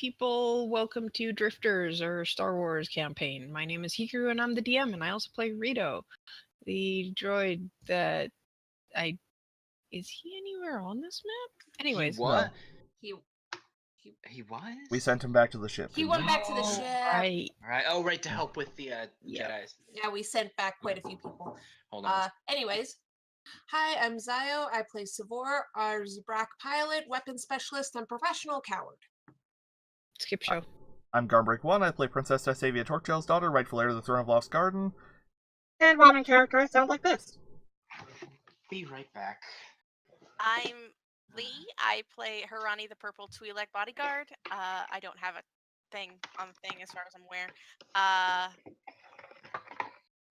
people. Welcome to Drifters or Star Wars campaign. My name is Hikaru and I'm the DM, and I also play Rito, the droid that I... Is he anywhere on this map? Anyways. He what? No. He was? We sent him back to the ship. He went back to the Oh, ship. right. Right. Oh, right, to help with the Yeah. Jedis. Yeah, we sent back quite a few people. Hold on. Anyways, hi, I'm Zio. I play Savor, our Zabrak pilot, weapons specialist, and professional coward. Skip show. I'm Garmbreak 1. I play Princess Tesavia Torkjail's daughter, rightful heir to the throne of Lost Garden. And my characters sound like this. Be right back. I'm Lee. I play Harani the Purple Twi'lek bodyguard. I don't have a thing on the thing as far as I'm aware.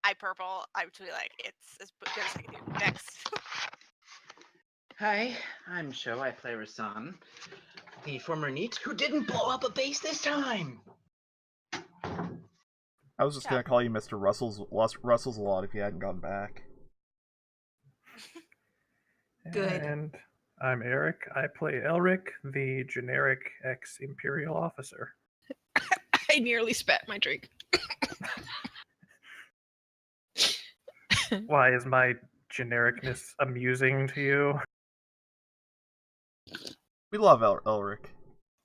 I purple. I'm Twi'lek. It's as good as I can do. Next. Hi, I'm Sho. I play Rasan, the former NEET who didn't blow up a base this time. I was just gonna call you Mr. Russell's a lot if you hadn't gotten back. Good. And I'm Eric. I play Elric, the generic ex-Imperial officer. I nearly spat my drink. Why is my genericness amusing to you? We love Elric.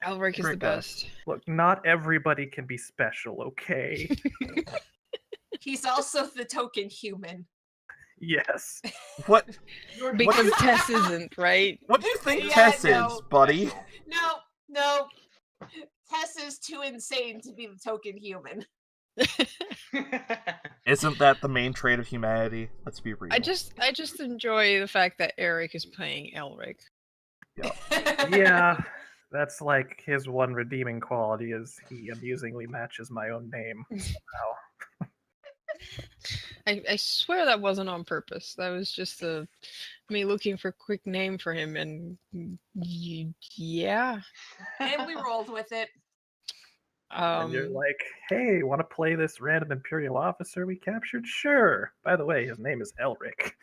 Elric is Great the guy. best. Look, not everybody can be special, okay? He's also the token human. Yes. What? Because Tess isn't, right? What do you think Yeah, Tess no. is, buddy? No. Tess is too insane to be the token human. Isn't that the main trait of humanity? Let's be real. I just enjoy the fact that Eric is playing Elric. Yeah, that's like his one redeeming quality is he amusingly matches my own name. Somehow. I swear that wasn't on purpose. That was just me looking for a quick name for him, and yeah. And we rolled with it. And you're like, hey, want to play this random Imperial officer we captured? Sure. By the way, his name is Elric.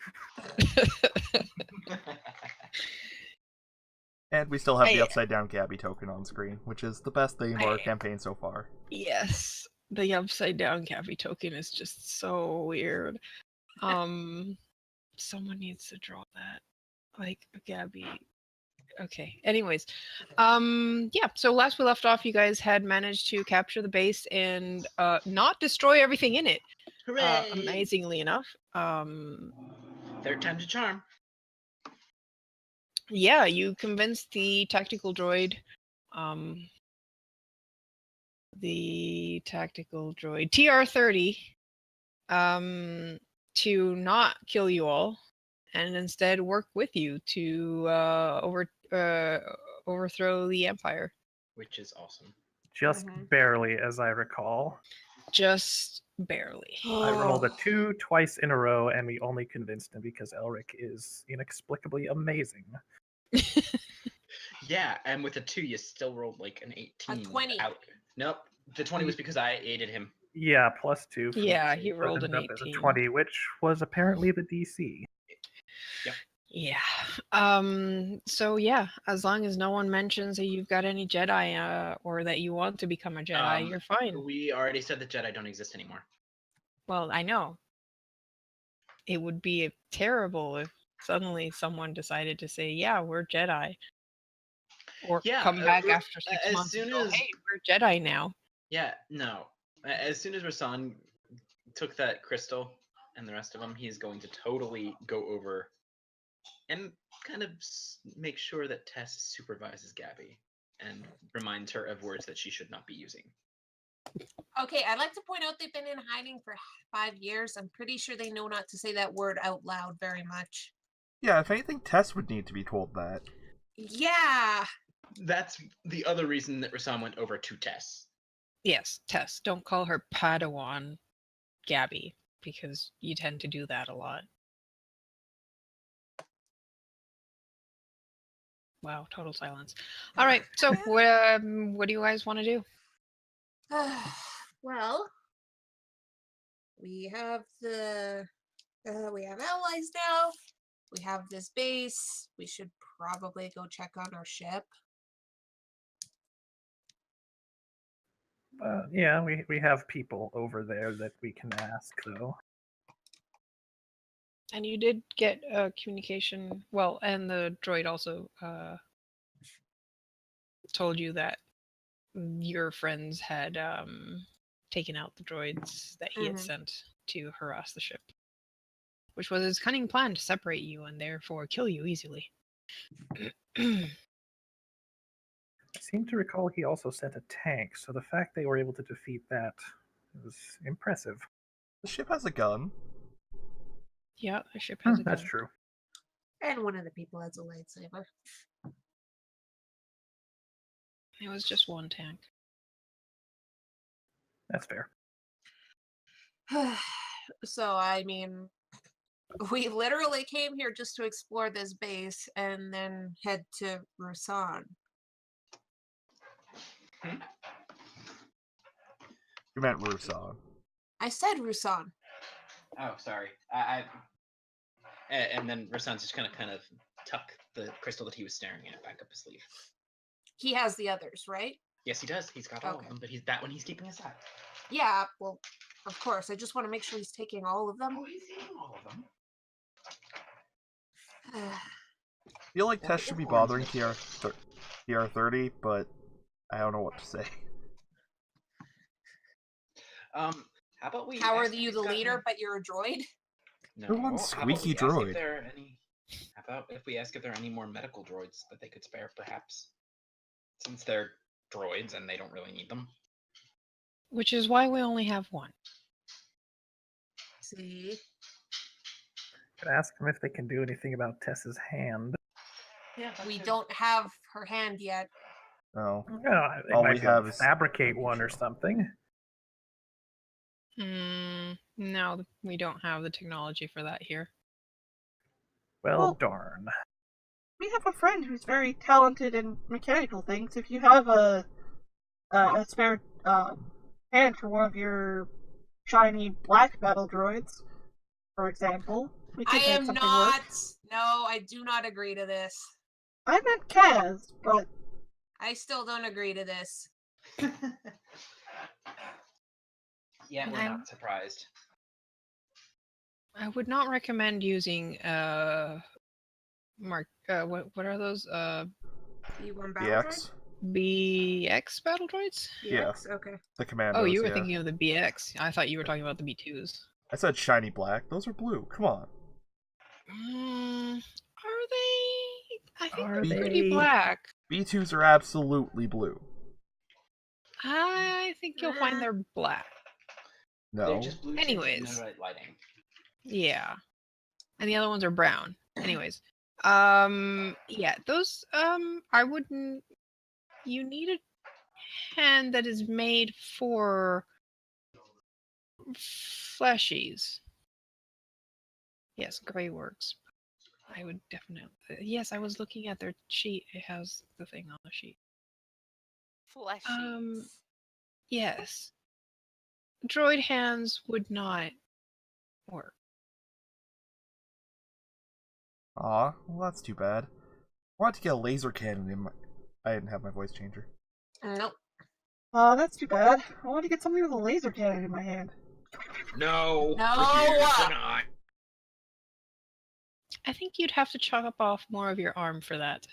And we still have Hey. the upside down Gabby token on screen, which is the best thing of our campaign so far. Yes, the upside down Gabby token is just so weird. Someone needs to draw that, like a Gabby. Okay. Anyways, yeah. So last we left off, you guys had managed to capture the base and not destroy everything in it. Hooray! Amazingly enough. Third time's a charm. Yeah, you convinced the tactical droid, TR-30, to not kill you all, and instead work with you to overthrow the Empire. Which is awesome. Just barely, as I recall. Just barely. I rolled a 2 twice in a row, and we only convinced him because Elric is inexplicably amazing. Yeah, and with a 2, you still rolled like an 18. A 20. Out. Nope, the 20 was because I aided him. Yeah, plus 2. Yeah, he so it rolled an ended up as a 18. 20, which was apparently the DC. Yep. Yeah. So yeah, as long as no one mentions that you've got any Jedi or that you want to become a Jedi, you're fine. We already said that Jedi don't exist anymore. Well, I know. It would be terrible if suddenly someone decided to say, yeah, we're Jedi. Or come back after 6 months and go, hey, we're Jedi now. Yeah, no. As soon as Rasan took that crystal and the rest of them, he's going to totally go over and kind of make sure that Tess supervises Gabby and reminds her of words that she should not be using. Okay, I'd like to point out they've been in hiding for 5 years. I'm pretty sure they know not to say that word out loud very much. Yeah, if anything, Tess would need to be told that. Yeah. That's the other reason that Rasan went over to Tess. Yes, Tess. Don't call her Padawan Gabby, because you tend to do that a lot. Wow, total silence. All right, so what do you guys want to do? Well, we have we have allies now. We have this base. We should probably go check on our ship. Yeah, we have people over there that we can ask, though. And you did get communication. Well, and the droid also told you that your friends had taken out the droids that he had sent to harass the ship, which was his cunning plan to separate you and therefore kill you easily. I seem to recall he also sent a tank, so the fact they were able to defeat that was impressive. The ship has a gun. Yeah, the ship has a gun. That's true. And one of the people has a lightsaber. It was just one tank. That's fair. So, I mean, we literally came here just to explore this base and then head to Rusan. You meant Rusan. I said Rusan. Oh, sorry. And then Rasan's just kind of tuck the crystal that he was staring at back up his sleeve. He has the others, right? Yes, he does. He's got all Okay. of them, but that one he's keeping aside. Yeah, well, of course. I just want to make sure he's taking all of them. Oh, he's taking all of them. I feel like Tess should be bothering TR30, but I don't know what to say. How about we? How are ask if you he's the got leader, any- but you're a droid? No. Who wants How about squeaky we ask droid? if there are any? How about if we ask if there are any more medical droids that they could spare, perhaps, since they're droids and they don't really need them. Which is why we only have one. See? Could ask them if they can do anything about Tess's hand. Yeah, We don't have her hand yet. No. No, they All might we be able have to is- fabricate one or something. No, we don't have the technology for that here. Well, darn. We have a friend who's very talented in mechanical things. If you have a spare hand for one of your shiny black battle droids, for example, we could I make am something not. work. No, I do not agree to this. I meant Kaz, but I still don't agree to this. Yeah, we're I'm- not surprised. I would not recommend using what are those B1 battle BX? BX battle droids? droid? Yeah. BX? Okay. The commandos, Oh, you were yeah. thinking of the BX. I thought you were talking about the B2s. I said shiny black. Those are blue. Come on. Are they? I think Are they're pretty they? black. B2s are absolutely blue. I think you'll find they're black. No. They're just blue. Anyways. No right lighting. Yeah. And the other ones are brown. Anyways. Yeah, those I wouldn't you need a hand that is made for fleshies. Yes, gray works. I would definitely yes, I was looking at their sheet. It has the thing on the sheet. Fleshy. Yes. Droid hands would not work. Aw, well that's too bad. I wanted to get a laser cannon in my... I didn't have my voice changer. Nope. that's too bad. I want to get something with a laser cannon in my hand. No. No! refuse, deny. I think you'd have to chop off more of your arm for that.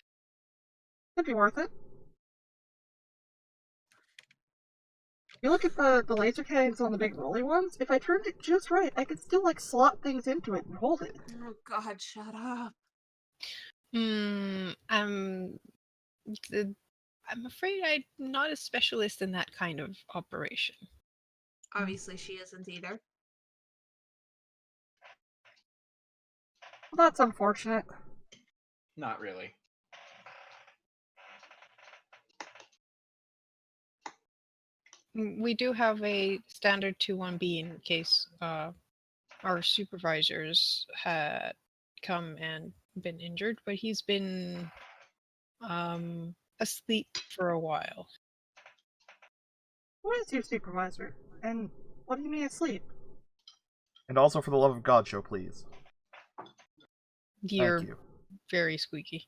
Could be worth it. You look at the laser cannons on the big rolly ones. If I turned it just right, I could still slot things into it and hold it. Oh God, shut up. I'm afraid I'm not a specialist in that kind of operation. Obviously, she isn't either. Well, that's unfortunate. Not really. We do have a standard 2-1B in case our supervisors had come and been injured, but he's been asleep for a while. Who is your supervisor? And what do you mean asleep? And also, for the love of God, show please. You're Thank you. very squeaky.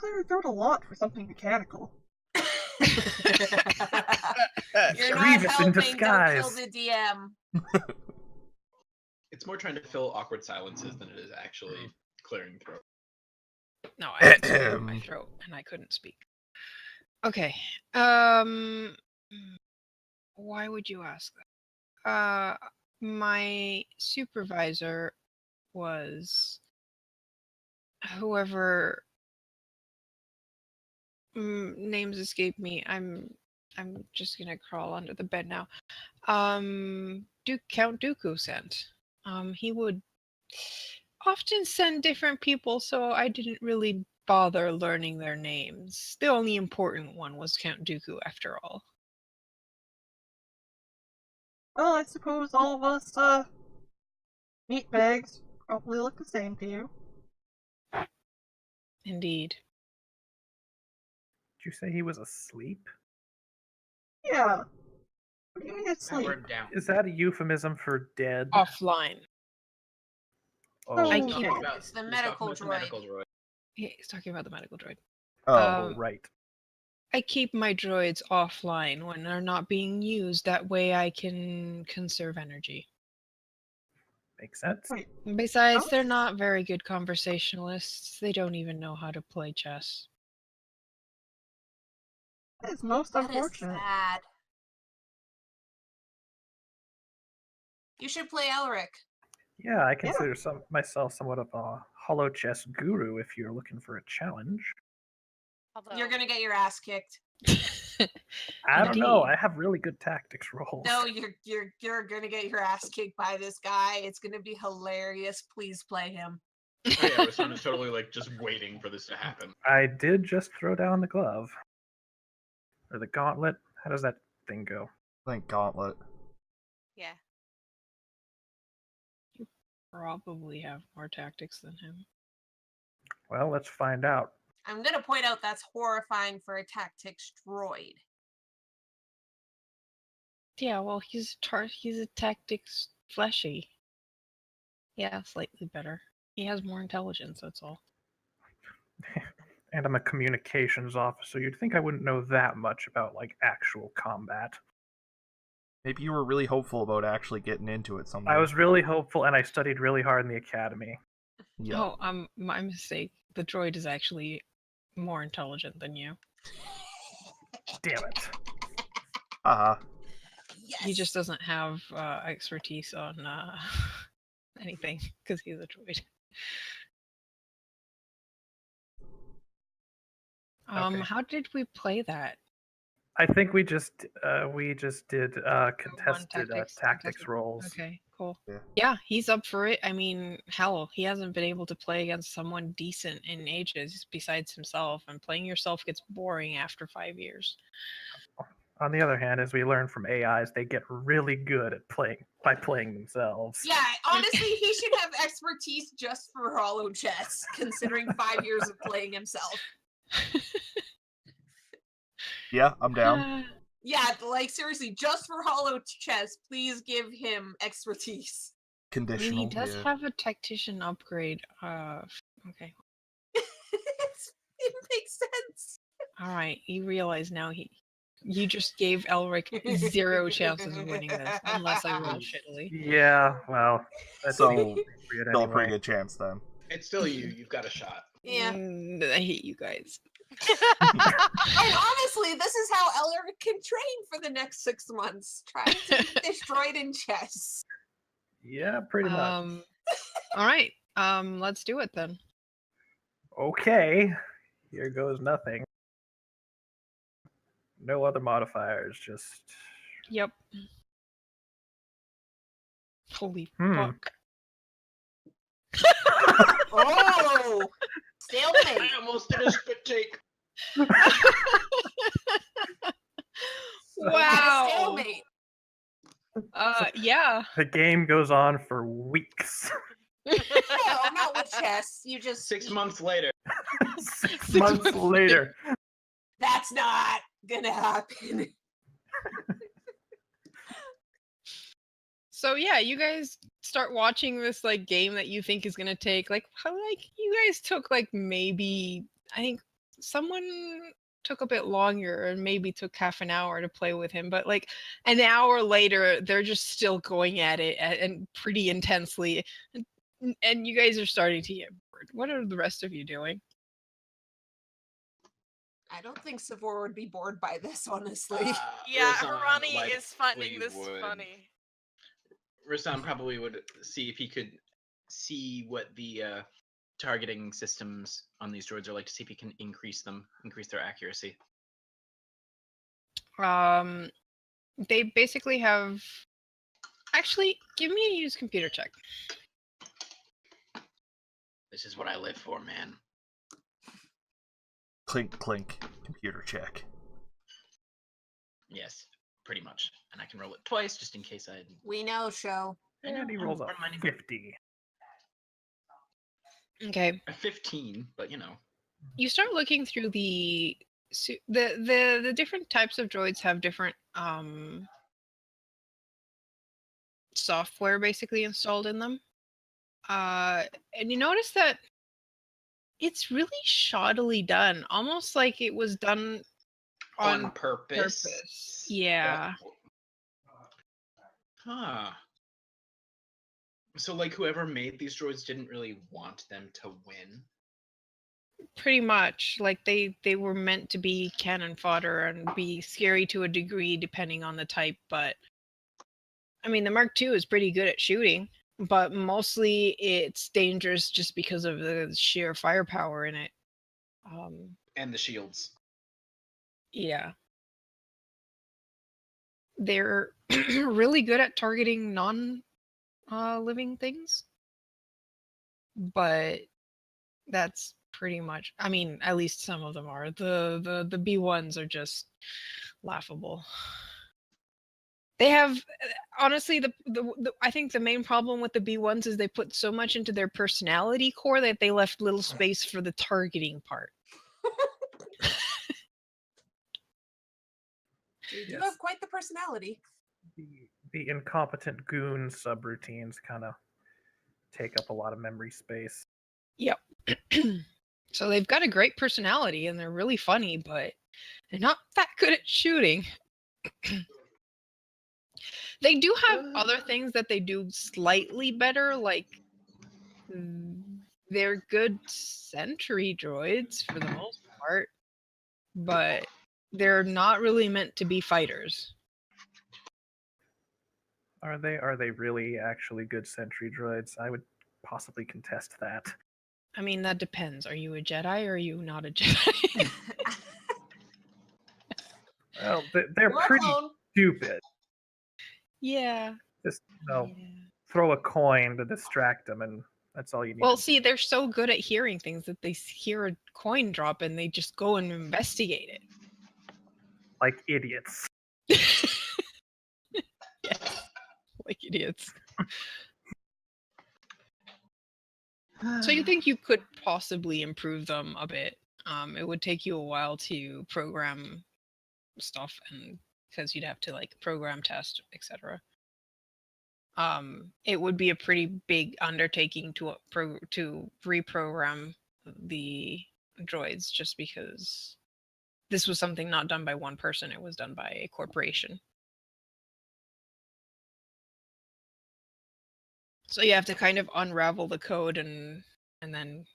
clear your throat a lot for something mechanical. You're not Grievous in helping. Don't kill disguise. the DM. It's more trying to fill awkward silences than it is actually clearing throat. No, I had to clear my throat and I couldn't speak. Okay. Why would you ask that? My supervisor was whoever names escape me. I'm just gonna crawl under the bed now. Count Dooku sent. He would often send different people, so I didn't really bother learning their names. The only important one was Count Dooku, after all. Well, I suppose all of us, meatbags probably look the same to you. Indeed. Did you say he was asleep? Yeah. What do you mean it's That sleep? word down. Is that a euphemism for dead? Offline. Oh, I Oh, keep- yeah. It's the He's medical talking about the medical droid. droid. He's talking about the medical droid. Oh, right. I keep my droids offline when they're not being used. That way I can conserve energy. Makes sense. Wait, Besides, Huh? they're not very good conversationalists. They don't even know how to play chess. that is most That is unfortunate. sad. You should play Elric. Yeah, I consider myself somewhat of a hollow chess guru if you're looking for a challenge. Although, You're gonna get your ass kicked. I don't know. Indeed. I have really good tactics rolls. No, you're gonna get your ass kicked by this guy. It's gonna be hilarious. Please play him. Oh yeah, Rasan is totally like just waiting for this to happen. I did just throw down the glove. Or the gauntlet. How does that thing go? I think Gauntlet. yeah. Probably have more tactics than him. Well, let's find out. I'm gonna point out that's horrifying for a tactics droid. Yeah, well, he's a tactics fleshy. Yeah, slightly better. He has more intelligence, that's all. And I'm a communications officer. You'd think I wouldn't know that much about, like, actual combat. Maybe you were really hopeful about actually getting into it someday. I was really hopeful, and I studied really hard in the academy. Yeah. Oh, my mistake. The droid is actually more intelligent than you. Damn it. Uh-huh. Yes. He just doesn't have expertise on anything because he's a droid. Okay. How did we play that? I think we just did contested tactics contested. rolls. Okay, cool. Yeah. Yeah, he's up for it. I mean, hell, he hasn't been able to play against someone decent in ages besides himself, and playing yourself gets boring after 5 years. On the other hand, as we learn from AIs, they get really good at playing themselves. Yeah, honestly, he should have expertise just for hollow chess, considering 5 years of playing himself. Yeah, I'm down. Yeah, like seriously, just for hollow chess, please give him expertise. I mean, Conditional. he does yeah. have a tactician upgrade. Okay. It makes sense. All right, you realize now you just gave Elric 0 chances of winning this, unless I roll shittily. Yeah, well, that's So, appropriate Still a anyway. pretty good chance then. It's still you. You've got a shot. Yeah. I hate you guys. And honestly, this is how Elric can train for the next 6 months, trying to beat this droid in chess. Yeah, pretty much. All right. Let's do it then. Okay, here goes nothing. No other modifiers, just... Yep. Holy Hmm. fuck. Oh! Stalemate. I almost did a spit take. Wow. Stalemate. Yeah. The game goes on for weeks. No, not with chess. You just 6 months later. 6 months later. That's not gonna happen. So yeah, you guys start watching this like game that you think is gonna take like you guys took like maybe I think someone took a bit longer and maybe took half an hour to play with him, but like an hour later, they're just still going at it and pretty intensely. And you guys are starting to get bored. What are the rest of you doing? I don't think Savor would be bored by this, honestly. Yeah, Rasan Harani is finding likely this would. funny. Rasan probably would see if he could see what the targeting systems on these droids are like to see if he can increase their accuracy. They basically have. Actually, give me a use computer check. This is what I live for, man. Clink, clink. Computer check. Yes, pretty much. And I can roll it twice just in case I. We know, show. And he rolls a 50. Okay. A 15, but you know. You start looking through the different types of droids have different software basically installed in them. And you notice that it's really shoddily done, almost like it was done On purpose. Yeah. Huh. So, like, whoever made these droids didn't really want them to win? Pretty much. Like, they were meant to be cannon fodder and be scary to a degree depending on the type, but... I mean, the Mark II is pretty good at shooting, but mostly it's dangerous just because of the sheer firepower in it. And the shields. Yeah. They're really good at targeting non-living things, but that's pretty much. I mean, at least some of them are. The B1s are just laughable. They have, honestly, the I think the main problem with the B1s is they put so much into their personality core that they left little space for the targeting part. You do have quite the personality. The incompetent goon subroutines kind of take up a lot of memory space. Yep. So they've got a great personality and they're really funny, but they're not that good at shooting. They do have other things that they do slightly better, like they're good sentry droids for the most part, but they're not really meant to be fighters. Are they really actually good sentry droids? I would possibly contest that. I mean, that depends. Are you a Jedi or are you not a Jedi? Well, they're pretty stupid. Yeah. Just throw a coin to distract them, and that's all you need. Well, see, they're so good at hearing things that they hear a coin drop and they just go and investigate it. Like idiots. Yes, like idiots. So you think you could possibly improve them a bit? It would take you a while to program stuff, and because you'd have to like program test, etc. It would be a pretty big undertaking to reprogram the droids, just because this was something not done by one person; it was done by a corporation. So you have to kind of unravel the code and then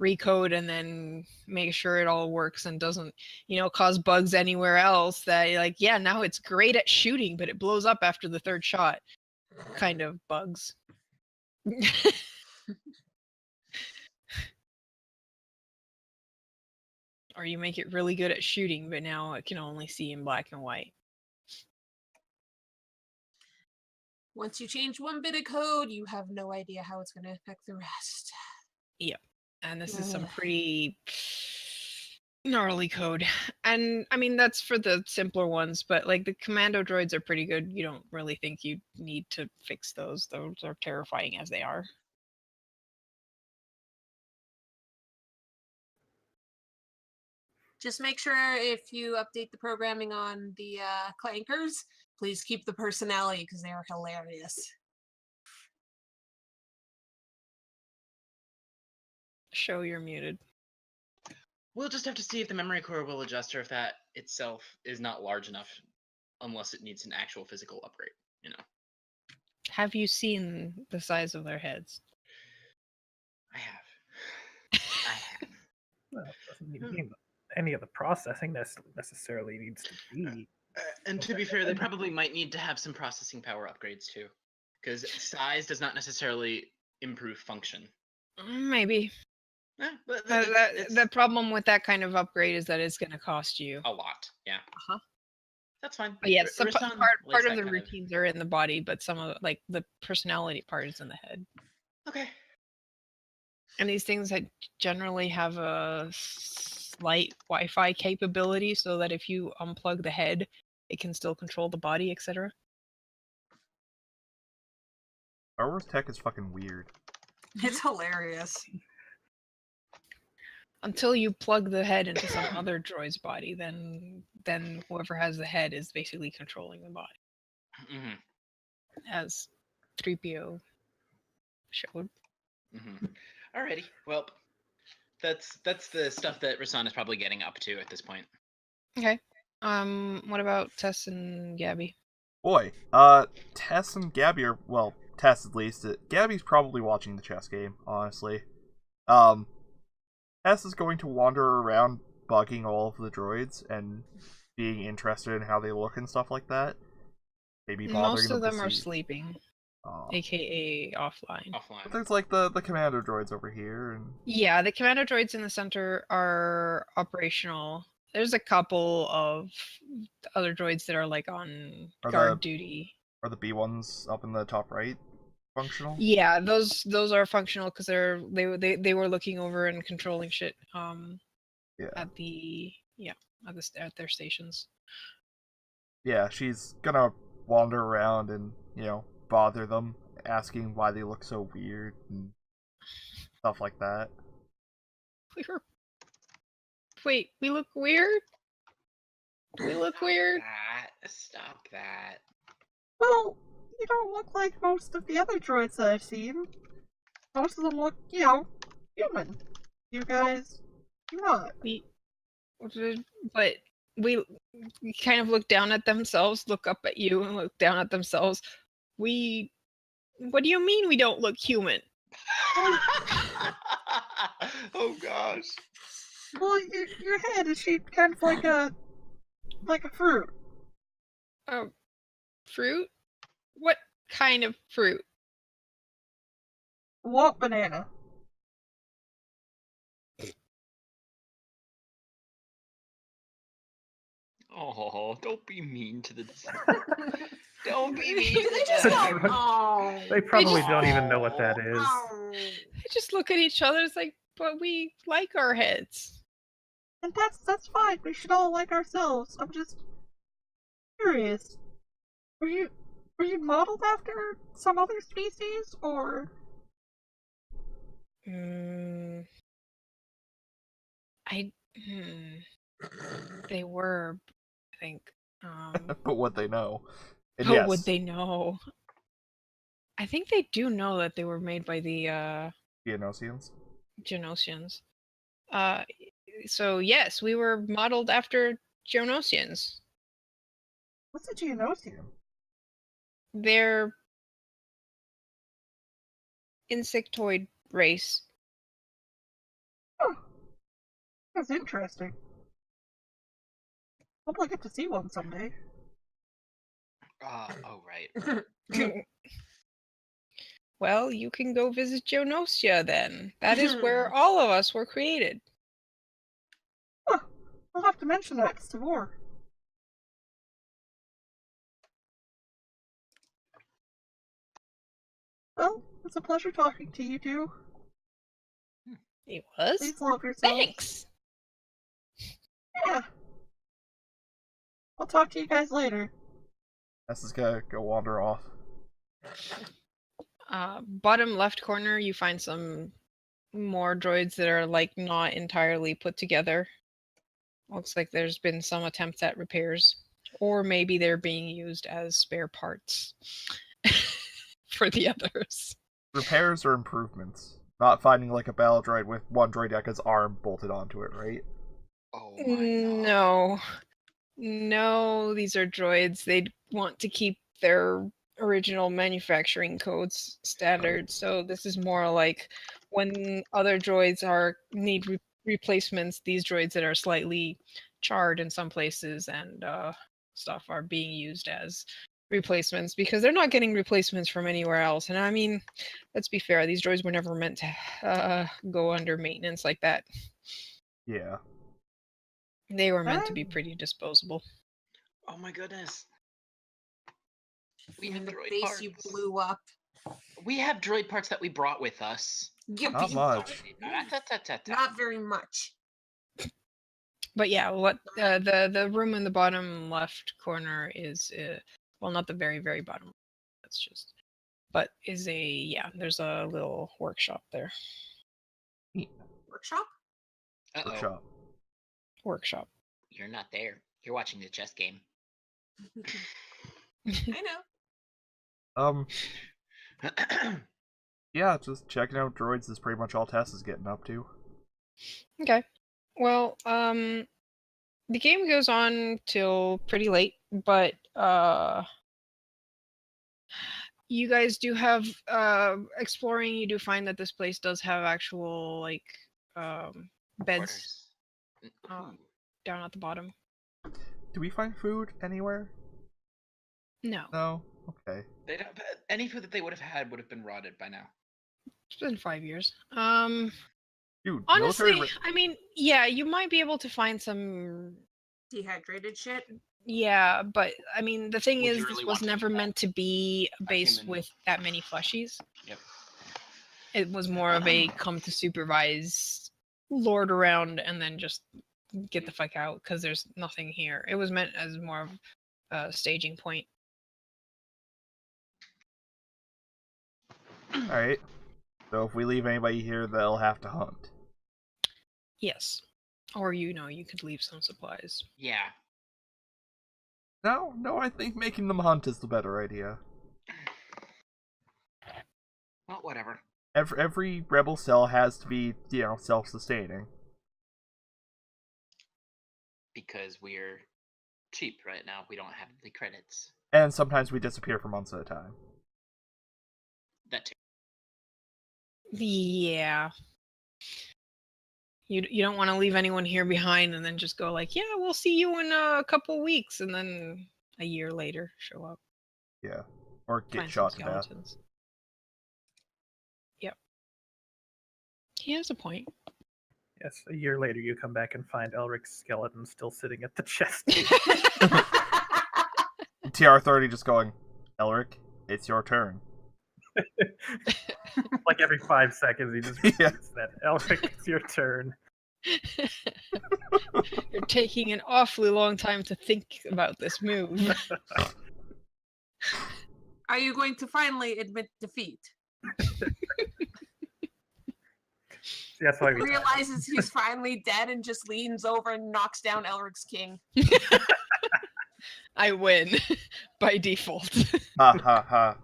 recode and then make sure it all works and doesn't, cause bugs anywhere else that like, yeah, now it's great at shooting, but it blows up after the third shot. Kind of bugs. Or you make it really good at shooting, but now it can only see in black and white. Once you change one bit of code, you have no idea how it's going to affect the rest. Yep. And this is some pretty gnarly code. And I mean, that's for the simpler ones, but like the commando droids are pretty good. You don't really think you need to fix those. Those are terrifying as they are. Just make sure if you update the programming on the clankers, please keep the personality because they are hilarious. Show you're muted. We'll just have to see if the memory core will adjust or if that itself is not large enough unless it needs an actual physical upgrade, you know. Have you seen the size of their heads? I have. I have. Well, it doesn't mean that any of the processing necessarily needs to be. And to be fair, they probably might need to have some processing power upgrades too. Because size does not necessarily improve function. Maybe. But The problem with that kind of upgrade is that it's going to cost you a lot, yeah. Uh-huh. That's fine. But yes, Rasan part likes of that the kind routines are in the body, but some of like the personality part is in the head. Okay. And these things that generally have a slight Wi-Fi capability, so that if you unplug the head, it can still control the body, etc. Star Wars tech is fucking weird. It's hilarious. Until you plug the head into some other droid's body, then whoever has the head is basically controlling the body. Mm-hmm. As 3PO showed. Mm-hmm. Alrighty. Well, that's the stuff that Rasan is probably getting up to at this point. Okay. What about Tess and Gabby? Boy, Tess and Gabby are, well, Tess at least. Gabby's probably watching the chess game, honestly. Tess is going to wander around bugging all of the droids and being interested in how they look and stuff like that. Maybe bothering Most of them to are see. sleeping, Aw. aka offline. Offline. But there's like the commander droids over here, and Yeah, the commander droids in the center are operational. There's a couple of other droids that are like on Are guard the- duty. are the B ones up in the top right functional? Yeah, those are functional because they were looking over and controlling shit. Yeah. At their stations. Yeah, she's gonna wander around and, bother them, asking why they look so weird and stuff like that. Wait, we look weird? Do we look weird? Stop that. Well, you don't look like most of the other droids that I've seen. Most of them look, human. You guys do not. But we kind of look down at themselves, look up at you, and look down at themselves. What do you mean we don't look human? Oh gosh. Well, your head is shaped kind of like a fruit. Fruit? What kind of fruit? What banana? Oh, don't be mean to the. Don't be mean They to just them. go, oh. They probably just- don't even know what that is. Oh. They just look at each other. It's like, but we like our heads. And that's fine. We should all like ourselves. I'm just curious. Were you modeled after some other species, or? They were, I think. But would they know? And But yes, would they know? I think they do know that they were made by the Geonosians? Genosians. So yes, we were modeled after Genosians. What's a Geonosian? They're insectoid race. Huh. That's interesting. Hope I get to see one someday. Oh right. Well, you can go visit Geonosia then. That is where all of us were created. Huh. I'll have to mention that to Savor. Well, it's a pleasure talking to you two. It was? Please love yourselves. Thanks! Yeah. I'll talk to you guys later. Tess is gonna go wander off. Bottom left corner, you find some more droids that are like not entirely put together. Looks like there's been some attempts at repairs, or maybe they're being used as spare parts for the others. Repairs or improvements. Not finding like a battle droid with one droid deca's arm bolted onto it, right? Oh my god. No, these are droids. They want to keep their original manufacturing codes standard. So this is more like when other droids need replacements. These droids that are slightly charred in some places and stuff are being used as replacements because they're not getting replacements from anywhere else. And I mean, let's be fair. These droids were never meant to go under maintenance like that. Yeah. They were meant to be pretty disposable. Oh my goodness. We In have the droid base parts. you blew up. We have droid parts that we brought with us. Not much. Not very much. But yeah, what the room in the bottom left corner is well, not the very bottom. That's just, but is there's a little workshop there. Workshop? Uh-oh. Workshop. You're not there. You're watching the chess game. I know. Yeah, just checking out droids is pretty much all Tess is getting up to. Okay. Well, the game goes on till pretty late, but you guys do have exploring. You do find that this place does have actual like beds down at the bottom. Do we find food anywhere? No, No? Okay. They don't, any food that they would have had would have been rotted by now. it's been 5 years. Dude, Honestly, military... I mean, yeah, you might be able to find some. Dehydrated shit. Yeah, but I mean, the thing Would is, you this really was want to never do that? meant to be a base human? with that many fleshies. Yep. It was more of a come to supervise, lord around, and then just get the fuck out because there's nothing here. It was meant as more of a staging point. Alright. So if we leave anybody here, they'll have to hunt. Yes. Or, you could leave some supplies. Yeah. No, I think making them hunt is the better idea. Well, whatever. Every rebel cell has to be, self-sustaining. Because we're cheap right now. We don't have the credits. And sometimes we disappear for months at a time. That too. Yeah. You don't want to leave anyone here behind and then just go like, yeah, we'll see you in a couple weeks, and then a year later show up. Yeah. Or get Find shot some to death. skeletons. Yep. He has a point. Yes, a year later you come back and find Elric's skeleton still sitting at the chest. TR-30 just going, Elric, it's your turn. Like every 5 seconds he just repeats that. Elric, it's your turn. You're taking an awfully long time to think about this move. Are you going to finally admit defeat? See, that's why we Realizes he's finally dead and just leans over and knocks down Elric's king. I win by default. Ha ha ha.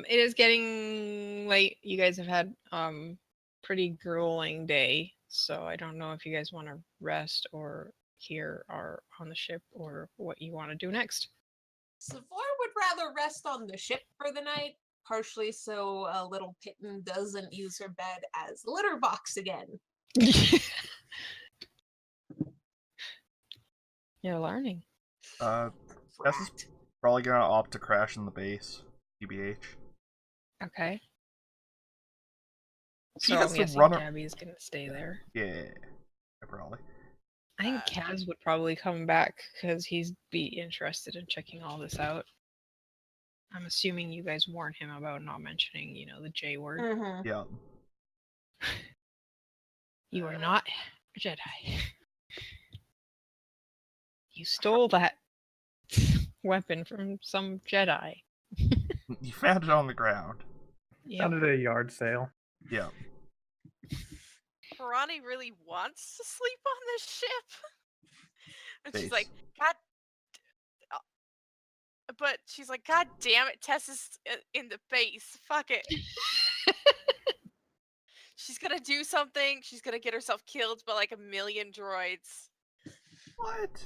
It is getting late. You guys have had pretty grueling day, so I don't know if you guys want to rest or here or on the ship or what you want to do next. Savor would rather rest on the ship for the night, partially so little Pitten doesn't use her bed as litter box again. You're learning. Tess is probably gonna opt to crash in the base. TBH. Okay. She So has I'm to guessing run Gabby's gonna stay there. Yeah, probably. I think Kaz would probably come back because he'd be interested in checking all this out. I'm assuming you guys warned him about not mentioning, the J word. Mm-hmm. Yeah. You are not a Jedi. You stole that weapon from some Jedi. You found it on the ground. Yeah. found it at a yard sale. Yeah. Ronnie really wants to sleep on this ship. And she's Base. like, God. But she's like, God damn it, Tess is in the base. Fuck it. gonna do something. She's gonna get herself killed by like 1,000,000 droids. What?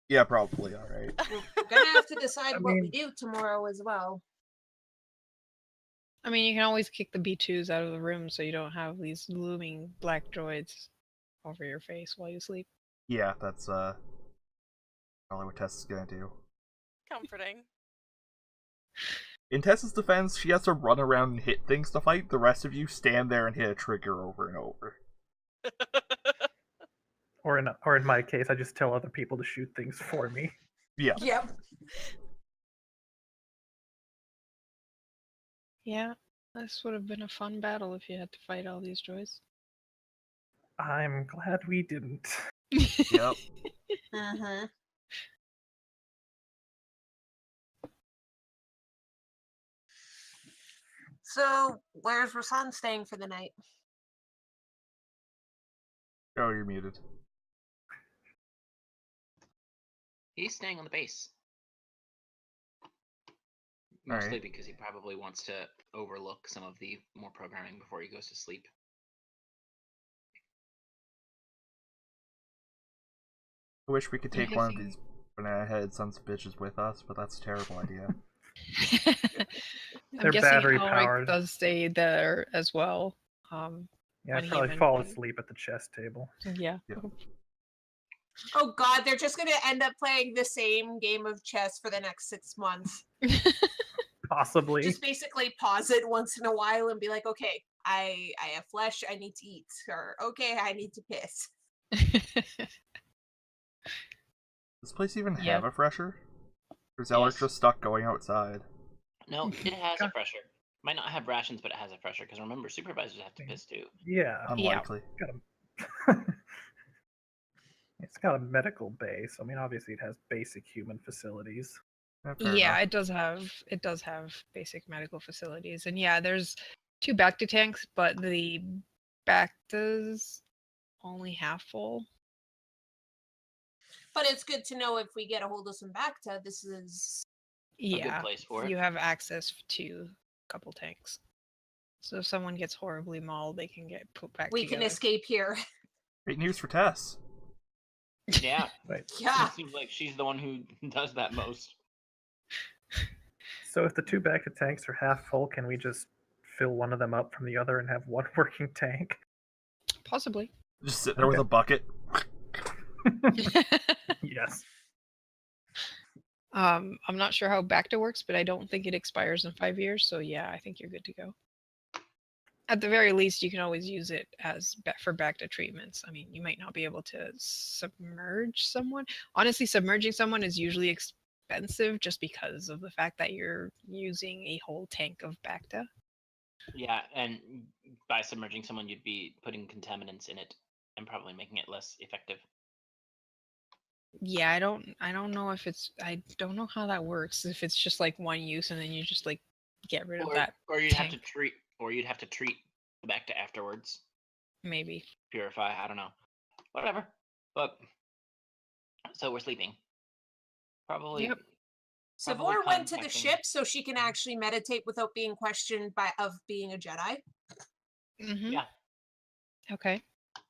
Yeah, probably. All right. We're gonna have to decide I what we mean- do tomorrow as well. I mean, you can always kick the B2s out of the room so you don't have these looming black droids over your face while you sleep. Yeah, that's probably what Tess is gonna do. Comforting. In Tess's defense, she has to run around and hit things to fight. The rest of you stand there and hit a trigger over and over. Or in my case, I just tell other people to shoot things for me. Yeah. Yep. Yeah, this would have been a fun battle if you had to fight all these droids. I'm glad we didn't. Yep. Uh-huh. So, where's Rasan staying for the night? Oh, you're muted. He's staying on the base. Alright. Mostly because he probably wants to overlook some of the more programming before he goes to sleep. I wish we could take Yeah, I one of think- these banana-headed sons of bitches with us, but that's a terrible idea. I'm They're guessing battery Elric powered. does stay there as well. Yeah, When I'd he probably fall eventually- asleep at the chess table. Yeah. Yeah. Oh god, they're just gonna end up playing the same game of chess for the next 6 months. Possibly. Just basically pause it once in a while and be like, okay, I have flesh, I need to eat. Or okay, I need to piss. Does this place even Yeah. have a fresher? Or is Elric Yes. just stuck going outside? No, it has a fresher. Might not have rations, but it has a fresher. Because remember, supervisors have to piss too. Yeah. Unlikely. It's got a medical base. I mean, obviously it has basic human facilities. Fair Yeah, enough. it does have basic medical facilities. And yeah, there's 2 Bacta tanks, but the Bacta's only half full. But it's good to know if we get a hold of some Bacta, this is A good Yeah, place for it. you have access to a couple tanks. So if someone gets horribly mauled, they can get put back we together. can escape here. Great news for Tess. Yeah. Right. Yeah. It seems like she's the one who does that most. So if the 2 Bacta tanks are half full, can we just fill one of them up from the other and have one working tank? Possibly. Just sit there with a bucket. Yes. I'm not sure how Bacta works, but I don't think it expires in 5 years. So yeah, I think you're good to go. At the very least, you can always use it as for Bacta treatments. I mean, you might not be able to submerge someone. Honestly, submerging someone is usually expensive just because of the fact that you're using a whole tank of Bacta. Yeah, and by submerging someone, you'd be putting contaminants in it and probably making it less effective. Yeah, I don't know if I don't know how that works. If it's just like one use and then you just like get rid of that Or you'd have tank. to treat the Bacta afterwards. Maybe. Purify, I don't know. Whatever. But so we're sleeping. Probably. Yep. Probably Savor went to the contacting- ship so she can actually meditate without being questioned of being a Jedi. Mm-hmm. Yeah. Okay.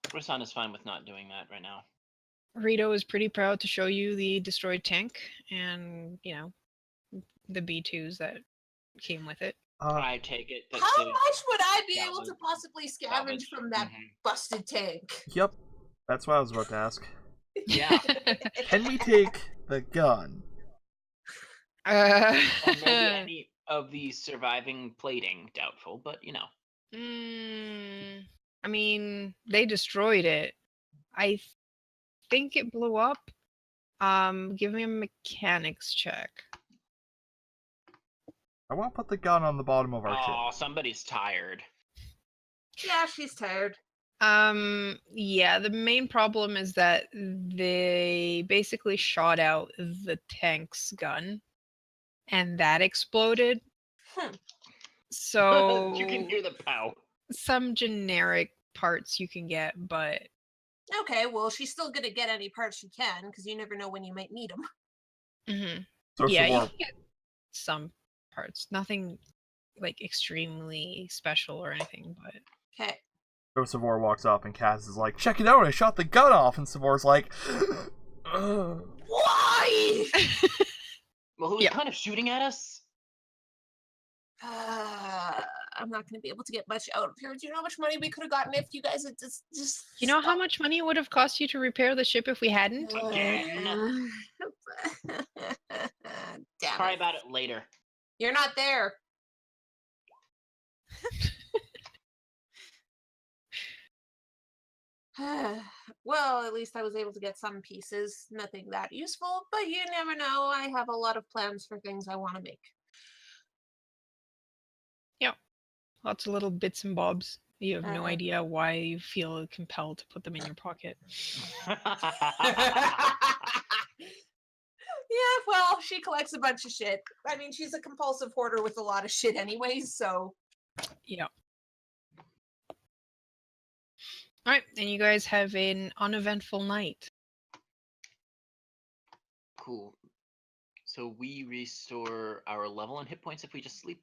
Rasan is fine with not doing that right now. Rito is pretty proud to show you the destroyed tank and, you know, the B2s that came with it. I take it that How the much would I be able to salvage- possibly scavenge salvage. from that Mhm. busted tank? Yep. That's what I was about to ask. Yeah. Can we take the gun? Or maybe any of the surviving plating, doubtful, but you know. I mean, they destroyed it. I think it blew up. Give me a mechanics check. I want to put the gun on the bottom of our Oh, ship. somebody's tired. Yeah, she's tired. Yeah, the main problem is that they basically shot out the tank's gun and that exploded. Hmm. So You can hear the pow. some generic parts you can get, but Okay, well, she's still gonna get any parts she can because you never know when you might need them. mhm. So Yeah, you Savor, can get some parts. Nothing like extremely special or anything, but Okay. So Savor walks up and Kaz is like, check it out, I shot the gun off, and Savor's like, ugh. Why? Well, who's Yeah. kind of shooting at us? I'm not going to be able to get much out of here. Do you know how much money we could have gotten if you guys had just you know how stopped? much money it would have cost you to repair the ship if we hadn't? Again? Damn Cry it. about it later. You're not there. Well, at least I was able to get some pieces. Nothing that useful, but you never know. I have a lot of plans for things I want to make. Lots of little bits and bobs. You have no Uh-huh. idea why you feel compelled to put them in your pocket. Yeah, well, she collects a bunch of shit. I mean, she's a compulsive hoarder with a lot of shit anyways, so. Yeah. Alright, and you guys have an uneventful night. Cool. So we restore our level and hit points if we just sleep?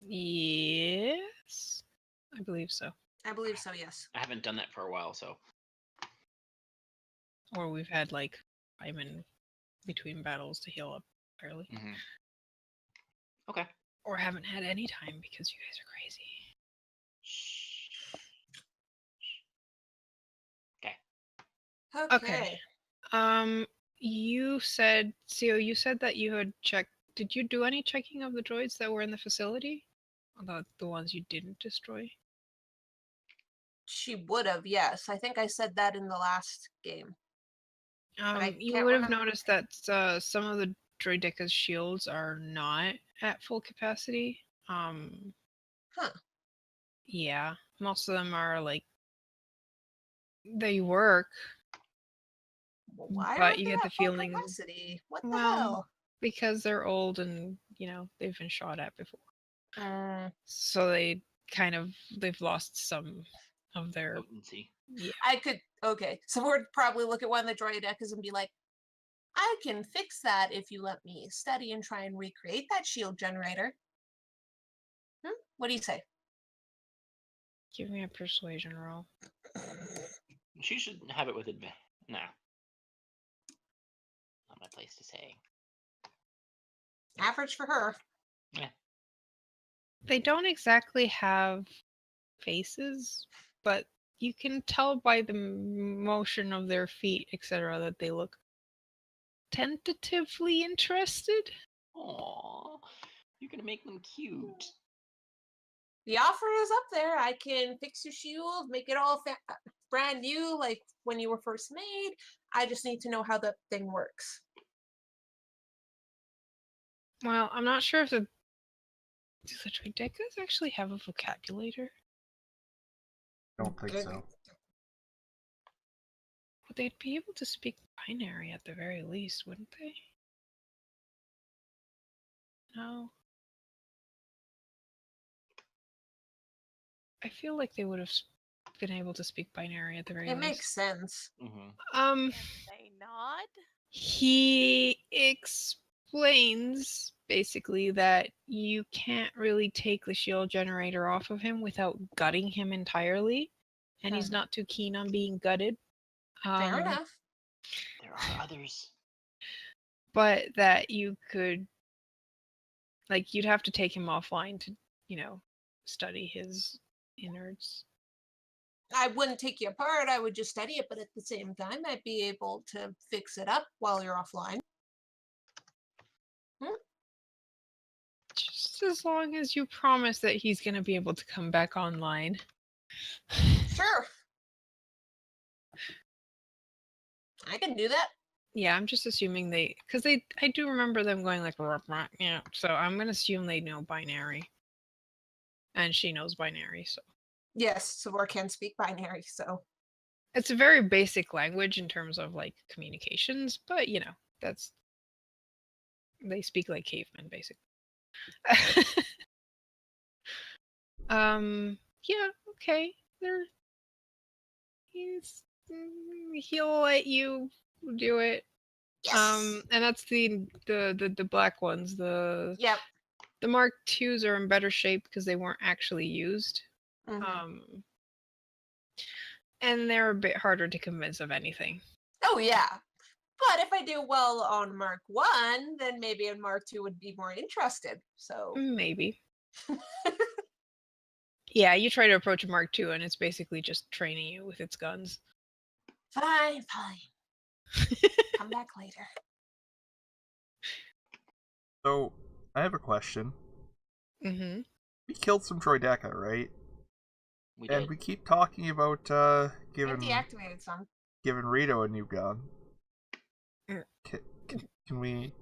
Yes? I believe so. I believe so, yes. I haven't done that for a while, so. Or we've had like time in between battles to heal up early. Mm-hmm. Okay. Or haven't had any time because you guys are crazy. Okay. You said, Sio, you said that you had checked. Did you do any checking of the droids that were in the facility? The ones you didn't destroy? She would have, yes. I think I said that in the last game. I You can't would have remember. noticed that some of the droideca's shields are not at full capacity. Huh. Yeah, most of them are like they work, Well, why but aren't you they get the at full feeling capacity? What the well, hell? because they're old and they've been shot at before, Mm, so they've lost some of their Potency. yeah. I could. Okay, so we'd probably look at one of the droidecas and be like, I can fix that if you let me study and try and recreate that shield generator. What do you say? Give me a persuasion roll. She should have it with advantage. Nah. Not my place to say. Average for her. They don't exactly have faces, but you can tell by the motion of their feet, etc., that they look tentatively interested. Aww. You're gonna make them cute. The offer is up there. I can fix your shield, make it all brand new, like when you were first made. I just need to know how the thing works. Well, I'm not sure if do the Tridekas actually have a vocabulator? I don't think so. But they'd be able to speak binary at the very least, wouldn't they? No. I feel like they would have been able to speak binary at the very It least. makes sense. Mm-hmm. They nod. He explains basically that you can't really take the shield generator off of him without gutting him entirely, and he's not too keen on being gutted. Fair enough. There are others. But that you could, like, you'd have to take him offline to, study his innards. I wouldn't take you apart. I would just study it, but at the same time, I'd be able to fix it up while you're offline. Just as long as you promise that he's going to be able to come back online. Sure. I can do that. Yeah, I'm just assuming because I do remember them going like, yeah, so I'm going to assume they know binary. And she knows binary, so. Yes, Savor can speak binary, so. It's a very basic language in terms of, like, communications, but, they speak like cavemen, basically. Yeah, okay. He'll let you do it. Yes. And that's the black ones, Yep. The Mark IIs are in better shape because they weren't actually used. Mhm. And they're a bit harder to convince of anything. Oh yeah. But if I do well on Mark 1, then maybe in Mark 2 would be more interested. So Maybe. Yeah, you try to approach a Mark II and it's basically just training you with its guns. fine. Come back later. So, I have a question. Mm-hmm. We killed some Troideca, right? We And did. we keep talking about And giving deactivated some. Rito a new gun. Mm. Can we?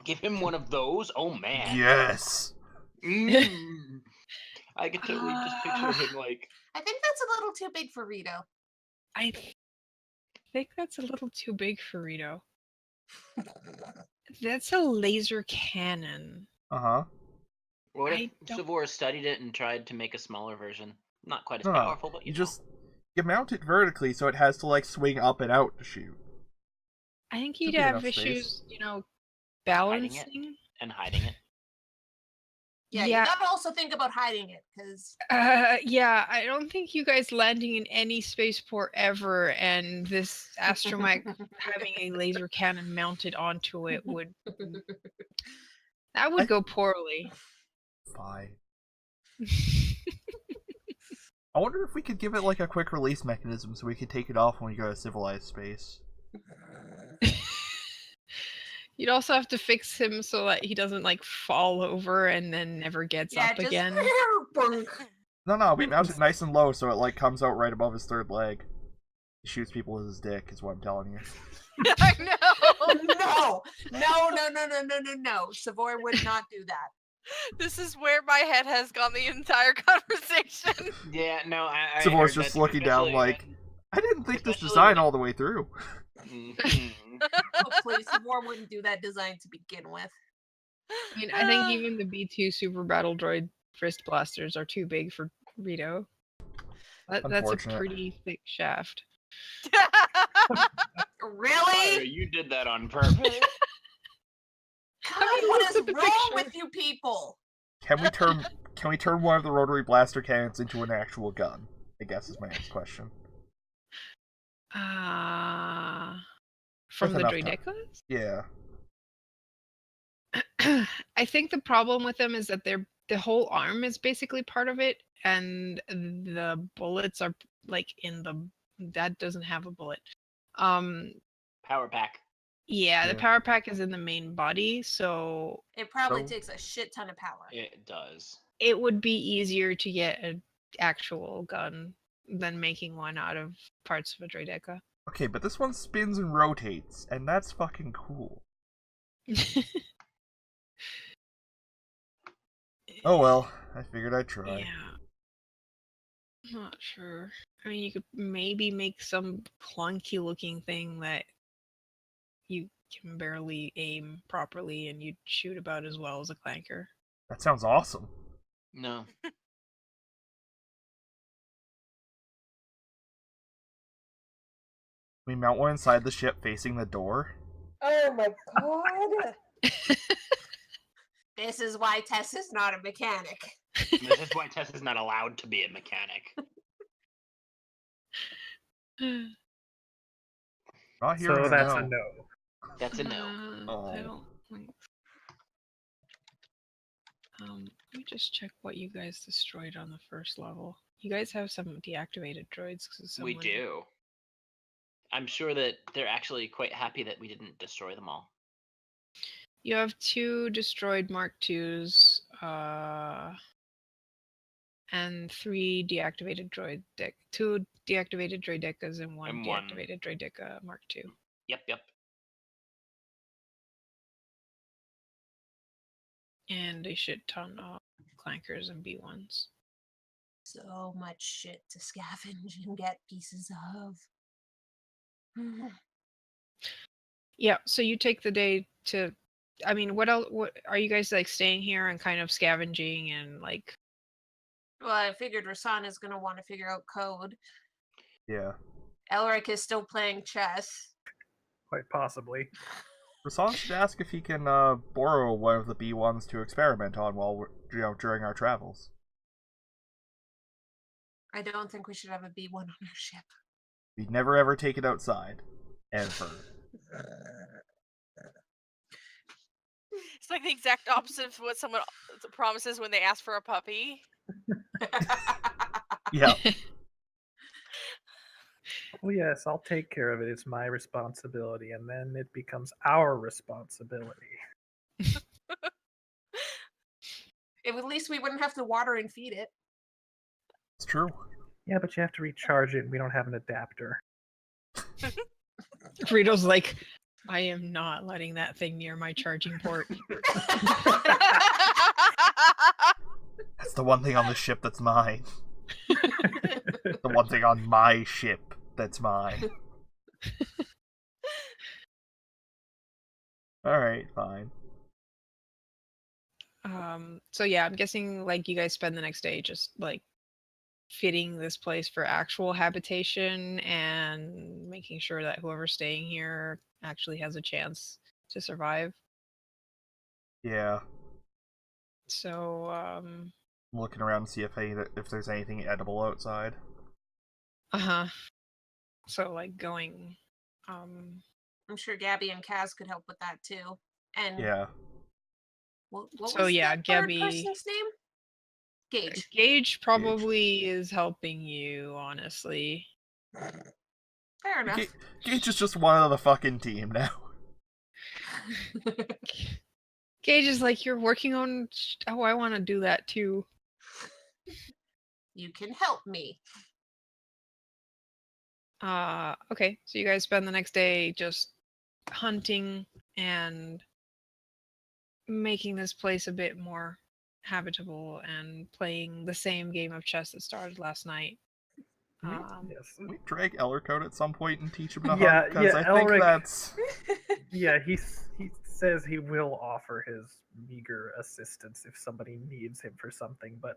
Give him one of those? Oh, man. Yes. Mm. I could totally just picture him like... I think that's a little too big for Rito. I think that's a little too big for Rito. That's a laser cannon. Uh-huh. What if I don't- Savor studied it and tried to make a smaller version? Not quite as No, powerful, but you know. just mount it vertically so it has to like swing up and out to shoot. I think Should you'd be have enough issues, space. Hiding it? balancing. And hiding it. Yeah, Yeah. you gotta also think about hiding it, because Yeah, I don't think you guys landing in any spaceport ever and this astromech having a laser cannon mounted onto it would go poorly. Fine. I wonder if we could give it like a quick release mechanism so we could take it off when we go to civilized space. You'd also have to fix him so that he doesn't like fall over and then never gets yeah, up just again. No, we mount it nice and low so it like comes out right above his third leg. He shoots people with his dick, is what I'm telling you. I know. No. Savor would not do that. This is where my head has gone the entire conversation. Yeah, no, I Savor's heard just that, looking down especially like, when- I didn't think this especially design when- all the way through. Mhm. Oh, please, Savor wouldn't do that design to begin with. I mean, I think even the B2 Super Battle Droid Fist Blasters are too big for Rito. That's a Unfortunate. pretty thick shaft. Fire, Really? you did that on purpose. God, mean, what look is at the wrong picture. with you people? Can we turn one of the rotary blaster cannons into an actual gun? I guess is my next question. From With the enough time. Droidecas? Yeah. I think the problem with them is that the whole arm is basically part of it, and the bullets are like that doesn't have a bullet. Power pack. Yeah, the Yeah. power pack is in the main body, so It probably So- takes a shit ton of power. It does. it would be easier to get an actual gun than making one out of parts of a Droideca. Okay, but this one spins and rotates, and that's fucking cool. Oh well, I figured I'd try. Yeah. I'm not sure. I mean, you could maybe make some clunky looking thing that you can barely aim properly and you'd shoot about as well as a clanker. That sounds awesome. No. We mount one inside the ship facing the door. Oh my god. This is why Tess is not a mechanic. This is why Tess is not allowed to be a mechanic. Not here. So that's a no. That's a no. I Oh. don't think. Let me just check what you guys destroyed on the first level. You guys have some deactivated droids. 'Cause We someone- do. I'm sure that they're actually quite happy that we didn't destroy them all. You have 2 destroyed Mark IIs, and 3 deactivated droid deck. 2 deactivated droidecas and 1 And one- deactivated droideca Mark II. Yep. And a shit ton of clankers and B1s. So much shit to scavenge and get pieces of. Yeah, so you take the day to. I mean, what else? What are you guys like staying here and kind of scavenging and like? Well, I figured Rasan is gonna want to figure out code. Yeah. Elric is still playing chess. Quite possibly. Rasan should ask if he can borrow one of the B1s to experiment on while during our travels. I don't think we should have a B1 on our ship. We'd never ever take it outside. Ever. It's like the exact opposite of what someone promises when they ask for a puppy. Yeah. Oh yes, I'll take care of it. It's my responsibility, and then it becomes our responsibility. If at least we wouldn't have to water and feed it. It's true. Yeah, but you have to recharge it, and we don't have an adapter. Rito's like, I am not letting that thing near my charging port. That's the one thing on the ship that's mine. The one thing on my ship that's mine. Alright, fine. So yeah, I'm guessing like you guys spend the next day just like fitting this place for actual habitation and making sure that whoever's staying here actually has a chance to survive. Yeah. So I'm looking around to see if there's anything edible outside. So like going I'm sure Gabby and Kaz could help with that too. And Yeah. what So was yeah, the third Gabby- person's name? Gage. Gage probably is helping you, honestly. Fair enough. Gage is just one of the fucking team now. Gage is like, you're working on. Oh, I want to do that too. You can help me. Okay, so you guys spend the next day just hunting and making this place a bit more habitable and playing the same game of chess that started last night. Yes. Can we drag Elric out at some point and teach him to Yeah, hunt? Because yeah, I think Elric- that's... Yeah, he says he will offer his meager assistance if somebody needs him for something, but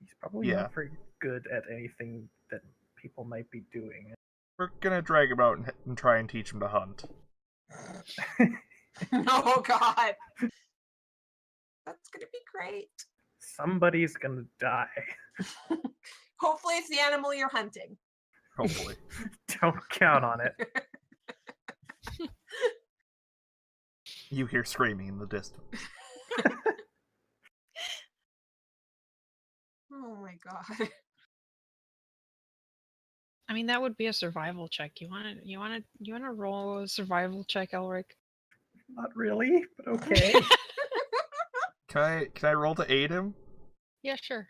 he's probably Yeah. not very good at anything that people might be doing. We're gonna drag him out and try and teach him to hunt. Oh God. That's gonna be great. Somebody's gonna die. Hopefully it's the animal you're hunting. Hopefully. Don't count on it. You hear screaming in the distance. Oh my God. I mean, that would be a survival check. You want to roll a survival check, Elric? Not really, but okay. Can I roll to aid him? Yeah, sure.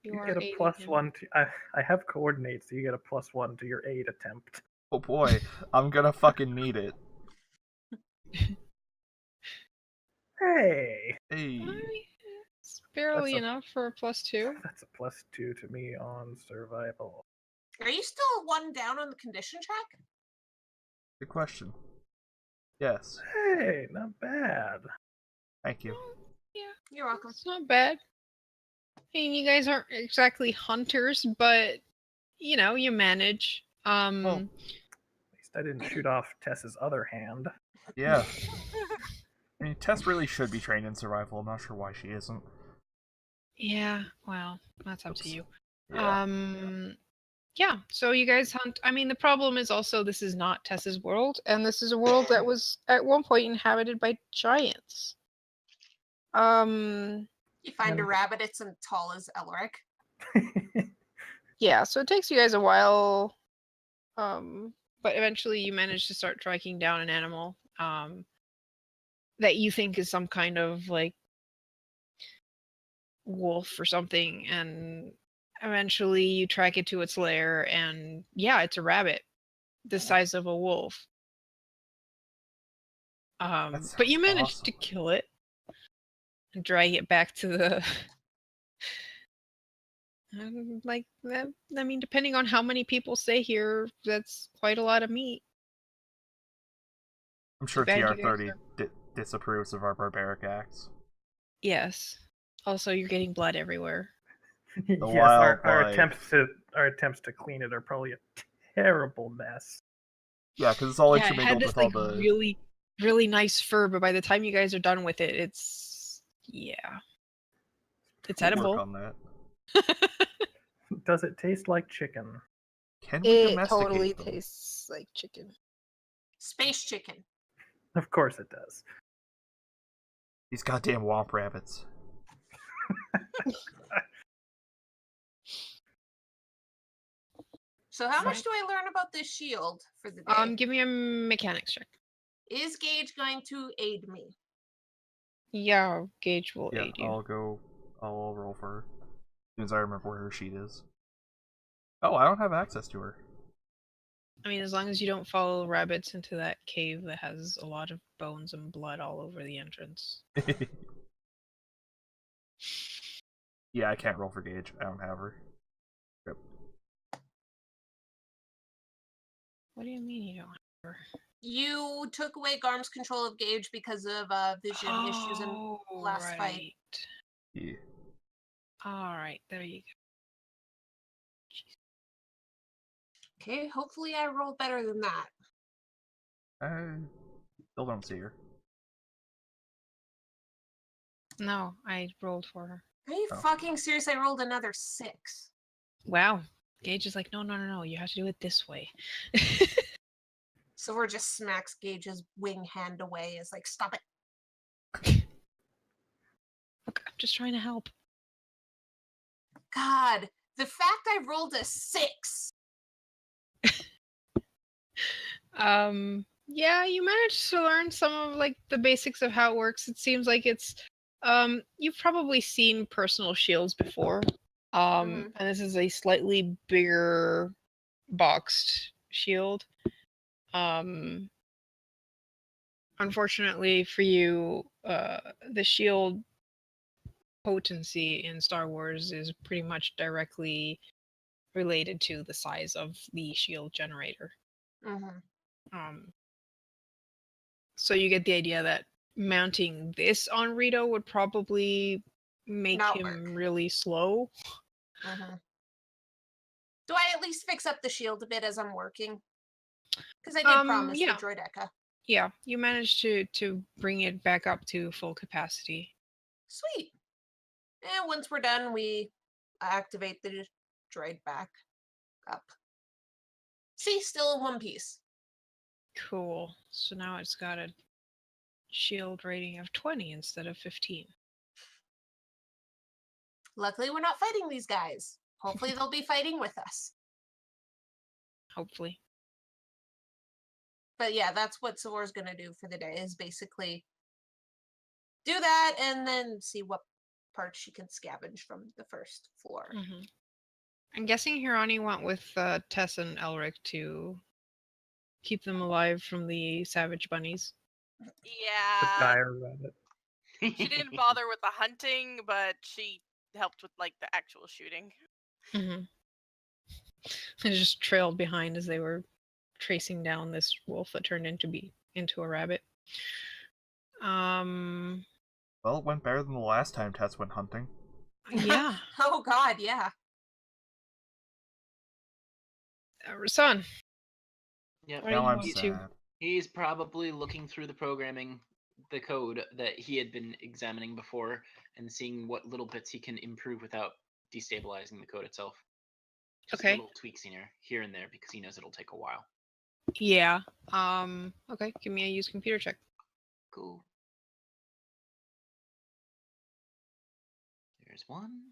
You are get a aiding plus him. one. I have coordinates, so you get a +1 to your aid attempt. Oh boy, I'm gonna fucking need it. Hey, Hey. It's barely That's a- enough for a +2. that's a +2 to me on survival. Are you still one down on the condition check? Good question. Yes. Hey, not bad. Thank you. Yeah, You're welcome. it's not bad. I mean, you guys aren't exactly hunters, but you manage. At least I didn't shoot off Tess's other hand. Yeah. I mean, Tess really should be trained in survival. I'm not sure why she isn't. Yeah, well, that's up to you. Yeah. Yeah, so you guys hunt. I mean, the problem is also this is not Tess's world, and this is a world that was at one point inhabited by giants. You find a And- rabbit, it's as tall as Elric. Yeah, so it takes you guys a while, but eventually you manage to start tracking down an animal that you think is some kind of like wolf or something, and eventually you track it to its lair, and yeah, it's a rabbit the size of a wolf. But you sounds managed to awesome. kill it and drag it back to the like that. I mean, depending on how many people stay here, that's quite a lot of meat. I'm sure bad you guys TR30 disapproves of our barbaric acts. Yes. Also, you're getting blood everywhere. Yes, wild our life. attempts to clean it are probably a terrible mess. Yeah, because it's all Yeah, it had intermingled this with all like the... really really nice fur, but by the time you guys are done with it, it's We'll work edible. on that. Does it taste like chicken? Can we It domesticate totally them? tastes like chicken. Space chicken. Of course it does. These goddamn womp rabbits. So how much Right. do I learn about this shield for the day? Give me a mechanics check. Is Gage going to aid me? Yeah, Gage will Yeah, aid you. I'll roll for her. As soon as I remember where her sheet is. Oh, I don't have access to her. I mean, as long as you don't follow rabbits into that cave that has a lot of bones and blood all over the entrance. Yeah, I can't roll for Gage. I don't have her. Yep. What do you mean you don't have her? You took away Garm's control of Gage because of vision issues in last fight. Yeah. Alright, there you go. Okay, hopefully I roll better than that. I still don't see her. No, I rolled for her. Are you Oh. fucking serious? I rolled another 6. Wow. Gage is like, no, you have to do it this way. Silver just smacks Gage's wing hand away. Is like, stop it. Look, I'm just trying to help. God, the fact I rolled a 6. Yeah, you managed to learn some of like the basics of how it works. It seems like it's you've probably seen personal shields before. And this is a slightly bigger boxed shield. Unfortunately for you, the shield potency in Star Wars is pretty much directly related to the size of the shield generator. So you get the idea that mounting this on Rito would probably make Not him work. really slow. Do I at least fix up the shield a bit as I'm working? Because I did promise yeah. the droideca. Yeah, you managed to bring it back up to full capacity. Sweet. And once we're done, we activate the droid back up. See, still in one piece. Cool. So now it's got a shield rating of 20 instead of 15. Luckily, we're not fighting these guys. Hopefully, they'll be fighting with us. Hopefully. But yeah, that's what Silver's gonna do for the day, is basically do that and then see what parts she can scavenge from the first floor. I'm guessing Hirani went with Tess and Elric to keep them alive from the savage bunnies. The Yeah. dire rabbit. She didn't bother with the hunting, but she helped with like the actual shooting. And just trailed behind as they were tracing down this wolf that turned into a rabbit. Well, it went better than the last time Tess went hunting. Yeah. Oh God, yeah. Rasan. Yep. What Now are I'm you up sad. to? He's probably looking through the programming, the code that he had been examining before, and seeing what little bits he can improve without destabilizing the code itself. Just Okay. little tweaks here and there because he knows it'll take a while. Yeah. Okay, give me a use computer check. Cool. There's one.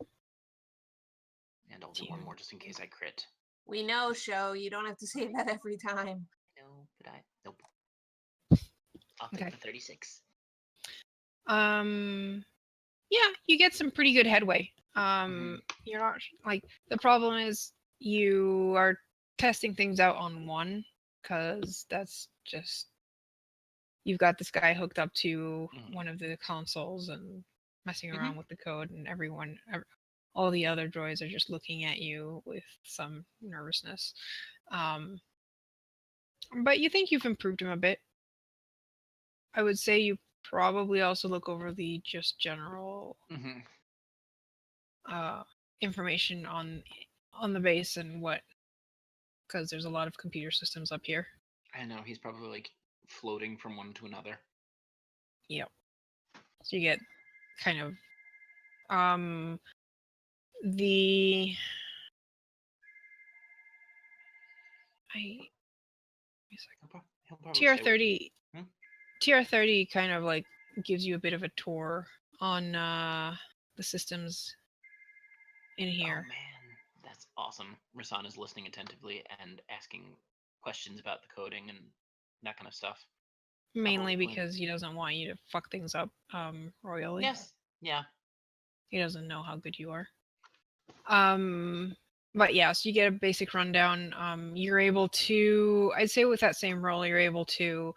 And I'll do one more just in case I crit. We know, Show. You don't have to say that every time. No, but nope. I'll take Okay. the 36. Yeah, you get some pretty good headway. You're not like, the problem is you are testing things out on one, because that's just, you've got this guy hooked up to one of the consoles and messing around with the code, and all the other droids are just looking at you with some nervousness. But you think you've improved him a bit. I would say you probably also look over the just general information on the base and what, because there's a lot of computer systems up here. I know, he's probably like floating from one to another. Yep. So you get kind of the He'll probably TR stay with 30 Hmm? TR 30 kind of like gives you a bit of a tour on the systems in Oh here. man, that's awesome. Rasan is listening attentively and asking questions about the coding and that kind of stuff. Mainly Probably. because he doesn't want you to fuck things up royally. Yes. Yeah. He doesn't know how good you are. But yeah, so you get a basic rundown. You're able to, I'd say with that same role, you're able to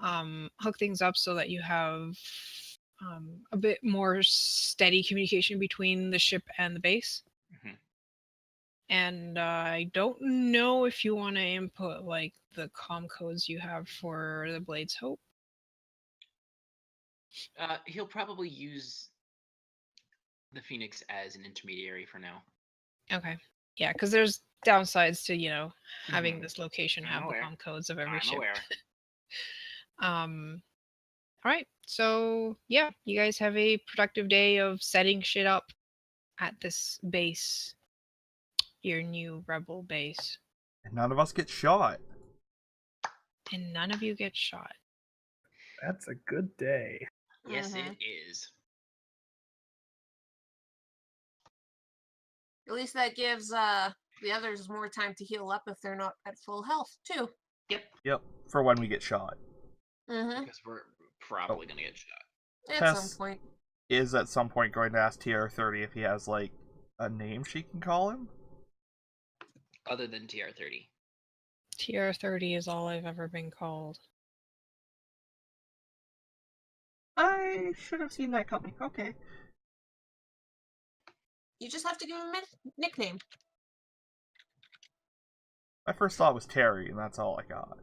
hook things up so that you have a bit more steady communication between the ship and the base. Mhm. And I don't know if you want to input like the comm codes you have for the Blade's Hope. He'll probably use the Phoenix as an intermediary for now. Okay. Yeah, because there's downsides to, having Mhm. this location I'm have the aware. comm codes of every I'm ship. aware. All right. So, yeah, you guys have a productive day of setting shit up at this base, your new rebel base. And none of us get shot. And none of you get shot. That's a good day. Yes, Mhm. it is. At least that gives the others more time to heal up if they're not at full health too. Yep, for when we get shot. Mm-hmm. Because we're probably gonna get shot. At some Tess point. is at some point going to ask TR30 if he has, like, a name she can call him. Other than TR30. TR30 is all I've ever been called. I should have seen that coming. Okay. You just have to give him a nickname. My first thought was Terry, and that's all I got.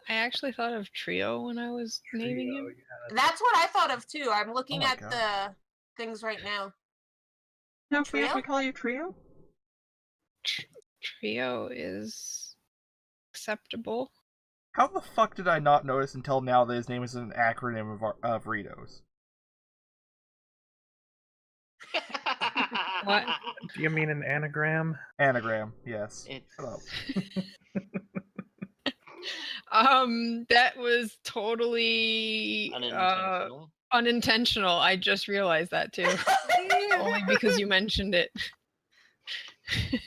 I actually thought of Trio when I was naming him. Yeah, That's what I thought of too. I'm looking my at God. the things right now. Now, Trio? can we call you Trio? Trio is acceptable. How the fuck did I not notice until now that his name is an acronym of Ritos? What? Do you mean an anagram? Anagram, yes. It's Shut up. That was totally unintentional. unintentional. I just realized that too. Only because you mentioned it. We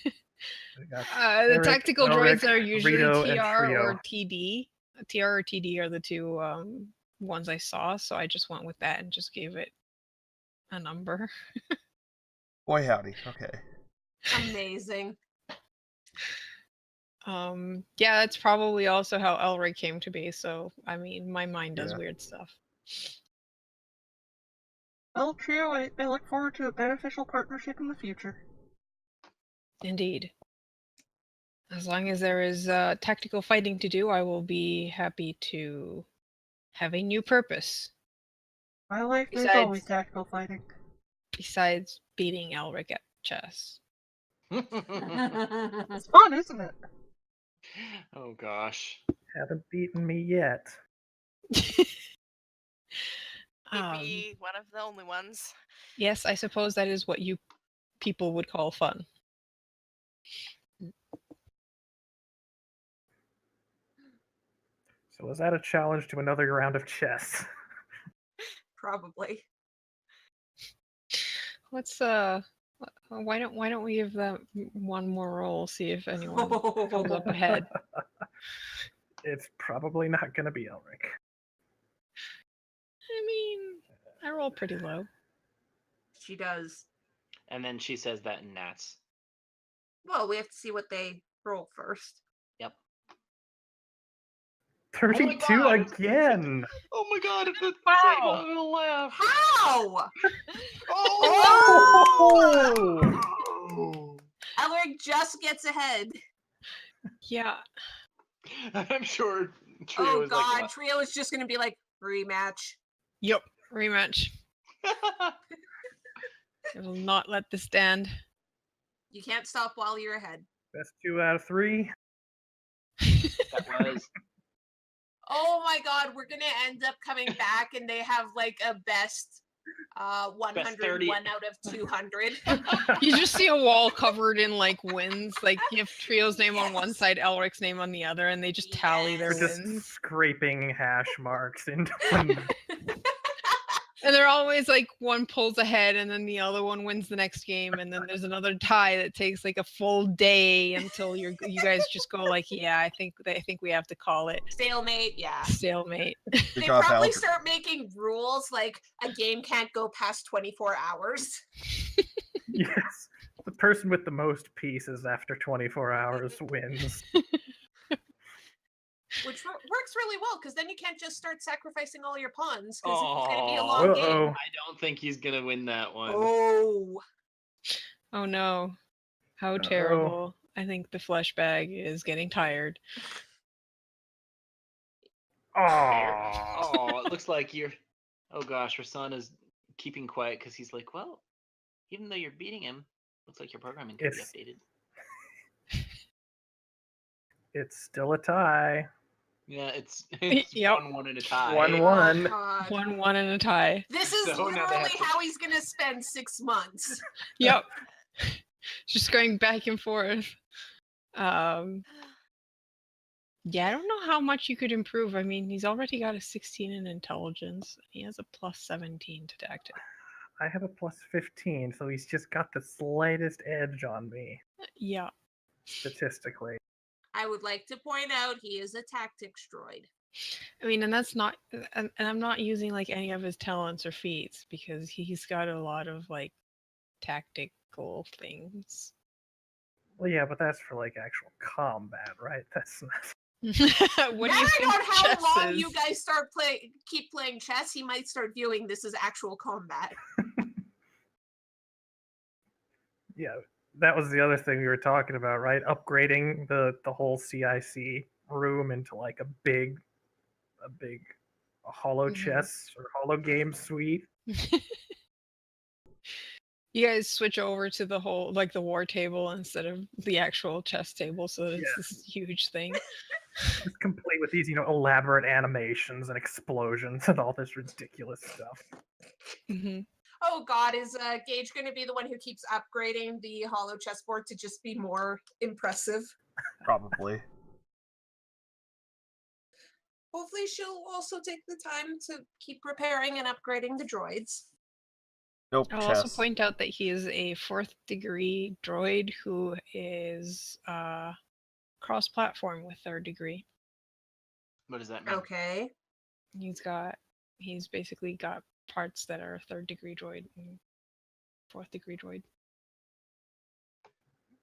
got The Eric, tactical Elric, droids are usually Rito, and TR Trio. or TD. TR or TD are the two ones I saw, so I just went with that and just gave it a number. Boy howdy, okay. Amazing. Yeah, that's probably also how Elric came to be, so I mean my mind does Yeah. weird stuff. Well, Trio, I look forward to a beneficial partnership in the future. Indeed. As long as there is tactical fighting to do, I will be happy to have a new purpose. My life is Besides- always tactical fighting. Besides beating Elric at chess. It's fun, isn't it? Oh gosh. Haven't beaten me yet. He'd be one of the only ones. Yes, I suppose that is what you people would call fun. So was that a challenge to another round of chess? Probably. Let's why don't we give them one more roll, see if anyone comes up ahead. It's probably not going to be Elric. I mean, I roll pretty low. She does. And then she says that in Nats. Well, we have to see what they roll first. Yep. 32 God. again! Oh my god, if it's Wow. I'm gonna laugh. How? Oh! Elric just gets ahead. Yeah. I'm sure Trio Oh is god, like, Trio is just gonna be like, rematch. Yep. Rematch. I will not let this stand. You can't stop while you're ahead. Best 2 out of 3. That was. Oh my god, we're gonna end up coming back and they have like a best 101 out of 200. You just see a wall covered in like wins. Like you have Trio's name on one Yes. side, Elric's name on the other, and they just tally their We're just wins. scraping hash marks into And they're always like one pulls ahead and then the other one wins the next game, and then there's another tie that takes like a full day until you guys just go like, yeah, I think we have to call it Stalemate, yeah. stalemate. They probably start making rules like a game can't go past 24 hours. Yes. The person with the most pieces after 24 hours wins. Which works really well, because then you can't just start sacrificing all your pawns, because it's going to be a Oh. long game. Uh-oh. I don't think he's gonna win that one. Oh. Oh no. How terrible. I think the flesh bag is getting tired. Oh. Oh, it looks like you're. Oh gosh, Rasan is keeping quiet because he's like, well, even though you're beating him, looks like your programming could be It's- updated. It's still a tie. Yeah, it's Yep. 1-1 in a tie. 1-1. Oh, God. 1-1 and a tie. This is So now they have literally to- how he's going to spend 6 months. Yep. Just going back and forth. Yeah, I don't know how much you could improve. I mean, he's already got a 16 in intelligence. He has a plus 17 to tactic. I have a plus 15, so he's just got the slightest edge on me, Yeah. statistically. I would like to point out he is a tactics droid. I mean, and that's not, and I'm not using like any of his talents or feats because he's got a lot of like tactical things. Well, yeah, but that's for like actual combat, right? That's not. What Depending do you think on how chess long is? you guys keep playing chess, he might start viewing this as actual combat. Yeah, that was the other thing we were talking about, right? Upgrading the whole CIC room into like a big hollow Mhm. chess or hollow game suite. You guys switch over to the whole like the war table instead of the actual chess table, so that it's this huge thing. It's complete with these, elaborate animations and explosions and all this ridiculous stuff. Hmm. Oh god, is Gage going to be the one who keeps upgrading the hollow chessboard to just be more impressive? Probably. Hopefully she'll also take the time to keep repairing and upgrading the droids. Nope, I'll chess. also point out that he is a 4th degree droid who is cross-platform with 3rd degree. What does that mean? Okay. He's basically got parts that are 3rd degree droid and 4th degree droid.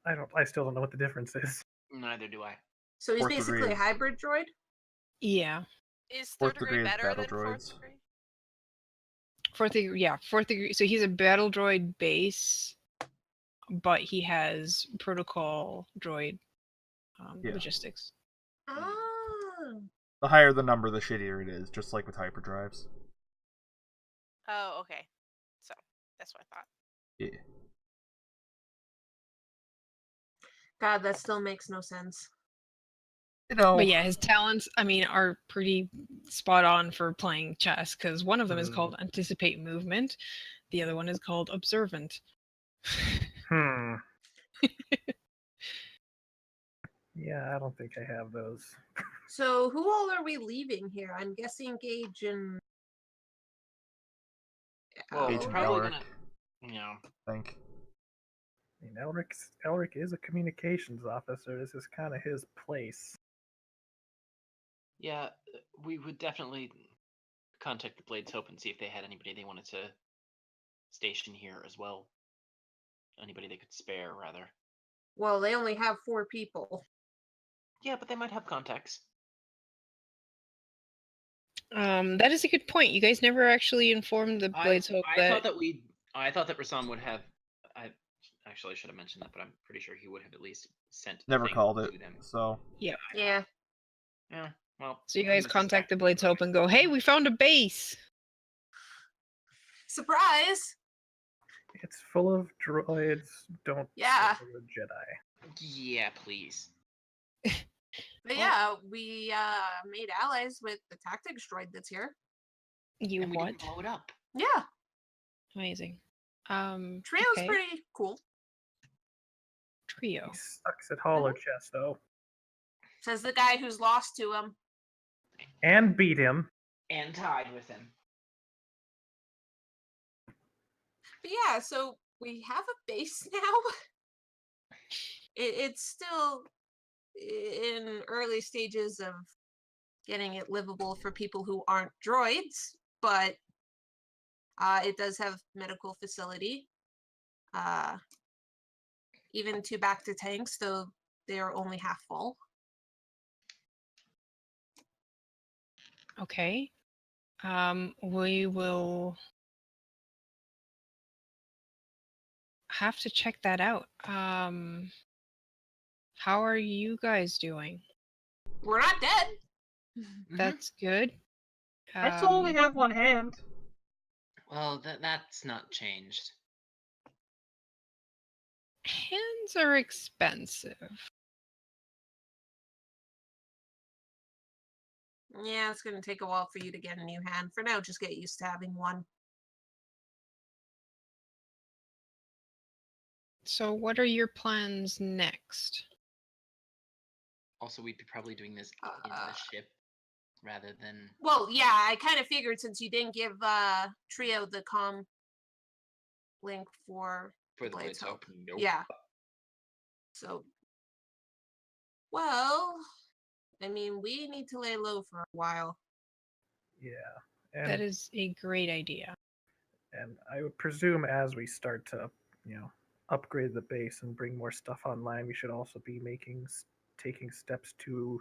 I still don't know what the difference is. Neither do I. So he's 4th basically degree. a hybrid droid? Yeah. Is 4th third degree degree is better battle than fourth droids. degree? 4th degree, yeah, 4th degree. So he's a battle droid base, but he has protocol droid Yeah. logistics. Ah. The higher the number, the shittier it is, just like with hyperdrives. Oh, okay. So that's what I thought. Yeah. God, that still makes no sense. But yeah, his talents, I mean, are pretty spot on for playing chess because one of them is called Anticipate Movement, the other one is called Observant. Yeah, I don't think I have those. So who all are we leaving here? I'm guessing Gage and... Well, Gage we're and probably Elric. gonna, I think. I mean, Elric is a communications officer. This is kind of his place. yeah, we would definitely contact the Blades Hope and see if they had anybody they wanted to station here as well. Anybody they could spare, rather. Well, they only have 4 people. Yeah, but they might have contacts. That is a good point. You guys never actually informed the Blades Hope I thought that Rasan would have. I actually should have mentioned that, but I'm pretty sure he would have at least sent. Never things called to it, them. so. Yeah. Yeah. Well. So you guys this is contact the tactical. Blades Hope and go, hey, we found a base! Surprise! It's full of droids. Don't Yeah. kill the Jedi. Yeah, please. But yeah, we made allies with the tactics droid that's here. You And we what? didn't blow it up. Yeah, Amazing. Trio's okay. pretty cool. Trio. He sucks at Hollow Chest, though. Says the guy who's lost to him. And beat him. And tied with him. But yeah, so we have a base now. It's still in early stages of getting it livable for people who aren't droids, but it does have medical facility. Even to back to tanks, though they are only half full. Okay. We will have to check that out. How are you guys doing? We're not dead. That's good. I still only have one hand. Well, that's not changed. Hands are expensive. Yeah, it's going to take a while for you to get a new hand. For now, just get used to having one. So what are your plans next? Also, we'd be probably doing this in the ship rather than. Well, yeah, I kind of figured since you didn't give Trio the comm link for For the Blade's Blade's Hope. Hope. Nope. Yeah. So, well, I mean, we need to lay low for a while. Yeah. And, That is a great idea. and I would presume as we start to, upgrade the base and bring more stuff online, we should also be taking steps to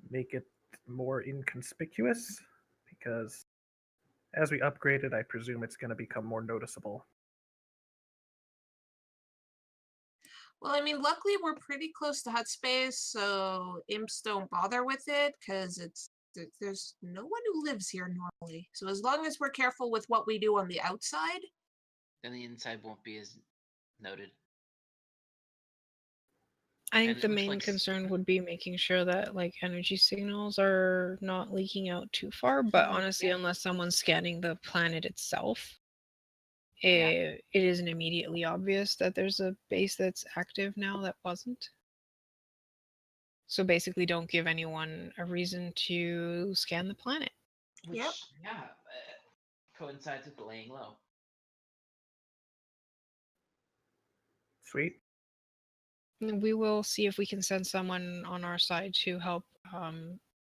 make it more inconspicuous, because as we upgrade it, I presume it's going to become more noticeable. Well, I mean, luckily we're pretty close to hut space, so imps don't bother with it because there's no one who lives here normally. So as long as we're careful with what we do on the outside, Then the inside won't be as noted. I And think it the looks main like concern would be making sure that like energy signals are not leaking out too far. But honestly, Yeah. unless someone's scanning the planet itself, Yeah. it isn't immediately obvious that there's a base that's active now that wasn't. So basically, don't give anyone a reason to scan the planet. Which, Yep. yeah, coincides with the laying low. Sweet. We will see if we can send someone on our side to help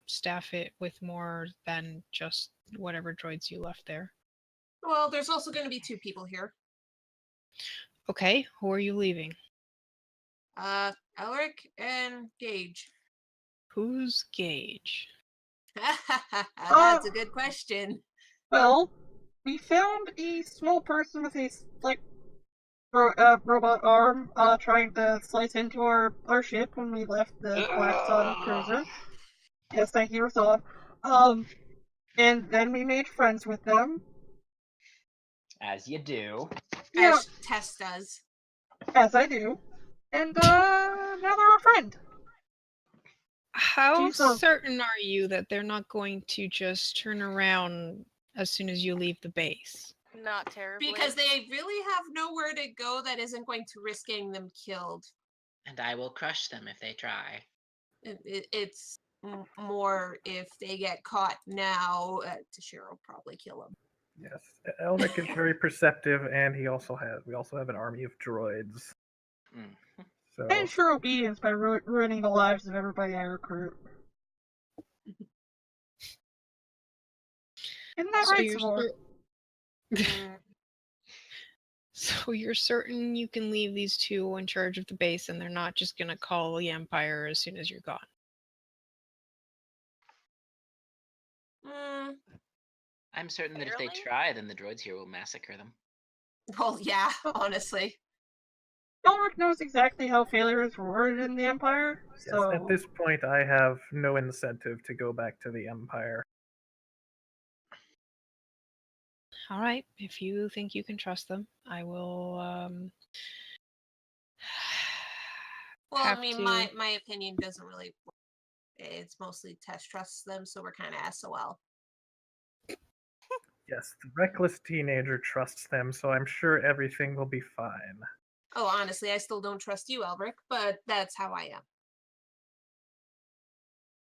staff it with more than just whatever droids you left there. well, there's also going to be 2 people here. Okay, who are you leaving? Elric and Gage. Who's Gage? That's a good question. Well, we found a small person with a robot arm trying to slice into our ship when we left the Black Sun cruiser. Yes, thank you, Rasan. And then we made friends with them. As you do. Yeah, As Tess does. as I do. And now they're our friend. How Jeez, certain are you that they're not going to just turn around as soon as you leave the base? Not terribly. Because they really have nowhere to go that isn't going to risk getting them killed. And I will crush them if they try. It's more if they get caught now, Tashiro will probably kill them. Yes. Elric is very perceptive, and we also have an army of droids. Mm. So I ensure obedience by ruining the lives of everybody I recruit. Isn't that So right, you're Samor? So you're certain you can leave these 2 in charge of the base and they're not just going to call the Empire as soon as you're gone? I'm certain that if they Barely? try, then the droids here will massacre them. Well, yeah, honestly. Elric knows exactly how failure is rewarded in the Empire, yes, so... at this point, I have no incentive to go back to the Empire. All right, if you think you can trust them, I will Well, I have mean, to... my opinion doesn't really It's mostly Tess trusts them, so we're kind of SOL. Yes, the reckless teenager trusts them, so I'm sure everything will be fine. Oh, honestly, I still don't trust you, Elric, but that's how I am.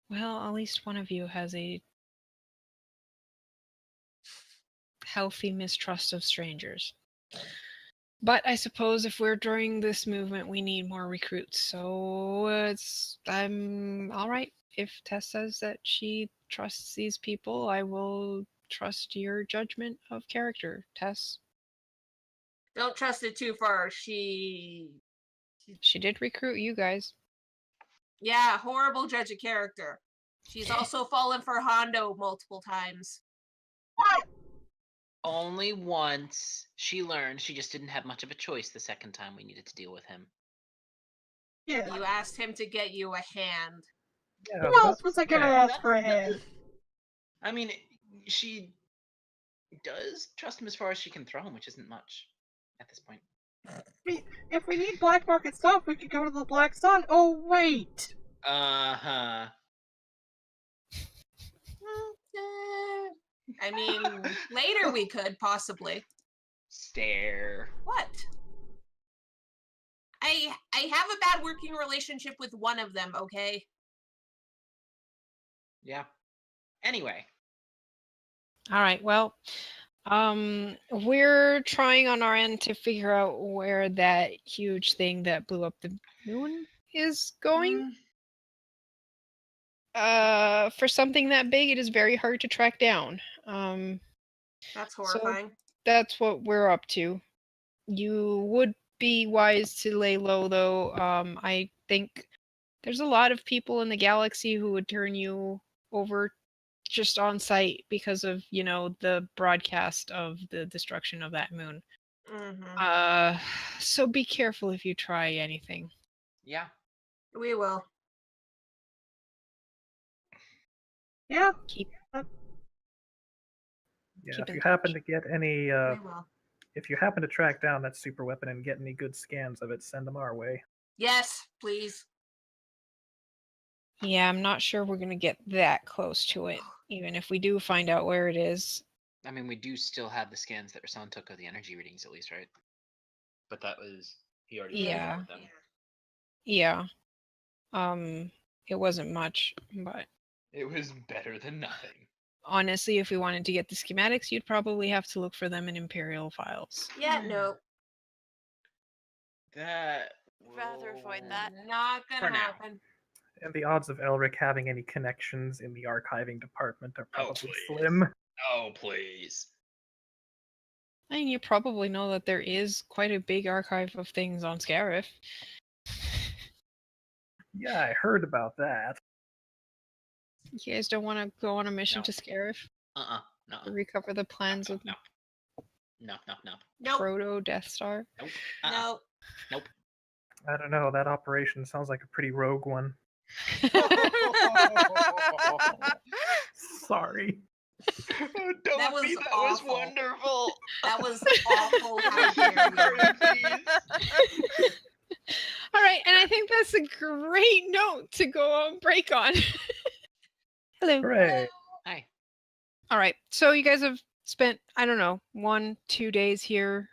Well, at least one of you has a healthy mistrust of strangers. But I suppose if we're during this movement, we need more recruits. So I'm all right. If Tess says that she trusts these people, I will trust your judgment of character, Tess. Don't trust it too far. She She did recruit you guys. Yeah, horrible judge of character. She's also fallen for Hondo multiple times. Only once she learned she just didn't have much of a choice the second time we needed to deal with him. Yeah. You asked him to get you a hand. Yeah, Who but else was I gonna yeah, ask for a hand? I mean, she does trust him as far as she can throw him, which isn't much at this point. If we need black market stuff, we could go to the Black Sun. Oh, wait! Uh-huh. I mean, later we could, possibly. Stare. What? I have a bad working relationship with one of them, okay? Yeah. Anyway. All right. Well, we're trying on our end to figure out where that huge thing that blew up the moon is going. For something that big, it is very hard to track down. That's So horrifying. that's what we're up to. You would be wise to lay low, though. I think there's a lot of people in the galaxy who would turn you over just on sight because of, the broadcast of the destruction of that moon. Mm-hmm. So be careful if you try anything. Yeah. We will. Yeah. Keep yeah. keep If in you happen touch. to get any, We will. if you happen to track down that super weapon and get any good scans of it, send them our way. Yes, please. Yeah, I'm not sure we're gonna get that close to it, even if we do find out where it is. I mean, we do still have the scans that Rasan took of the energy readings, at least, right? But that was... He already Yeah. with them. Yeah. It wasn't much, but It was better than nothing. honestly, if we wanted to get the schematics, you'd probably have to look for them in Imperial files. Yeah, no. That... Rather avoid that. Not For gonna now. happen. And the odds of Elric having any connections in the archiving department are Oh, probably please. slim. Oh, please. I mean, you probably know that there is quite a big archive of things on Scarif. Yeah, I heard about that. You guys don't want to go on a mission No. to Scarif No. to recover the plans of No. Nope. Proto Death Star? Nope. No. Nope. I don't know, that operation sounds like a pretty rogue one. Sorry. Don't That was be, that awful. was wonderful. That was awful. How dare you. All right, and I think that's a great note to go on break on. Hello. Hooray. Hi. All right, so you guys have spent, I don't know, 1-2 days here,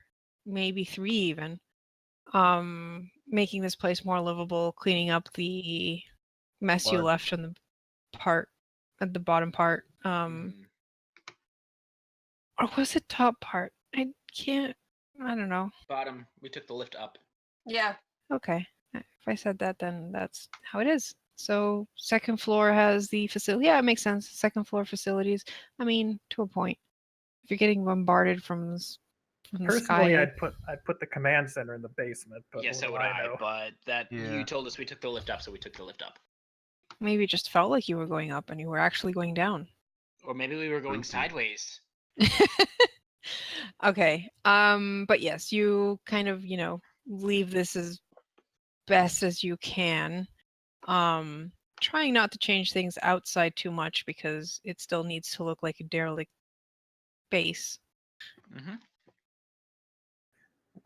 maybe 3 even, making this place more livable, cleaning up the mess you Blood. left on the bottom part. Or was it top part? I don't know. Bottom. We took the lift up. Yeah. Okay. If I said that, then that's how it is. So second floor has the facility. Yeah, it makes sense. Second floor facilities. I mean, to a point. If you're getting bombarded from the Personally, sky, I'd put the command center in the basement, but Yeah, what so do would I, know? but that Yeah. you told us we took the lift up, so we took the lift up. maybe it just felt like you were going up and you were actually going down. Or maybe we were going Spooky. sideways. Okay. But yes, you kind of, leave this as best as you can. Trying not to change things outside too much because it still needs to look like a derelict base. Mm-hmm.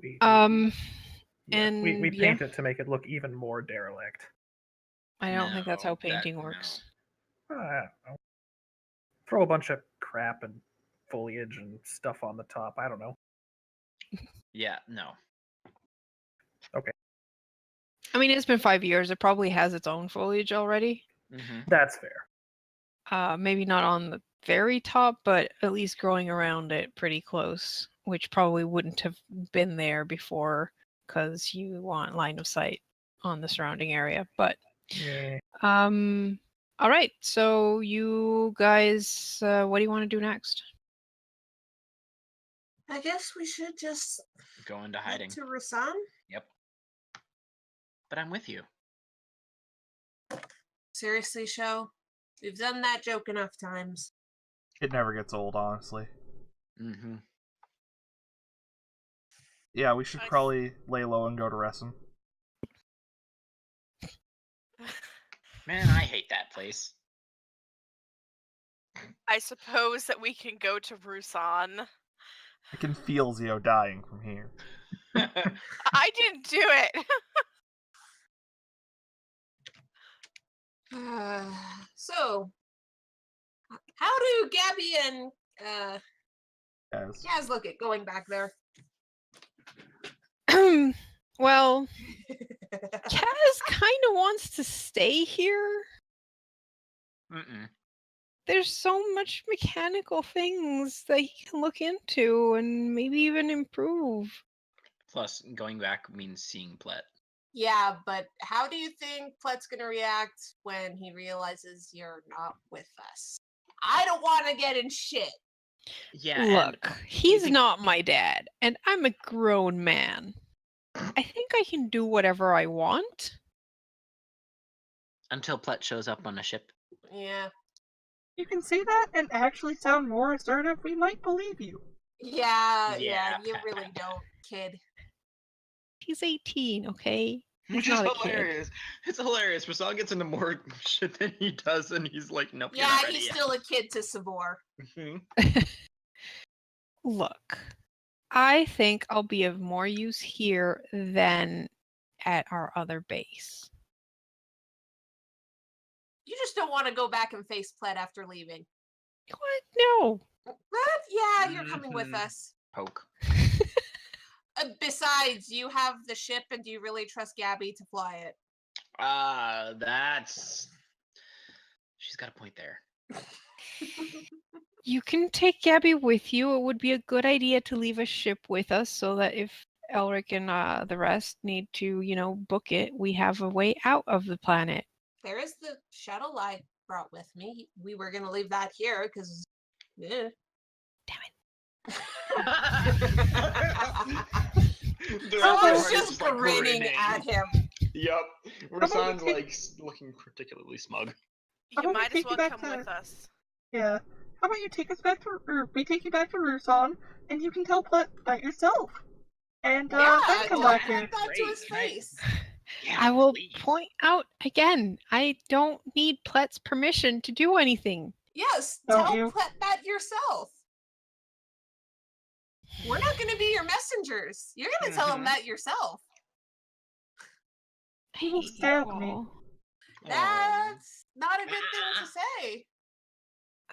We and we yeah. paint it to make it look even more derelict. I don't think that's how No, painting works. I don't know. Throw a bunch of crap and foliage and stuff on the top. I don't know. Yeah, no. I mean, it's been 5 years. It probably has its own foliage already. Mm-hmm. That's fair. Maybe not on the very top, but at least growing around it pretty close, which probably wouldn't have been there before because you want line of sight on the surrounding area. But Yeah. all right. So you guys, what do you want to do next? I guess we should just Go into head hiding. to Rasan. Yep. But I'm with you. Seriously, show? We've done that joke enough times. It never gets old, honestly. Mm-hmm. Yeah, we should I- probably lay low and go to Resin. Man, I hate that place. I suppose that we can go to Rusan. I can feel Zio dying from here. I didn't do it. So, how do Gabby and As Gaz look at going back there? Well, Kaz kind of wants to stay here. Mm-mm. There's so much mechanical things that he can look into and maybe even improve. Plus, going back means seeing Plet. Yeah, but how do you think Plet's gonna react when he realizes you're not with us? I don't want to get in shit. Yeah, Look, he's think- not my dad, and I'm a grown man. I think I can do whatever I want. until Plet shows up on a ship. Yeah. You can say that and actually sound more assertive. We might believe you. Yeah, Yeah. you really don't, kid. He's 18, okay? He's Which is not a kid. hilarious. It's hilarious. Rasan gets into more shit than he does, and he's like, nope, you're Yeah, not ready he's yet. still a kid to Savor. Mhm. Look, I think I'll be of more use here than at our other base. You just don't want to go back and face Plet after leaving. What? No. What? Yeah, you're coming with Mhm. us. Poke. Besides, you have the ship, and do you really trust Gabby to fly it? That's... She's got a point there. You can take Gabby with you. It would be a good idea to leave a ship with us so that if Elric and the rest need to, book it, we have a way out of the planet. There is the shuttle I brought with me. We were gonna leave that here because. Yeah. I was just grinning at him. Yup. Rasan's like looking particularly smug. How You about we might as take you well back come to- with us. Yeah. How about you take us back to, or we take you back to Rusan, and you can tell Plet that yourself. And Yeah, then come tell back him here. that to his Great, face. Yeah, I will please. point out again, I don't need Plet's permission to do anything. Yes, Don't tell you? Plet that yourself. We're not going to be your messengers. You're going to tell him Mhm. that yourself. He will Hey, stab me. y'all. That's not a good thing to say.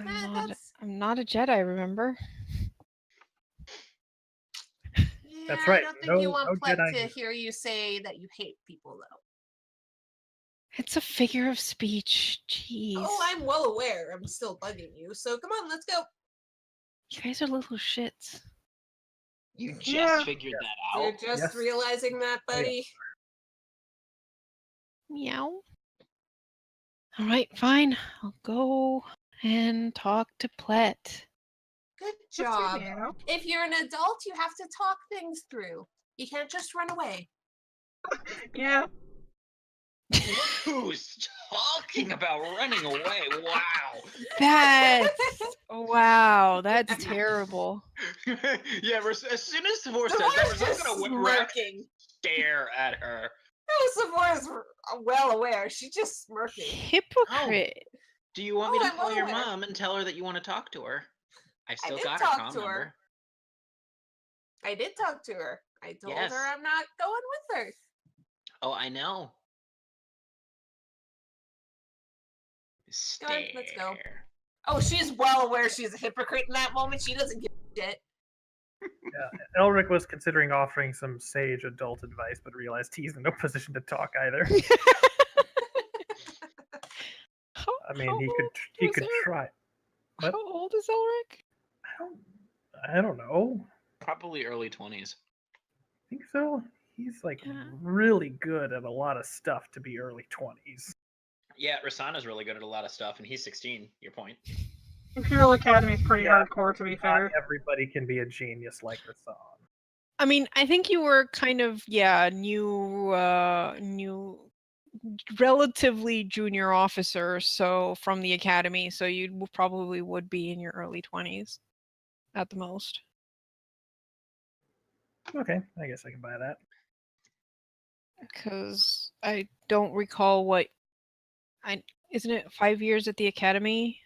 I'm not a Jedi, remember? Yeah, right. I don't think you No want Plet Jedi to here. hear you say that you hate people, though. It's a figure of speech. Jeez. Oh, I'm well aware. I'm still bugging you. So come on, let's go. You guys are little shits. You just Yeah. figured that You're out. just Yes. realizing that, Oh, yeah. buddy. Meow. All right, fine. I'll go and talk to Plet. Good Just say job. meow. If you're an adult, you have to talk things through. You can't just run away. Yeah. Who's talking about running away? Wow. Wow, that's terrible. Yeah, as soon as Savor The says that, voice Rasan's is gonna whip around smirking. stare at her. Savor's well aware. She's just smirking. Hypocrite. Do you want Oh, me to I'm call your aware. mom and tell her that you want to talk to her? I've still did got talk her comm to her. number. I did talk to her. I told Yes. her I'm not going with her. Oh, I know. Go on, let's go. Stare. Oh, she's well aware she's a hypocrite in that moment. She doesn't give a shit. Yeah, Elric was considering offering some sage adult advice, but realized he's in no position to talk either. I mean, he could try. What? How old is Elric? I don't know. Probably early 20s. Think so. He's like Yeah. really good at a lot of stuff to be early 20s. Yeah, Rasana's really good at a lot of stuff, and he's 16. Your point. Imperial Academy is pretty Yeah, hardcore, to be Not fair. everybody can be a genius like Rasan. I mean, I think you were kind of new, relatively junior officer, so from the academy, so you probably would be in your early 20s, at the most. Okay, I guess I can buy that. Because I don't recall isn't it 5 years at the academy?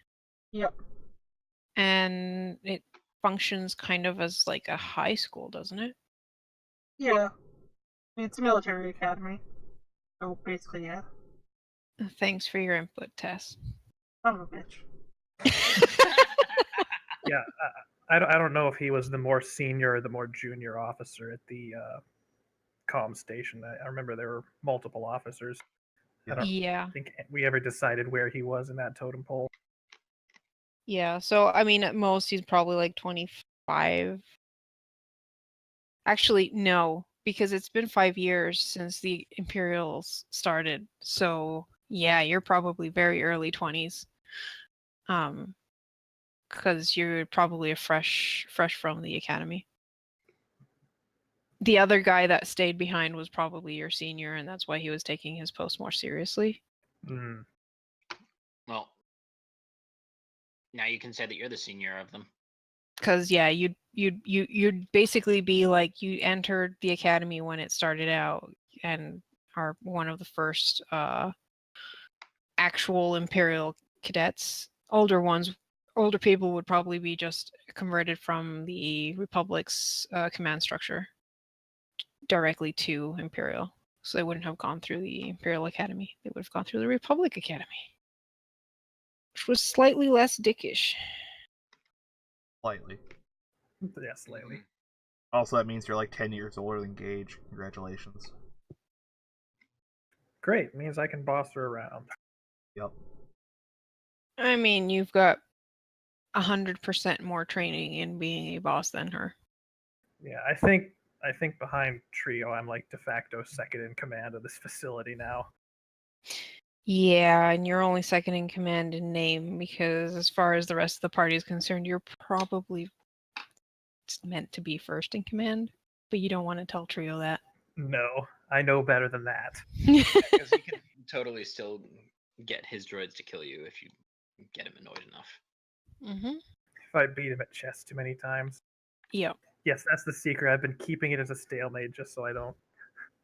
Yep. And it functions kind of as like a high school, doesn't it? Yeah. I mean, it's a military academy. So basically, yeah. Thanks for your input, Tess. Son of a bitch. Yeah, I don't know if he was the more senior or the more junior officer at the comm station. I remember there were multiple officers. I don't Yeah. think we ever decided where he was in that totem pole. Yeah, so I mean, at most he's probably like 25. Actually, no, because it's been 5 years since the Imperials started. So yeah, you're probably very early 20s. Because you're probably a fresh from the academy. The other guy that stayed behind was probably your senior, and that's why he was taking his post more seriously. Mm. Well, now you can say that you're the senior of them. Because yeah, you'd basically be like you entered the academy when it started out and are one of the first actual Imperial cadets. Older people would probably be just converted from the Republic's command structure directly to Imperial. So they wouldn't have gone through the Imperial Academy. They would have gone through the Republic Academy, which was slightly less dickish. Slightly. Yeah, slightly. Also, that means you're like 10 years older than Gage. Congratulations. Great, means I can boss her around. Yep. I mean, you've got 100% more training in being a boss than her. Yeah, I think behind Trio, I'm like de facto second in command of this facility now. Yeah, and you're only second in command in name because as far as the rest of the party is concerned, you're probably meant to be first in command, but you don't want to tell Trio that. No, I know better than that. Because he can totally still get his droids to kill you if you get him annoyed enough. Mm-hmm. If I beat him at chess too many times. Yep. Yes, that's the secret. I've been keeping it as a stalemate just so I don't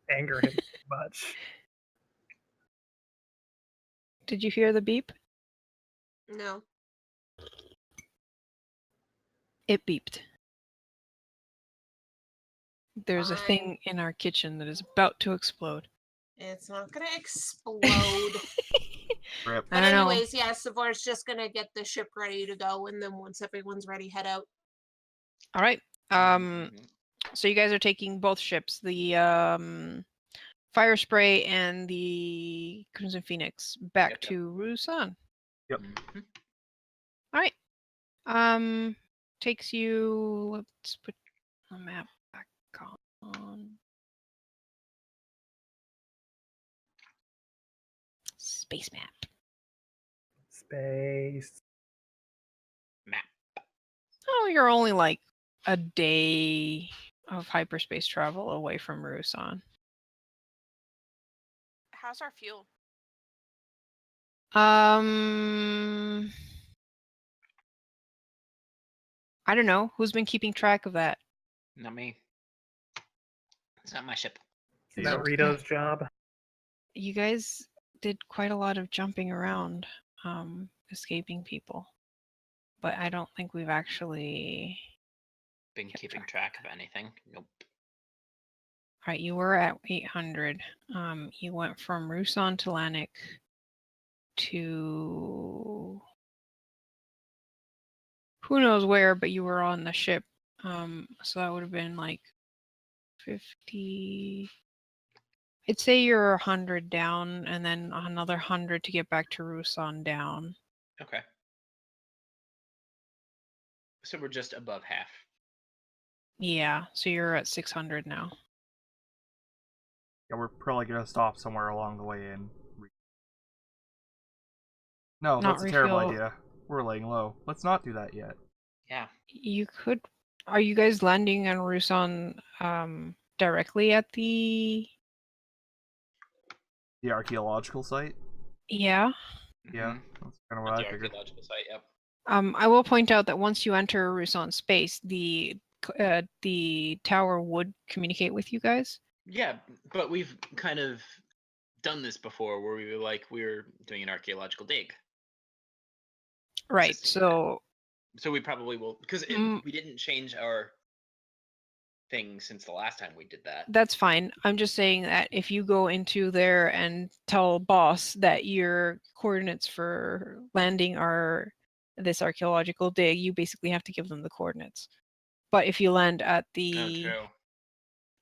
anger him too much. Did you hear the beep? No. It beeped. There's a Fine. thing in our kitchen that is about to explode. It's not gonna explode. Rip. I But don't know. anyways, yeah, Savor's just gonna get the ship ready to go, and then once everyone's ready, head out. All right. Mhm. So you guys are taking both ships, the Fire Spray and the Crimson Phoenix, back Yep. to Rusan. Yep. Mhm. All right. Takes you. Let's put the map back on. Space map. Space. Map. Oh, you're only like a day of hyperspace travel away from Rusan. How's our fuel? I don't know. Who's been keeping track of that? Not me. It's not my ship. Is Yeah. that Rito's job? You guys did quite a lot of jumping around, escaping people. But I don't think we've actually... Been Kept keeping track. track of anything. Nope. Alright, you were at 800. You went from Rusan to Lanik to who knows where, but you were on the ship. So that would have been like 50. I'd say you're 100 down, and then another 100 to get back to Rusan down. Okay. So we're just above half. Yeah, so you're at 600 now. Yeah, we're probably gonna stop somewhere along the way and. No, Not that's a terrible refuel. idea. We're laying low. Let's not do that yet. Yeah. You could. Are you guys landing on Rusan directly at the? The archaeological site. Yeah. Yeah, Mhm. that's kind of At what the I figured. archaeological site. Yep. I will point out that once you enter Rusan space, the tower would communicate with you guys. Yeah, but we've kind of done this before, where we were doing an archaeological dig. Right. Assisting with So So we probably will, because Mm. we didn't change our thing since the last time we did that. that's fine. I'm just saying that if you go into there and tell boss that your coordinates for landing are this archaeological dig, you basically have to give them the coordinates. But if you land at the true.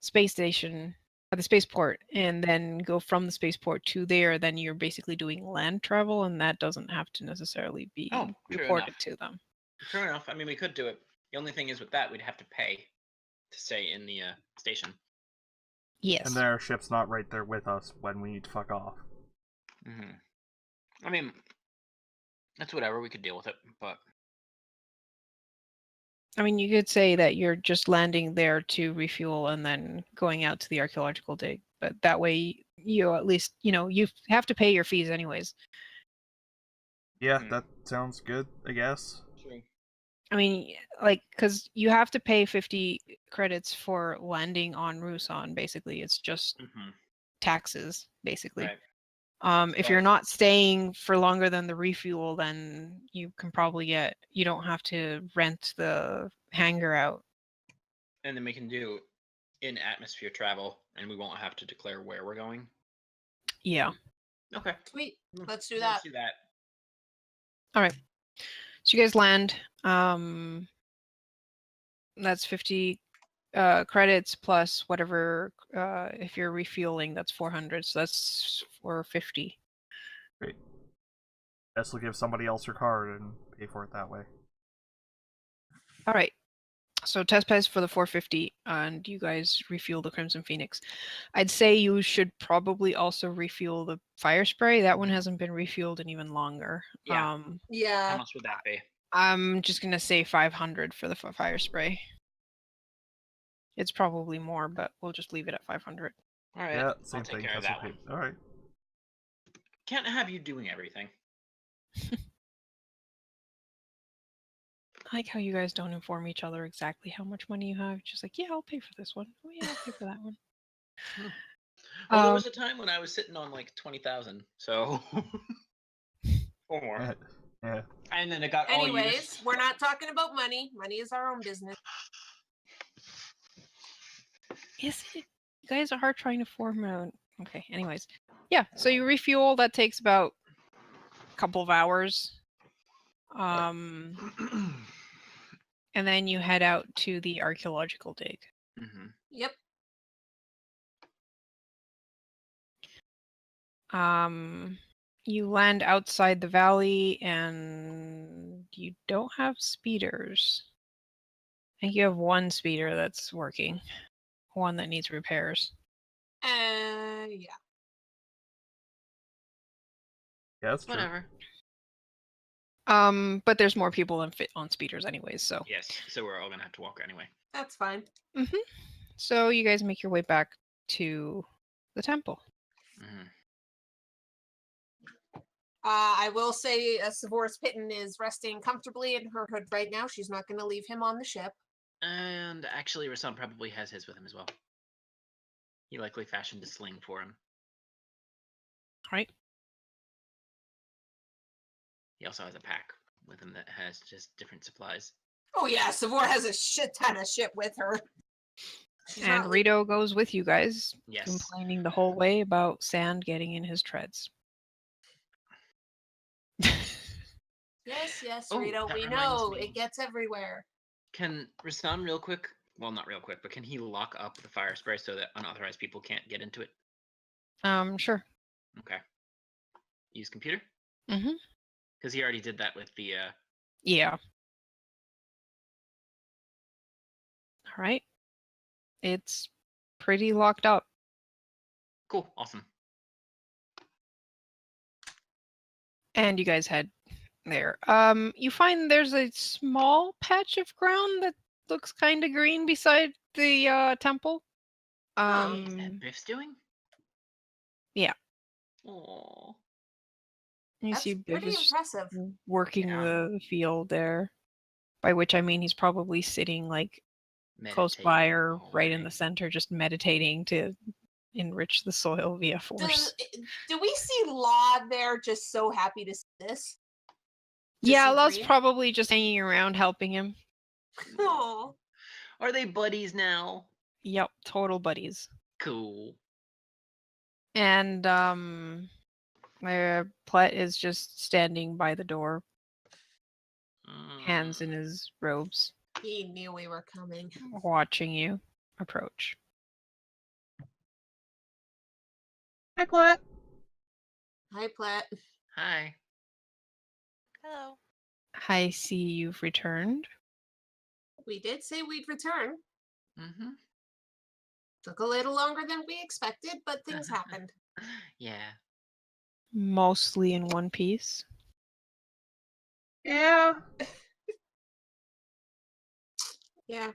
space station, at the spaceport, and then go from the spaceport to there, then you're basically doing land travel, and that doesn't have to necessarily be Oh, true reported enough. to them. True enough. I mean, we could do it. The only thing is with that, we'd have to pay to stay in the station. Yes. And their ship's not right there with us when we need to fuck off. Mm-hmm. I mean, that's whatever. We could deal with it, but I mean, you could say that you're just landing there to refuel and then going out to the archaeological dig, but that way you at least, you have to pay your fees anyways. Yeah, Hmm. that sounds good, I guess. true. I mean, like, because you have to pay 50 credits for landing on Rusan, basically. It's just Mm-hmm. taxes, basically. Right. If So you're I- not staying for longer than the refuel, then you can probably you don't have to rent the hangar out. And then we can do in-atmosphere travel, and we won't have to declare where we're going. Yeah. Okay. Sweet. Let's do Let's that. do that. All right. So you guys land. That's 50 credits plus whatever. If you're refueling, that's 400. So that's 450. Great. Best will give somebody else her card and pay for it that way. All right. So test pass for the 450, and you guys refuel the Crimson Phoenix. I'd say you should probably also refuel the fire spray. That one hasn't been refueled in even longer. Yeah. How Yeah. much would that be? I'm just gonna say 500 for the fire spray. It's probably more, but we'll just leave it at 500. All right. Yeah, I'll same take thing. care of That's that okay. one. Alright. Can't have you doing everything. I like how you guys don't inform each other exactly how much money you have. Just like, yeah, I'll pay for this one. Oh yeah, I'll pay for that one. Well, there was a time when I was sitting on like 20,000, so or more. Yeah. And then it got all Anyways, used. we're not talking about money. Money is our own business. Is it? You guys are trying to form a. Okay. Anyways, yeah. So you refuel. That takes about a couple of hours. And then you head out to the archaeological dig. Mm-hmm. Yep. You land outside the valley, and you don't have speeders. I think you have one speeder that's working, one that needs repairs. Yeah. Yeah, that's true. Whatever. But there's more people than fit on speeders anyways, so. Yes, so we're all gonna have to walk anyway. That's fine. So you guys make your way back to the temple. Mm-hmm. I will say Savor's Pitten is resting comfortably in her hood right now. She's not going to leave him on the ship. And actually, Rasan probably has his with him as well. He likely fashioned a sling for him. Right? He also has a pack with him that has just different supplies. Oh yeah, Savor has a shit ton of shit with her. She's And not Rito goes with you guys, Yes. complaining the whole way about sand getting in his treads. Yes, Oh, Rito, that we reminds know. me. It gets everywhere. Can Rasan real quick? Well, not real quick, but can he lock up the fire spray so that unauthorized people can't get into it? Sure. Okay. Use computer? Mm-hmm. Because he already did that with the. Yeah. All right. It's pretty locked up. Cool. Awesome. And you guys head there. You find there's a small patch of ground that looks kind of green beside the temple. Is that Biff's doing? Yeah. Aww. You That's see Biff pretty is impressive. working Yeah. the field there. By which I mean he's probably sitting like close by Meditating or right in away. the center, just meditating to enrich the soil via force. Do we see Law there just so happy to see this? Yeah, see Law's green? probably just hanging around helping him. Oh, Are they buddies now? Yep, total buddies. Cool. And Plet is just standing by the door, hands in his robes, he knew we were coming. watching you approach. Hi, Plat. Hi, Platt. Hi. Hello. I see you've returned. We did say we'd return. Mm-hmm. Took a little longer than we expected, but things happened. Yeah. Mostly in one piece. Yeah. Yeah.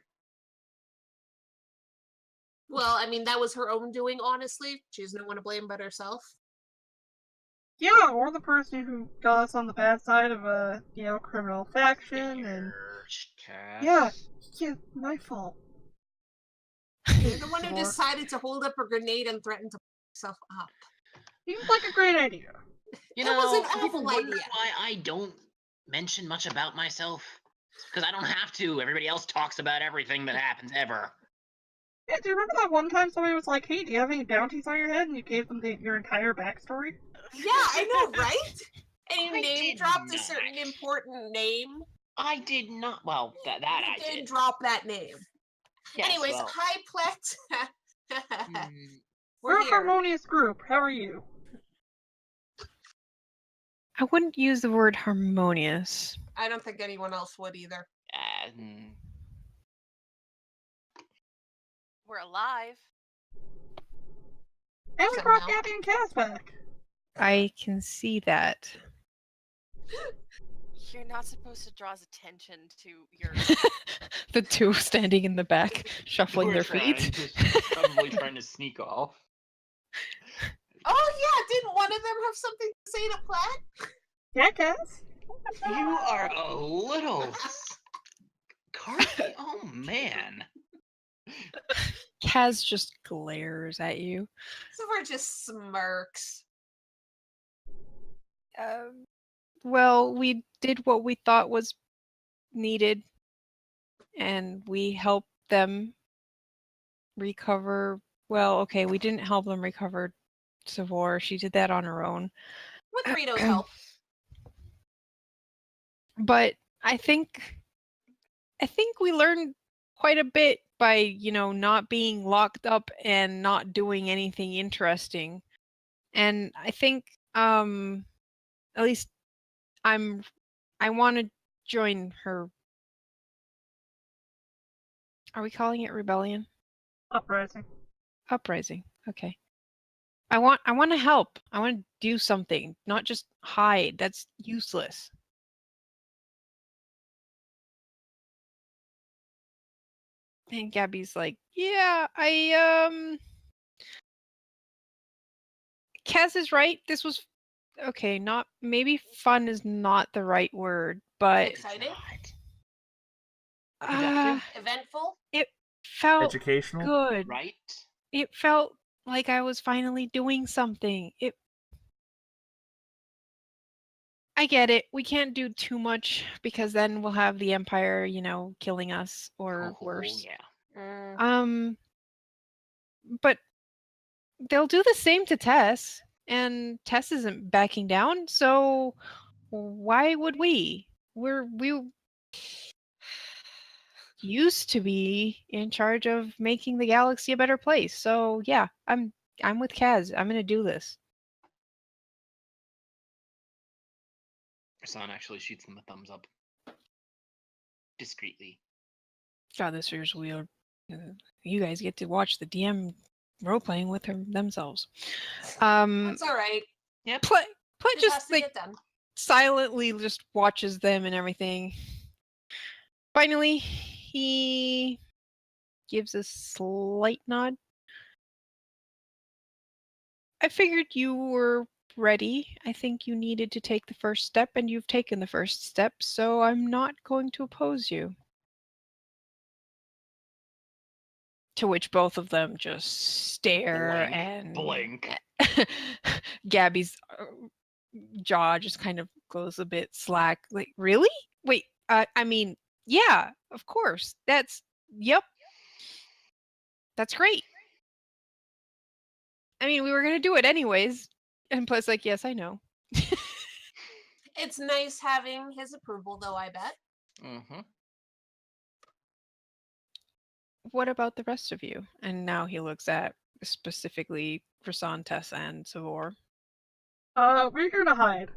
Well, I mean, that was her own doing, honestly. She has no one to blame but herself. Yeah, or the person who got us on the bad side of a, criminal faction, and yeah, my fault. You're the one who Sure. decided to hold up a grenade and threaten to blow yourself up. Seems like a great idea. You It know, was an people awful wonder idea. why I don't mention much about myself. Because I don't have to. Everybody else talks about everything that happens ever. Yeah, do you remember that one time somebody was like, hey, do you have any bounties on your head? And you gave them your entire backstory? Yeah, I know, right? And you I name did dropped a certain not. important name. I did not. Well, that You I did did. drop that name. Yes, Anyways, well, hi, Plet. We're We're a here. harmonious group. How are you? I wouldn't use the word harmonious. I don't think anyone else would either. We're alive. And we brought Somehow. Gabby and Cass back. I can see that. You're not supposed to draw attention to your. The two standing in the back, shuffling their feet. Probably trying to sneak off. Oh, yeah, didn't one of them have something to say to Plet? Yeah, Cass? You are a little. Carthy. Oh, man. Kaz just glares at you. So we're just smirks. Well, we did what we thought was needed, and we helped them recover. Well, okay, we didn't help them recover Savor. She did that on her own. With Rito's help. But I think we learned quite a bit by, not being locked up and not doing anything interesting. And I think at least I want to join her. Are we calling it rebellion? Uprising. Uprising. Okay. I want to help. I want to do something, not just hide. That's useless. And Gabby's like, yeah, Kaz is right. This was okay, not maybe fun is not the right word, but Exciting? Eventful? Eventful? Felt Educational? good. Right? It felt like I was finally doing something. I get it. We can't do too much because then we'll have the Empire, killing us or worse. Yeah. But they'll do the same to Tess, and Tess isn't backing down, so Why would we? We used to be in charge of making the galaxy a better place. So yeah, I'm with Kaz. I'm gonna do this. Rasan actually shoots them a thumbs up. Discreetly. God, this is weird. You guys get to watch the DM role playing with themselves. That's all right. Yep. Play Just just has to like get done. silently just watches them and everything. Finally, he gives a slight nod. I figured you were ready. I think you needed to take the first step, and you've taken the first step, so I'm not going to oppose you. To which both of them just stare Blank. and Blank. Gabby's jaw just kind of goes a bit slack. Like, really? Wait, I mean, yeah, of course. Yep. That's great. I mean, we were going to do it anyways. And plus, like, yes, I know. It's nice having his approval, though, I bet. Mm-hmm. What about the rest of you? And now he looks at specifically Rasan, Tess, and Savor. We're here to hide.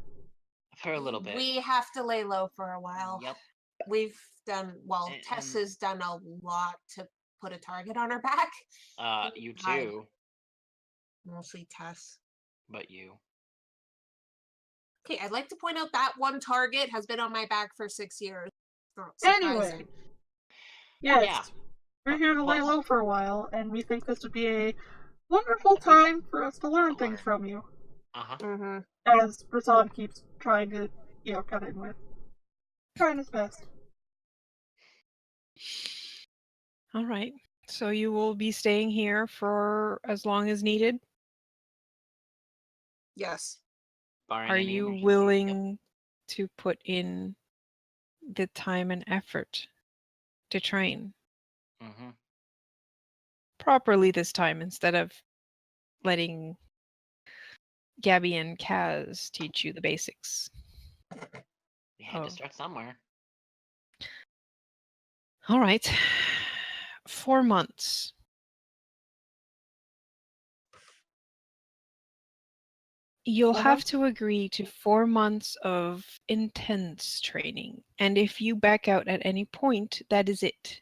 For a little bit. We have to lay low for a while. Yep. We've done, well, And- Tess has done a lot to put a target on her back. You Hide. too, Mostly Tess. but you. Okay, I'd like to point out that one target has been on my back for 6 years. Not Anyway, surprising. yes, Yeah. we're here to lay Plus- low for a while, and we think this would be a wonderful If we- time for us to learn to things learn. from you. Uh-huh. Mm-hmm. As Rasan keeps trying to, cut in with. Trying his best. All right. So you will be staying here for as long as needed. Yes. Barring Are any you emergencies, willing to put in the time and effort to train Yep. Mm-hmm. properly this time instead of letting Gabby and Kaz teach you the basics? We had Oh. to start somewhere. All right. 4 months. You'll 4 have months? to agree to 4 months of intense training. And if you back out at any point, that is it.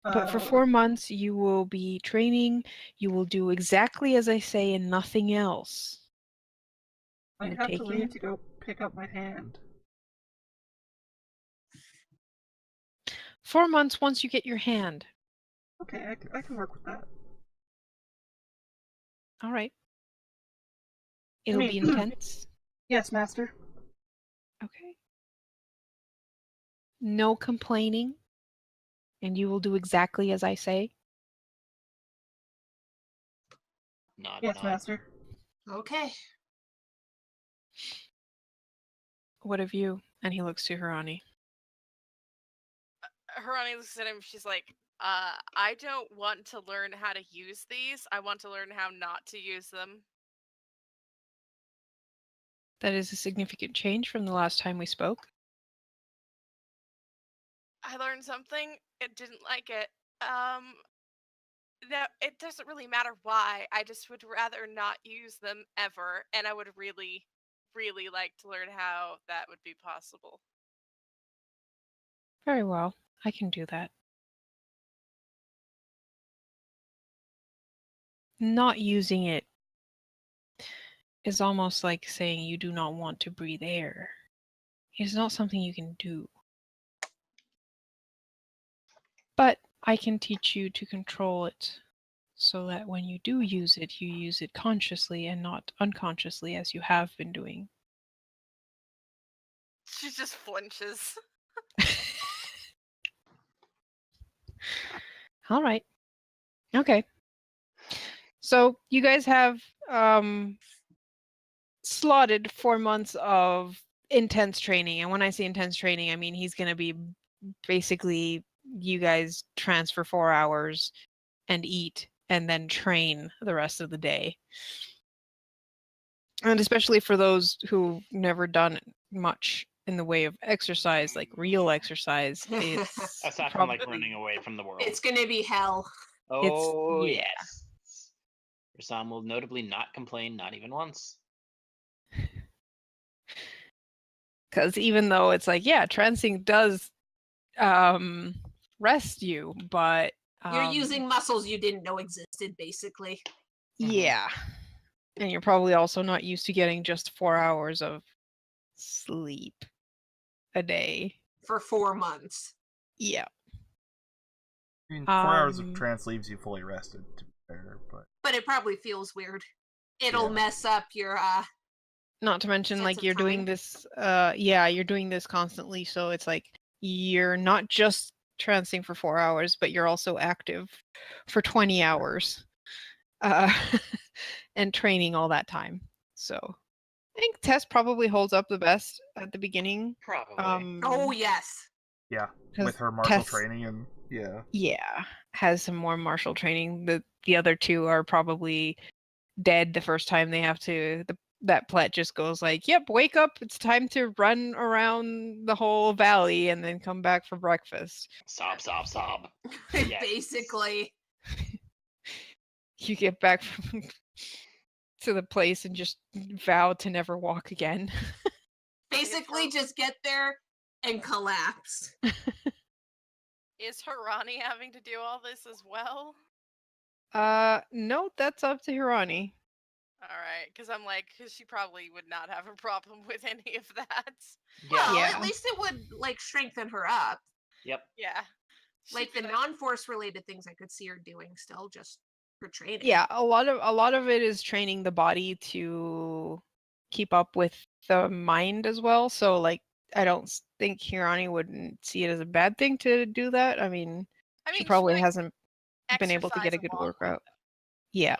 But for 4 months, you will be training. You will do exactly as I say and nothing else. I You have to taking leave it? to go pick up my hand. 4 months once you get your hand. Okay, I can work with that. All right. It'll be intense. Yes, Master. Okay. No complaining. And you will do exactly as I say. Nod, Yes, nod. Master. Okay. What of you? And he looks to Hirani. Harani looks at him. She's like, I don't want to learn how to use these. I want to learn how not to use them. That is a significant change from the last time we spoke. I learned something. It didn't like it. No, it doesn't really matter why. I just would rather not use them ever, and I would really, really like to learn how that would be possible. Very well. I can do that. Not using it is almost like saying you do not want to breathe air. It's not something you can do. But I can teach you to control it so that when you do use it, you use it consciously and not unconsciously as you have been doing. She just flinches. All right. Okay. So you guys have slotted 4 months of intense training. And when I say intense training, I mean he's going to be basically you guys transfer 4 hours and eat and then train the rest of the day. And especially for those who've never done much in the way of exercise, like real exercise, it's Aside from probably like running away from the world. It's gonna be hell. Oh yeah. yes. Rasan will notably not complain, not even once. Because even though it's like, yeah, trancing does rest you, but You're using muscles you didn't know existed, basically. yeah. And you're probably also not used to getting just 4 hours of sleep a day. For 4 months. Yeah. I mean, 4 hours of Um, trance leaves you fully rested, to be fair, but But it probably feels weird. It'll Yeah. mess up your Not to mention, sense like, of you're doing time. this, you're doing this constantly, so it's like you're not just trancing for 4 hours, but you're also active for 20 hours. Uh, and training all that time. So I think Tess probably holds up the best at the beginning. Probably. Oh yes. yeah, 'Cause with her martial Tess, training and yeah. yeah, has some more martial training. The other two are probably dead the first time they have to. That Plet just goes like, "Yep, wake up! It's time to run around the whole valley and then come back for breakfast." Sob, sob, sob. Yes. Basically. You get back from to the place and just vow to never walk again. Basically just get there and collapse. Is Harani having to do all this as well? No, that's up to Hirani. All right, because I'm like, because she probably would not have a problem with any of that. Well, Yeah. at least it would like strengthen her up. Yep. Yeah. Like She'd the be non-force related things I could see her doing still just for training. Yeah, a lot of it is training the body to keep up with the mind as well. So like I don't think Hirani wouldn't see it as a bad thing to do that. I mean, she probably might hasn't been able to get a exercise good along with workout. it. Yeah.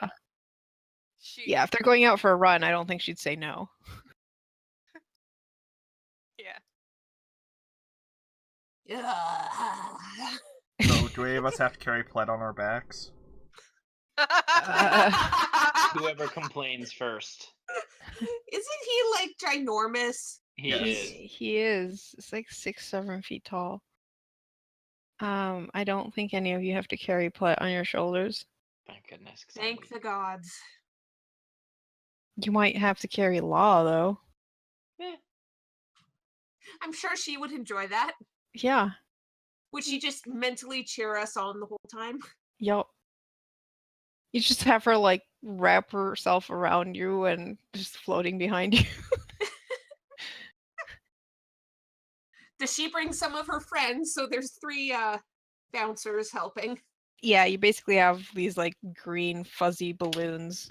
She, Yeah, if they're going out for a run, I don't think she'd say no. yeah. Yeah. So, do any of us have to carry Pled on our backs? Whoever complains first. Isn't he like ginormous? He Yes. is. He is. It's like 6-7 feet tall. I don't think any of you have to carry Plet on your shoulders. Thank goodness. 'Cause I'm Thank weak. the gods. You might have to carry Law though. I'm sure she would enjoy that. Yeah. Would she just mentally cheer us on the whole time? Yup. You just have her like wrap herself around you and just floating behind you. Does she bring some of her friends? So there's 3 bouncers helping. Yeah, you basically have these like green fuzzy balloons.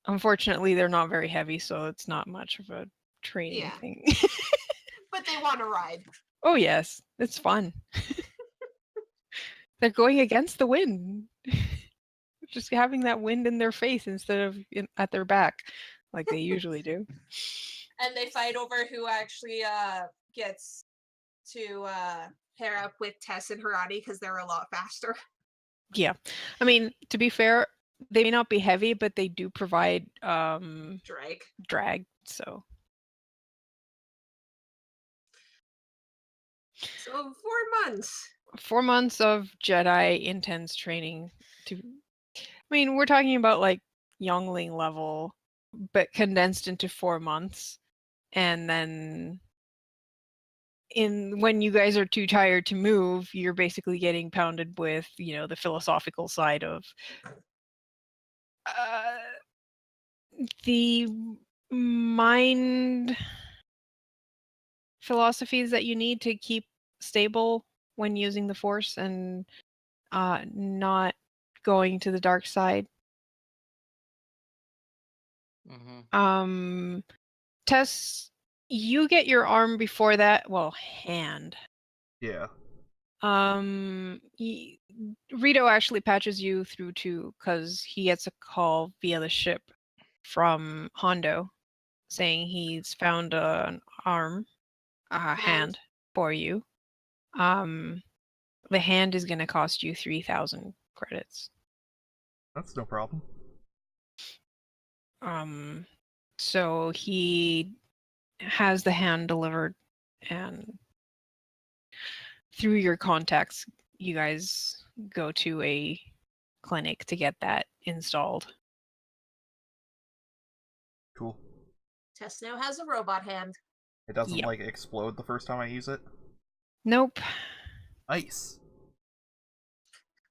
Unfortunately, they're not very heavy, so it's not much of a training Yeah. thing. But they want to ride. Oh yes, it's fun. They're going against the wind. Just having that wind in their face instead of at their back, like they usually do. And they fight over who actually gets to pair up with Tess and Harani because they're a lot faster. Yeah, I mean, to be fair, they may not be heavy, but they do provide Drag. So So 4 months. 4 months of Jedi intense training. I mean, we're talking about like youngling level, but condensed into 4 months, and then when you guys are too tired to move, you're basically getting pounded with, the philosophical side of the mind philosophies that you need to keep stable when using the Force and not going to the dark side. Mm-hmm. Tess, you get your arm before that. Well, hand. Yeah. Rito actually patches you through too, because he gets a call via the ship from Hondo saying he's found an arm, a hand for you. The hand is going to cost you 3,000 credits. That's no problem. So he has the hand delivered, and through your contacts, you guys go to a clinic to get that installed. Cool. Tess now has a robot hand. It doesn't Yep. like explode the first time I use it. Nope. Nice.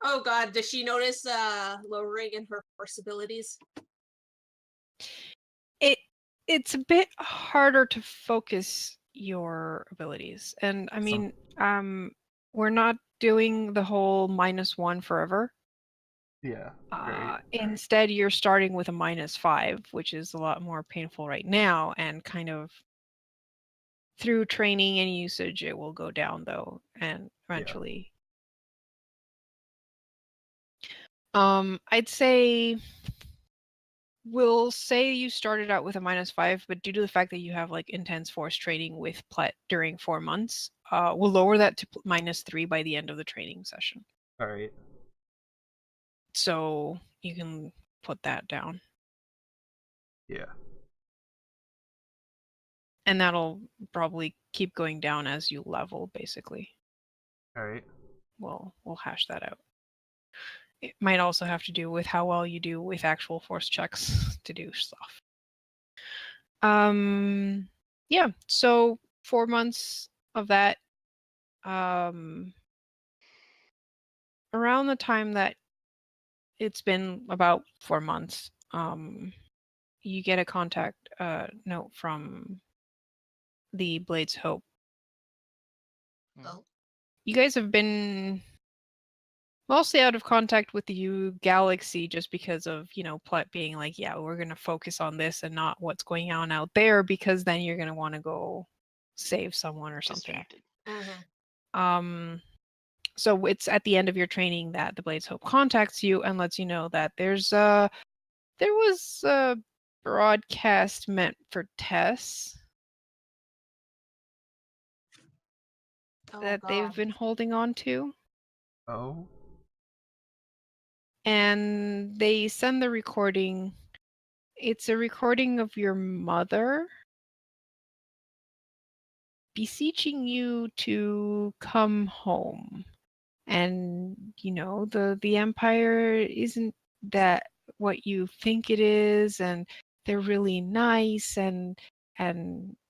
Oh god, does she notice lowering in her force abilities? It's a bit harder to focus your abilities. And I mean, we're not doing the whole -1 forever. Yeah. Right. Instead, you're starting with a -5, which is a lot more painful right now, and kind of through training and usage, it will go down though, and eventually. I'd say we'll say you started out with a -5, but due to the fact that you have like intense force training with Plet during 4 months, we'll lower that to -3 by the end of the training session. All right. So you can put that down. Yeah. And that'll probably keep going down as you level, basically. All right. We'll hash that out. It might also have to do with how well you do with actual force checks to do stuff. Yeah, so 4 months of that. Around the time that it's been about 4 months, you get a contact note from the Blades Hope. Oh. You guys have been mostly out of contact with the U Galaxy just because of, Plet being like, yeah, we're going to focus on this and not what's going on out there, because then you're going to want to go save someone or something. Distracted. Mm-hmm. So it's at the end of your training that the Blades Hope contacts you and lets you know that there was a broadcast meant for Tess Oh, that god. they've been holding on to. Oh. And they send the recording. It's a recording of your mother beseeching you to come home. And, the Empire isn't that what you think it is, and they're really nice, and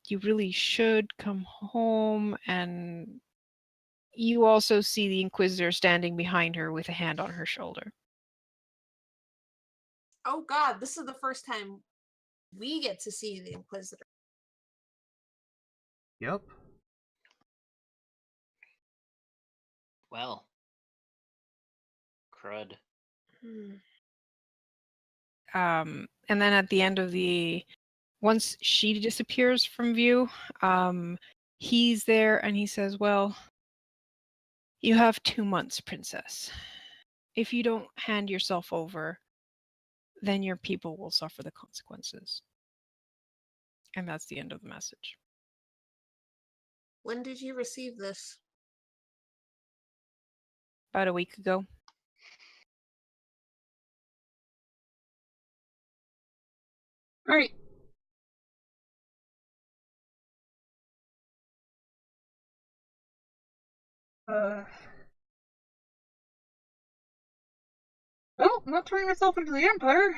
you really should come home. And you also see the Inquisitor standing behind her with a hand on her shoulder. Oh god, this is the first time we get to see the Inquisitor. Yep. Well. Crud. And then at the end of once she disappears from view, he's there and he says, well, you have 2 months, princess. If you don't hand yourself over, then your people will suffer the consequences. And that's the end of the message. When did you receive this? About a week ago. All right. Well, not turning myself into the Empire.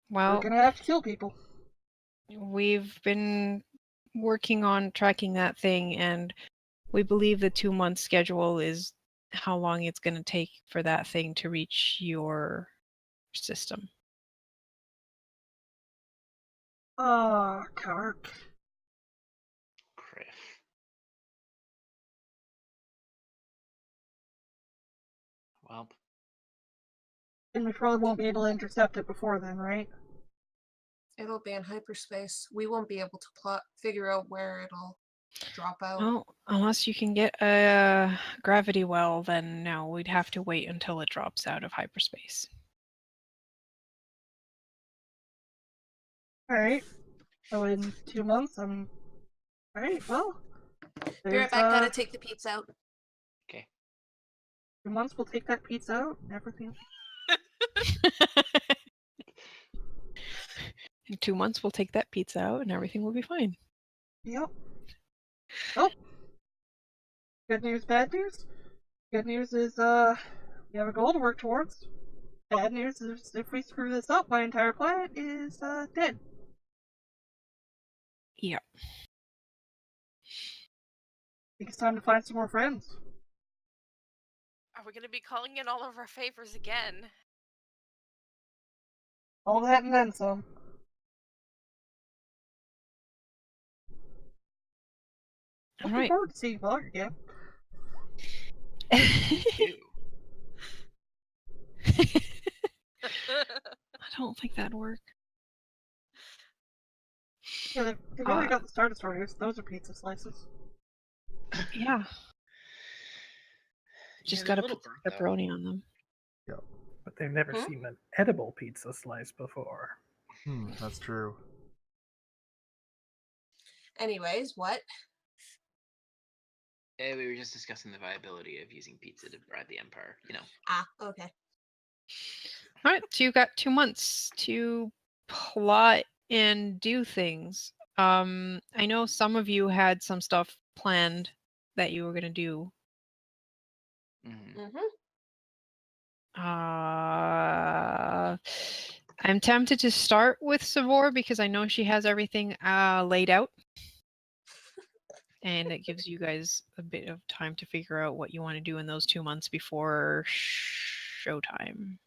We're Well, gonna have to kill people. we've been working on tracking that thing, and we believe the 2-month schedule is how long it's going to take for that thing to reach your system. Ah, Kark. Criff. Well, And we probably won't be able to intercept it before then, right? It'll be in hyperspace. We won't be able to figure out where it'll drop out. Well, unless you can get a gravity well, then no, we'd have to wait until it drops out of hyperspace. Alright. So in 2 months, I'm... Alright, well... Be right back, gotta take the pizza out. okay. 2 months we'll take that pizza out and everything. In 2 months, we'll take that pizza out and everything will be fine. Yep. Oh. Good news, bad news? Good news is, we have a goal to work towards. Bad news is if we screw this up, my entire planet is, dead. Yeah. I think it's time to find some more friends. Are we going to be calling in all of our favors again? All that and then some. All Looking right. forward to seeing Bug again. Ew. I don't think that'd work. Yeah, they've already got the Star Destroyers. Those are pizza slices. Yeah. Just Yeah, they're gotta a little put burnt, though. pepperoni on them. But they've never seen an edible pizza slice before. That's true. Anyways, what? We were just discussing the viability of using pizza to bribe the Empire. You know. Ah, okay. All right, so you got 2 months to plot and do things. I know some of you had some stuff planned that you were gonna do. Mm-hmm. Mm-hmm. I'm tempted to start with Savor because I know she has everything laid out. And it gives you guys a bit of time to figure out what you want to do in those 2 months before showtime.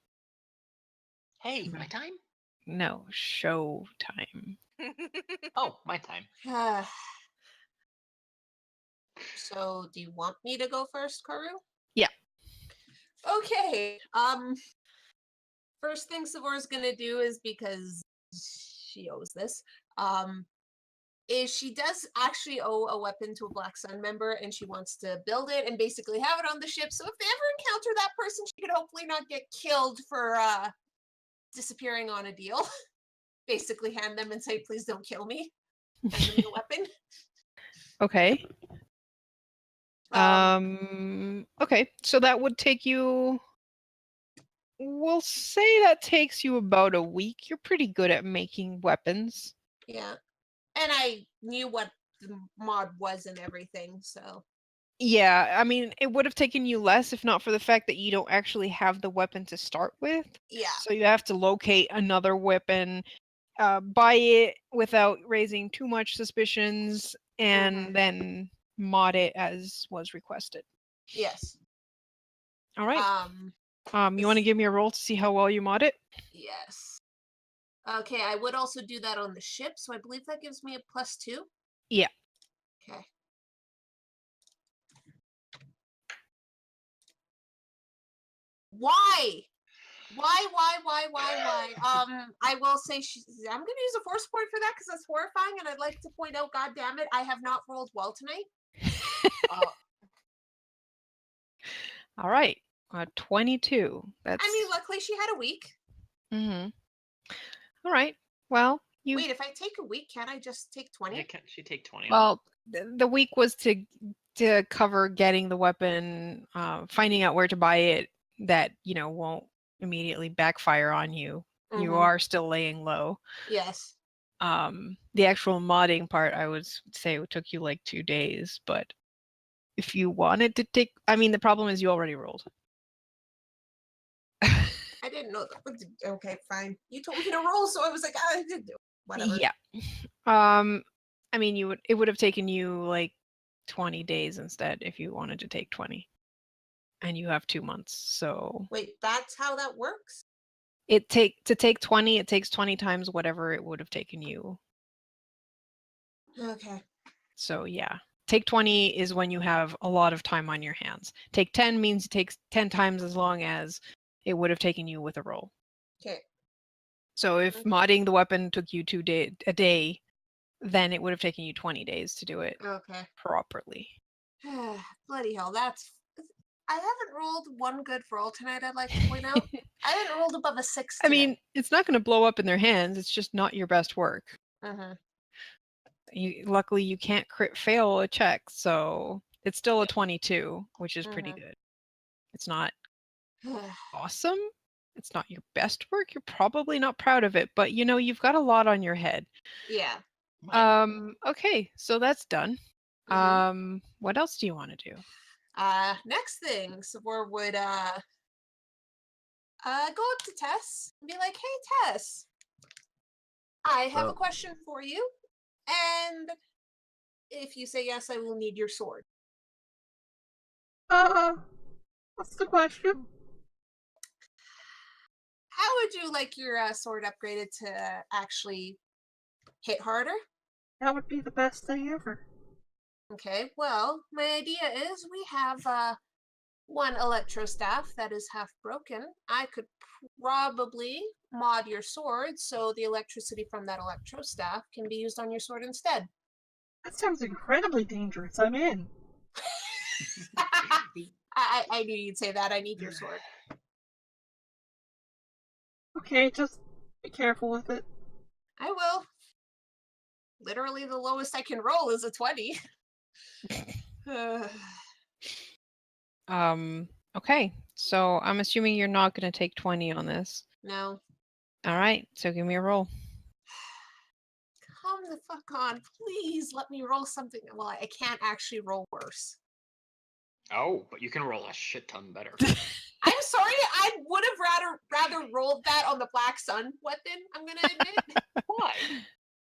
Hey, my time? No, showtime. Oh, my time. So, do you want me to go first, Karu? Yeah. Okay. First thing Savor's gonna do is, because she owes this, is she does actually owe a weapon to a Black Sun member, and she wants to build it and basically have it on the ship. So if they ever encounter that person, she could hopefully not get killed for disappearing on a deal. Basically, hand them and say, "Please don't kill me." Hand them the weapon. Okay. Okay, so that would take you. We'll say that takes you about a week. You're pretty good at making weapons. Yeah. And I knew what the mod was and everything, so. Yeah, I mean, it would have taken you less if not for the fact that you don't actually have the weapon to start with. Yeah. So you have to locate another weapon, buy it without raising too much suspicions, and then mod it as was requested. Yes. All right. You want to give me a roll to see how well you mod it? Yes. Okay, I would also do that on the ship, so I believe that gives me a +2. Yeah. Okay. Why? Why? I will say I'm gonna use a force point for that because that's horrifying, and I'd like to point out, God damn it, I have not rolled well tonight. All right. 22. That's. I mean, luckily she had a week. Mm-hmm. All right. Well, you. Wait, if I take a week, can't I just take 20? Yeah, can't she take 20? Well, the week was to cover getting the weapon, finding out where to buy it that won't immediately backfire on you. You are still laying low. Yes. The actual modding part, I would say, it took you like 2 days, but if you wanted to take, I mean, the problem is you already rolled. I didn't know that. Okay, fine. You told me to roll, so I was like, I did do it. Whatever. Yeah. I mean, it would have taken you like 20 days instead if you wanted to take 20. And you have 2 months, so. Wait, that's how that works? To take 20, it takes 20 times whatever it would have taken you. Okay. So yeah. Take 20 is when you have a lot of time on your hands. Take 10 means it takes 10 times as long as it would have taken you with a roll. Okay. So if modding the weapon took you a day, then it would have taken you 20 days to do it properly. Bloody hell, I haven't rolled one good roll tonight, I'd like to point out. I haven't rolled above a 6 today. I mean, it's not going to blow up in their hands. It's just not your best work. Luckily, you can't crit fail a check, so it's still a 22, which is pretty good. It's not awesome. It's not your best work. You're probably not proud of it, but you know, you've got a lot on your head. Yeah. Okay, so that's done. What else do you want to do? Next thing, Sabor would go up to Tess and be like, "Hey, Tess, I have a Well. question for you, and if you say yes, I will need your sword." What's the question? How would you like your sword upgraded to actually hit harder? That would be the best thing ever. Okay, well, my idea is we have one electro staff that is half broken. I could probably mod your sword so the electricity from that electro staff can be used on your sword instead. That sounds incredibly dangerous. I'm in. I knew you'd say that. I need your sword. Okay, just be careful with it. I will. Literally, the lowest I can roll is a 20. Okay, so I'm assuming you're not going to take 20 on this. No. All right, so give me a roll. Come the fuck on. Please let me roll something. Well, I can't actually roll worse. Oh, but you can roll a shit ton better. I'm sorry, I would have rather rolled that on the Black Sun weapon, I'm gonna admit. Why?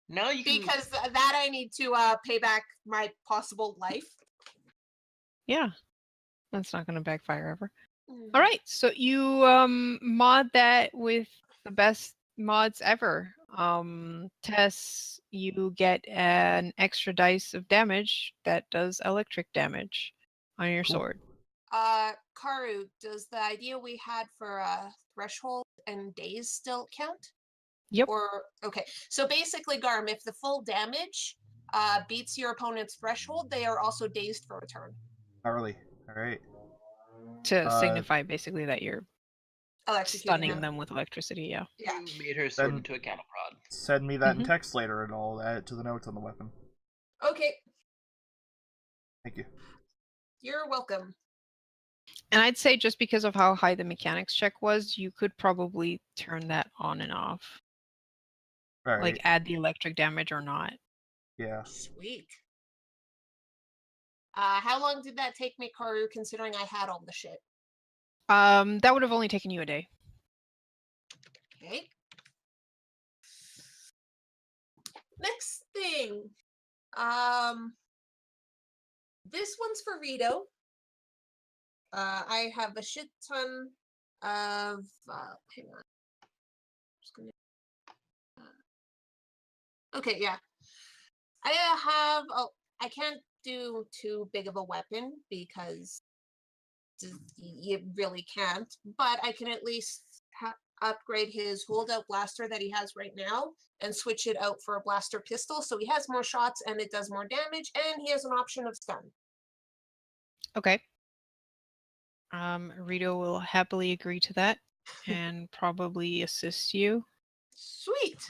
Now you can. Because that I need to pay back my possible life. Yeah, that's not going to backfire ever. Mm. All right, so you mod that with the best mods ever. Tess, you get an extra dice of damage that does electric damage on your Cool. sword. Karu, does the idea we had for threshold and days still count? Yep. Or okay, so basically, Garm, if the full damage beats your opponent's threshold, they are also dazed for a turn. Gnarly. Alright. To signify basically that you're Electrocuting stunning them with electricity, yeah. Yeah. You made her sword Then- into a cattle prod. Send me that in Mhm. text later and I'll add it to the notes on the weapon. Okay, Thank you. you're welcome. And I'd say just because of how high the mechanics check was, you could probably turn that on and off. Alright. Like add the electric damage or not. Yeah. Sweet. How long did that take me, Karu, considering I had all the shit? That would have only taken you a day. Okay. Next thing. This one's for Rito. I have a shit ton of hang on. Just gonna, okay, yeah. I have I can't do too big of a weapon because you really can't, but I can at least upgrade his holdout blaster that he has right now and switch it out for a blaster pistol so he has more shots and it does more damage and he has an option of stun. Okay. Rito will happily agree to that and probably assist you Sweet.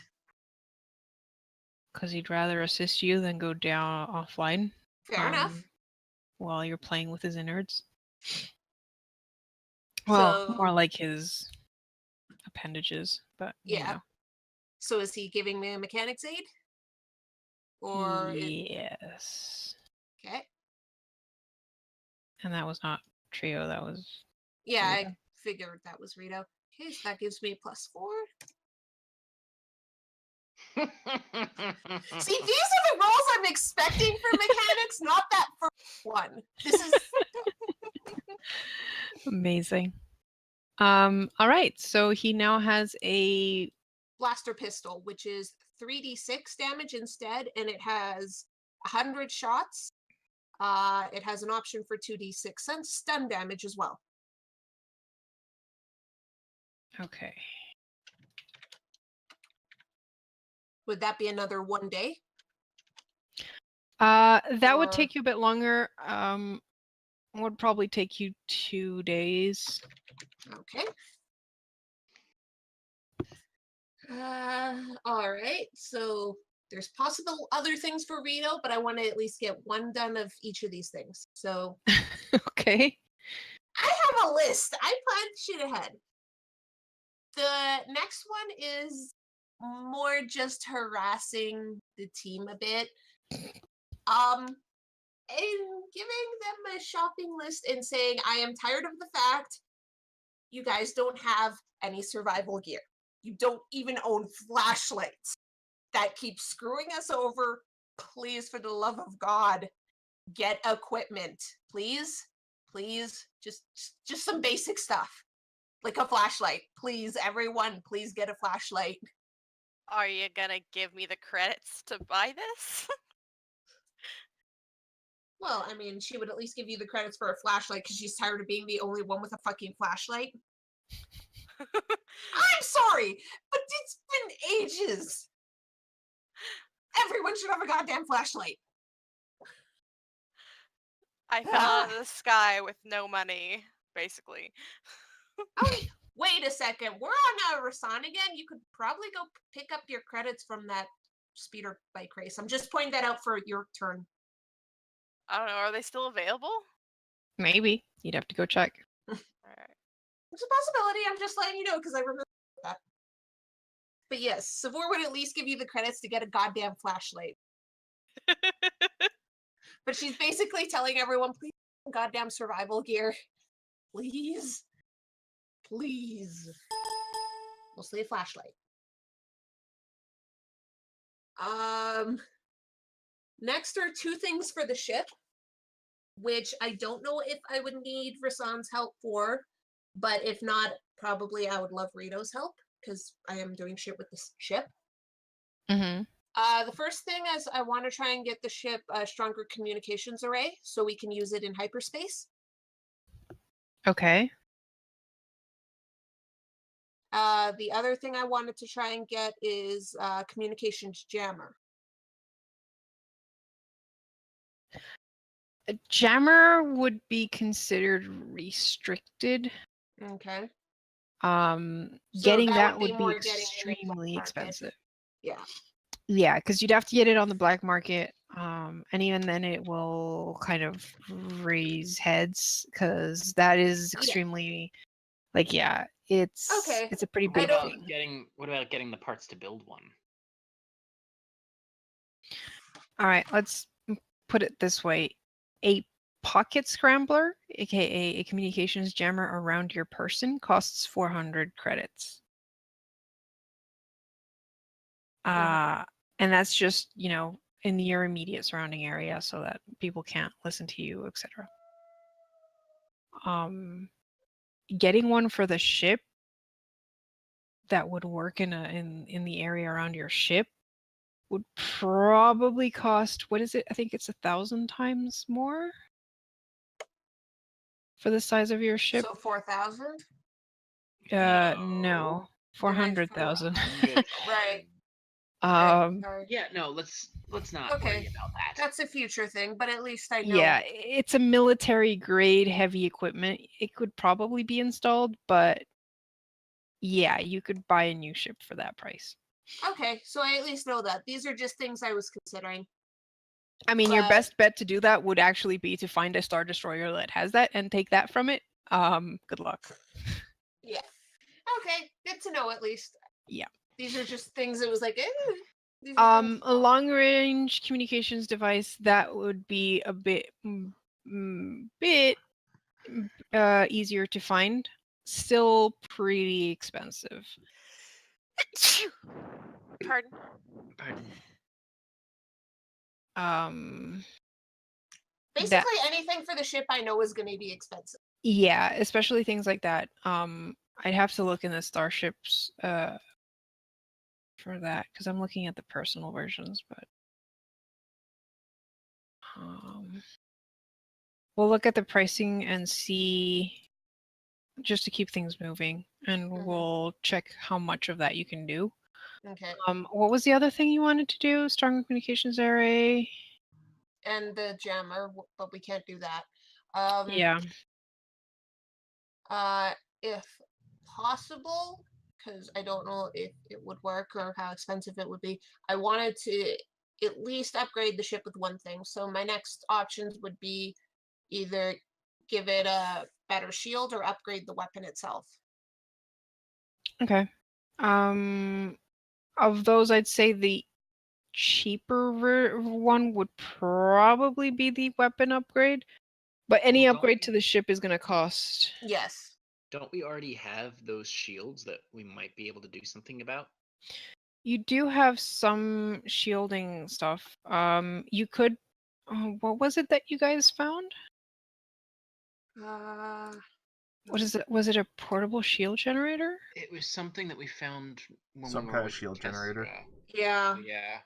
because he'd rather assist you than go down offline. Fair enough. While you're playing with his innards. Well, So- more like his appendages, but you Yeah. know. So is he giving me a mechanics aid? Or Yes. okay. And that was not trio, that was Yeah, I Rito. figured that was Rito. Okay, so that gives me +4. See, these are the rolls I'm expecting for mechanics, not that first one. This is amazing. All right, so he now has a blaster pistol, which is 3d6 damage instead, and it has 100 shots. It has an option for 2d6 stun damage as well. okay. Would that be another 1 day? That would Or- take you a bit longer. Would probably take you 2 days. Okay. All right. So there's possible other things for Rito, but I want to at least get one done of each of these things. So Okay. I have a list. I planned shit ahead. The next one is more just harassing the team a bit. And giving them a shopping list and saying, I am tired of the fact you guys don't have any survival gear. You don't even own flashlights. That keeps screwing us over. Please, for the love of God, get equipment. Please, please, just some basic stuff. Like a flashlight. Please, everyone, please get a flashlight. Are you gonna give me the credits to buy this? Well, I mean, she would at least give you the credits for a flashlight because she's tired of being the only one with a fucking flashlight. I'm sorry, but it's been ages. Everyone should have a goddamn flashlight. I fell out of the sky with no money, basically. Oh, wait a second. We're on Rasan again. You could probably go pick up your credits from that speeder bike race. I'm just pointing that out for your turn. I don't know. Are they still available? Maybe. You'd have to go check. Alright. It's a possibility. I'm just letting you know because I remember that. But yes, Savor would at least give you the credits to get a goddamn flashlight. But she's basically telling everyone, please, goddamn survival gear. Please. Please. Mostly a flashlight. Next are 2 things for the ship, which I don't know if I would need Rasan's help for, but if not, probably I would love Rito's help, because I am doing shit with this ship. Mm-hmm. The first thing is I want to try and get the ship a stronger communications array, so we can use it in hyperspace. Okay. The other thing I wanted to try and get is communications jammer. A jammer would be considered restricted. Okay. So Getting that would would be more be getting it in the black extremely market. expensive. Yeah. Yeah, because you'd have to get it on the black market, and even then it will kind of raise heads because that is Yeah. extremely, like, yeah, it's Okay. it's a pretty I big don't- thing. What about getting the parts to build one? All right, let's put it this way: a pocket scrambler, aka a communications jammer around your person, costs 400 credits. And that's just, in your immediate surrounding area so that people can't listen to you, etc. Getting one for the ship that would work in the area around your ship would probably cost, what is it? I think it's 1,000 times more for the size of your ship. So 4,000? No, 400,000. Right. Sorry. Yeah, no, let's not Okay. worry about that. That's a future thing, but at least I know. Yeah, it's a military grade heavy equipment. It could probably be installed, but yeah, you could buy a new ship for that price. Okay, so I at least know that. These are just things I was considering. I mean, your But- best bet to do that would actually be to find a Star Destroyer that has that and take that from it. Good luck. Yeah. Okay, good to know at least. Yeah. These are just things that was like, these are things- A long range communications device that would be a bit easier to find. Still pretty expensive. Pardon? Basically anything for the ship I know is going to be expensive. Yeah, especially things like that. I'd have to look in the starships for that because I'm looking at the personal versions, but we'll look at the pricing and see, just to keep things moving, and we'll check how much of that you can do. Okay. What was the other thing you wanted to do? Strong communications array. And the jammer, but we can't do that. Yeah. If possible, because I don't know if it would work or how expensive it would be, I wanted to at least upgrade the ship with one thing. So my next options would be either give it a better shield or upgrade the weapon itself. Okay. Of those, I'd say the cheaper one would probably be the weapon upgrade, but any Well, don't upgrade to we- the ship is going to cost. Yes. Don't we already have those shields that we might be able to do something about? You do have some shielding stuff. You could. What was it that you guys found? What is it? Was it a portable shield generator? It was something that we found when Some we were kind of with shield generator. Yeah. Yeah.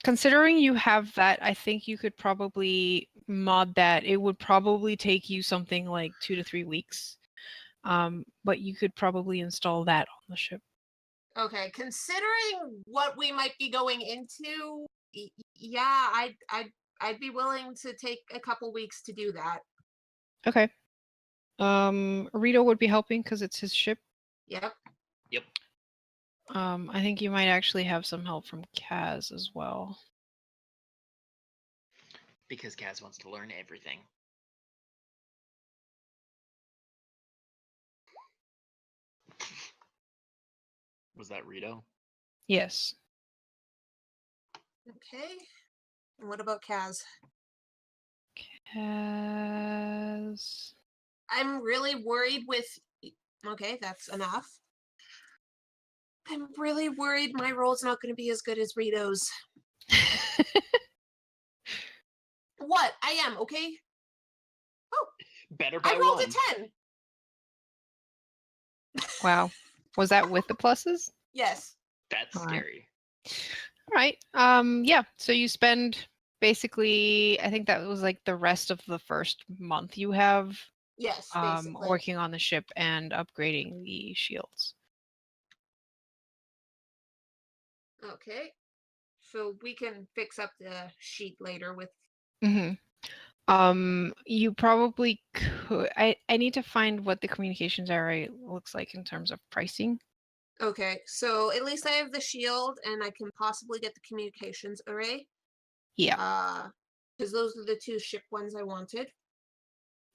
Considering you have that, I think you could probably mod that. It would probably take you something like 2 to 3 weeks. But you could probably install that on the ship. Okay. Considering what we might be going into, yeah, I'd be willing to take a couple weeks to do that. Okay. Rito would be helping because it's his ship. Yep. Yep. I think you might actually have some help from Kaz as well. Because Kaz wants to learn everything. Was that Rito? Yes. Okay. And what about Kaz? Kaz. I'm really worried with. Okay, that's enough. I'm really worried my roll's not going to be as good as Rito's. What? I am, okay? Oh, Better by I rolled one. a 10. Wow. Was that with the pluses? Yes. That's All right. scary. All right. Yeah. So you spend basically, I think that was like the rest of the first month you have Yes, basically. working on the ship and upgrading the shields. Okay. So we can fix up the sheet later with. Mm-hmm. You probably could. I need to find what the communications array looks like in terms of pricing. Okay, so at least I have the shield and I can possibly get the communications array. Yeah. Because those are the 2 ship ones I wanted.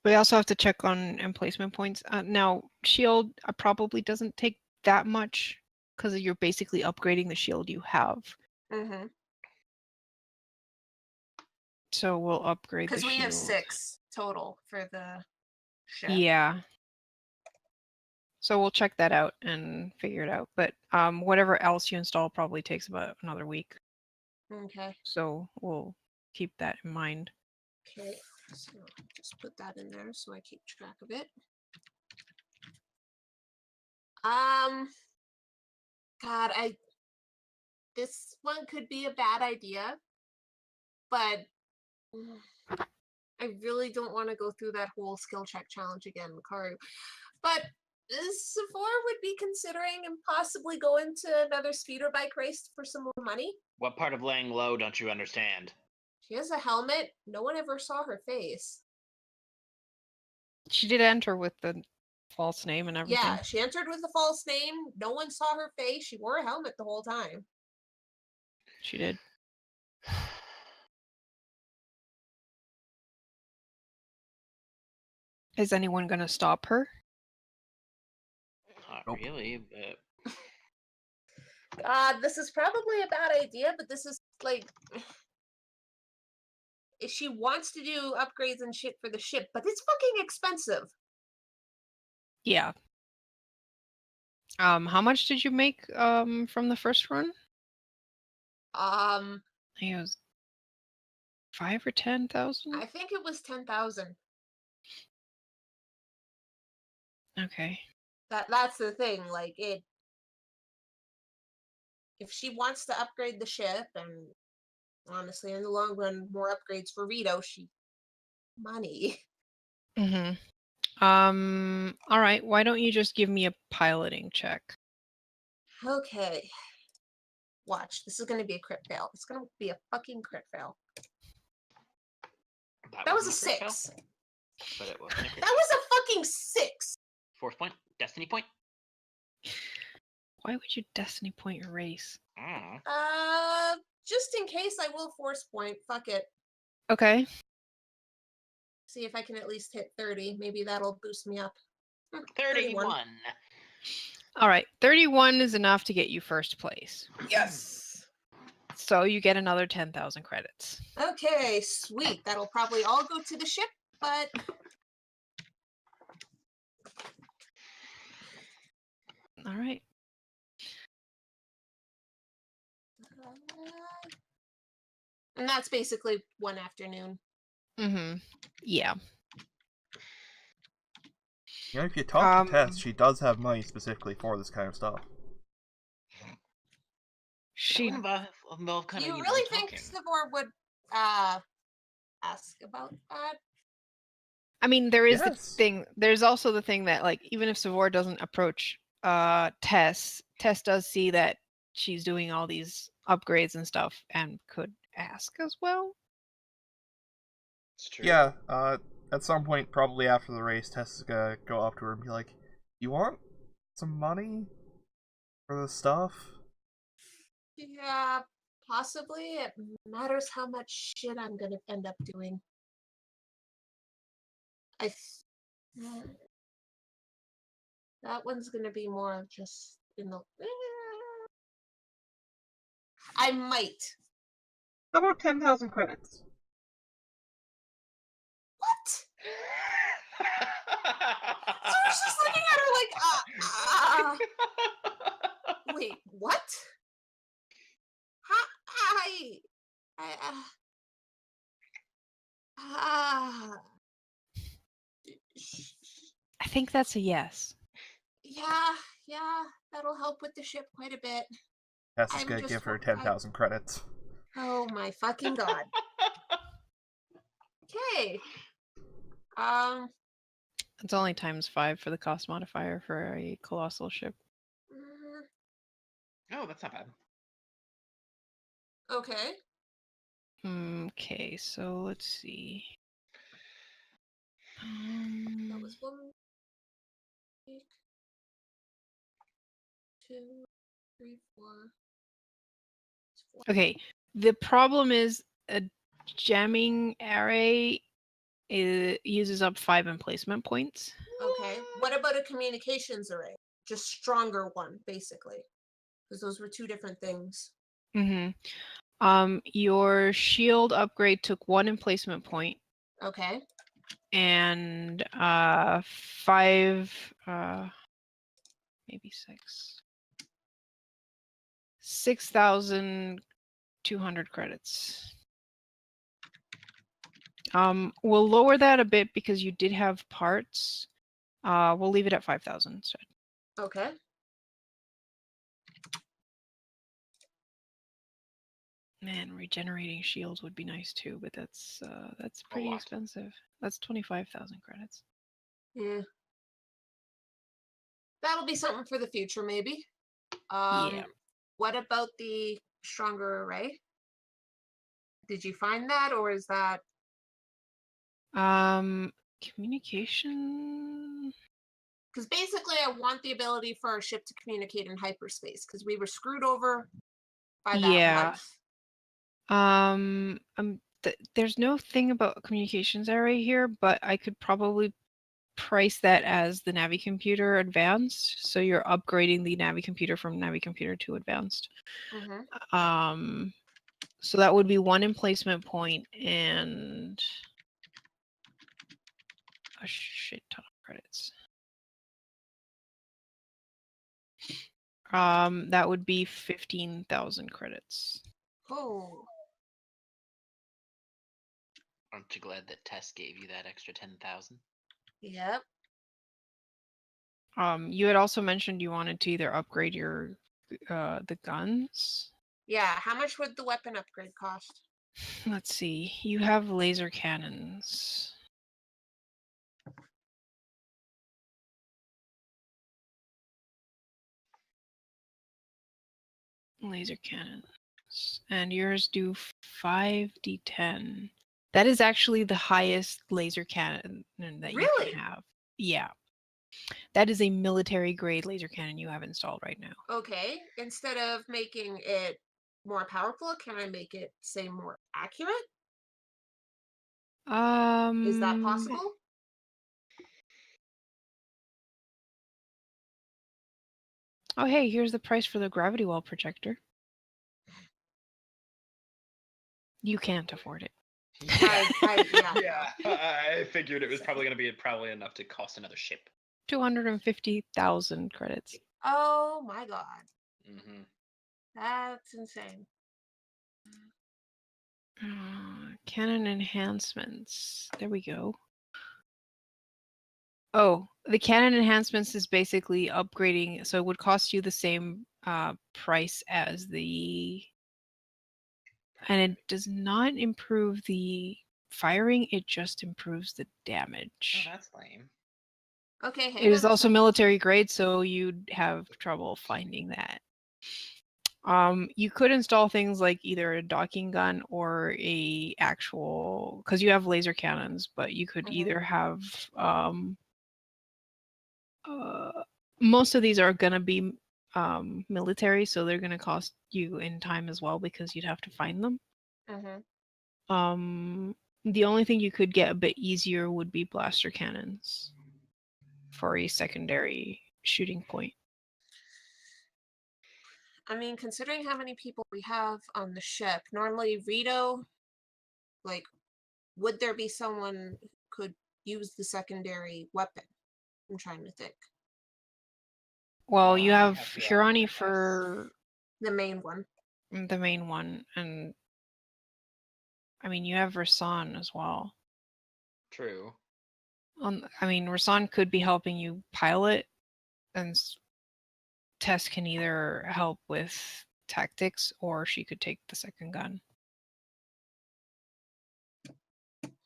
We also have to check on emplacement points. Now, shield probably doesn't take that much because you're basically upgrading the shield you have. Mm-hmm. So we'll upgrade the Because shield. we have 6 total for the ship. Yeah. So we'll check that out and figure it out. But whatever else you install probably takes about another week. Okay. So we'll keep that in mind. Okay, so just put that in there so I keep track of it. God, this one could be a bad idea, but I really don't want to go through that whole skill check challenge again, Makaru. But Sephora would be considering and possibly go into another speeder bike race for some more money. What part of laying low don't you understand? She has a helmet. No one ever saw her face. She did enter with the false name and everything. Yeah, she entered with a false name. No one saw her face. She wore a helmet the whole time. She did. Is anyone going to stop her? Not Nope. really, but This is probably a bad idea, but this is like. If she wants to do upgrades and shit for the ship, but it's fucking expensive. Yeah. How much did you make from the first run? I think it was 5 or 10,000. I think it was 10,000. Okay. That's the thing. Like it. If she wants to upgrade the ship, and honestly, in the long run, more upgrades for Rito, money. Mm-hmm. All right. Why don't you just give me a piloting check? Okay. Watch. This is going to be a crit fail. It's going to be a fucking crit fail. That was a wasn't crit 6. fail, but it wasn't a crit That was a fucking 6. fail. 4th point, destiny point. Why would you destiny point your race? Just in case I will force point. Fuck it. Okay. See if I can at least hit 30. Maybe that'll boost me up. 31. All right, 31 is enough to get you first place. Yes. So you get another 10,000 credits. Okay, sweet. That'll probably all go to the ship, but All right. and that's basically one afternoon. Mm-hmm. Yeah. You know, if you talk to Tess, Um, she does have money specifically for this kind of stuff. She. Involve kind Do of, you really think talking. Savor would ask about that? I mean, there is the Yes. thing. There's also the thing that, like, even if Savor doesn't approach Tess does see that she's doing all these upgrades and stuff and could ask as well. It's true. Yeah, at some point, probably after the race, Tess is gonna go up to her and be like, "You want some money for the stuff?" Yeah, possibly. It matters how much shit I'm gonna end up doing. That one's gonna be more just in the. I might. How about 10,000 credits? What? So I was just looking at her like, wait, what? I think that's a yes. Yeah, that'll help with the ship quite a bit. Tess is I'm gonna just give her wor- 10,000 credits. Oh my fucking god. Okay. It's only ×5 for the cost modifier for a colossal ship. Oh, that's not bad. Okay. Okay, so let's see. That was 1 week. 2, 3, 4. Okay, the problem is a jamming array uses up 5 emplacement points. Okay. What about a communications array? Just stronger one, basically. Because those were two different things. Mm-hmm. Your shield upgrade took 1 emplacement point Okay. and 5, maybe 6. 6,200 credits. We'll lower that a bit because you did have parts. We'll leave it at 5,000 instead. Okay. Man, regenerating shields would be nice too, but that's pretty lot. expensive. That's 25,000 credits. Yeah. That'll be something for the future, maybe. Yeah. What about the stronger array? Did you find that, or is that? Communication. Because basically, I want the ability for our ship to communicate in hyperspace, because we were screwed over by that Yeah. once. There's no thing about communications array here, but I could probably price that as the Navi Computer Advanced. So you're upgrading the Navi Computer from Navi Computer to Advanced. Mm-hmm. So that would be 1 emplacement point and a shit ton of credits. That would be 15,000 credits. Oh. Aren't you glad that Tess gave you that extra 10,000? Yep. You had also mentioned you wanted to either upgrade your the guns. Yeah. How much would the weapon upgrade cost? Let's see. You have laser cannons. Laser cannons. And yours do 5d10. That is actually the highest laser cannon that you Really? can have. Yeah. That is a military grade laser cannon you have installed right now. Okay. Instead of making it more powerful, can I make it, say, more accurate? Is that possible? Oh, hey, here's the price for the gravity well projector. You can't afford it. Yeah. I figured it was probably going to be enough to cost another ship. 250,000 credits. Oh my god. Mm-hmm. That's insane. Canon enhancements. There we go. Oh, the canon enhancements is basically upgrading, so it would cost you the same price as the... And it does not improve the firing, it just improves the Oh, damage. that's lame. Okay, hang It is on a also second. military grade, so you'd have trouble finding that. You could install things like either a docking gun or a actual, because you have laser cannons, but you could either have most of these are going to be military, so they're going to cost you in time as well because you'd have to find them. The only thing you could get a bit easier would be blaster cannons for a secondary shooting point. I mean, considering how many people we have on the ship, normally Rito, like, would there be someone who could use the secondary weapon? I'm trying to think. Well, you have have the Hirani LMS. for The main one. the main one, and I mean, you have Rasan as well. True. I mean, Rasan could be helping you pilot, and Tess can either help with tactics or she could take the second gun.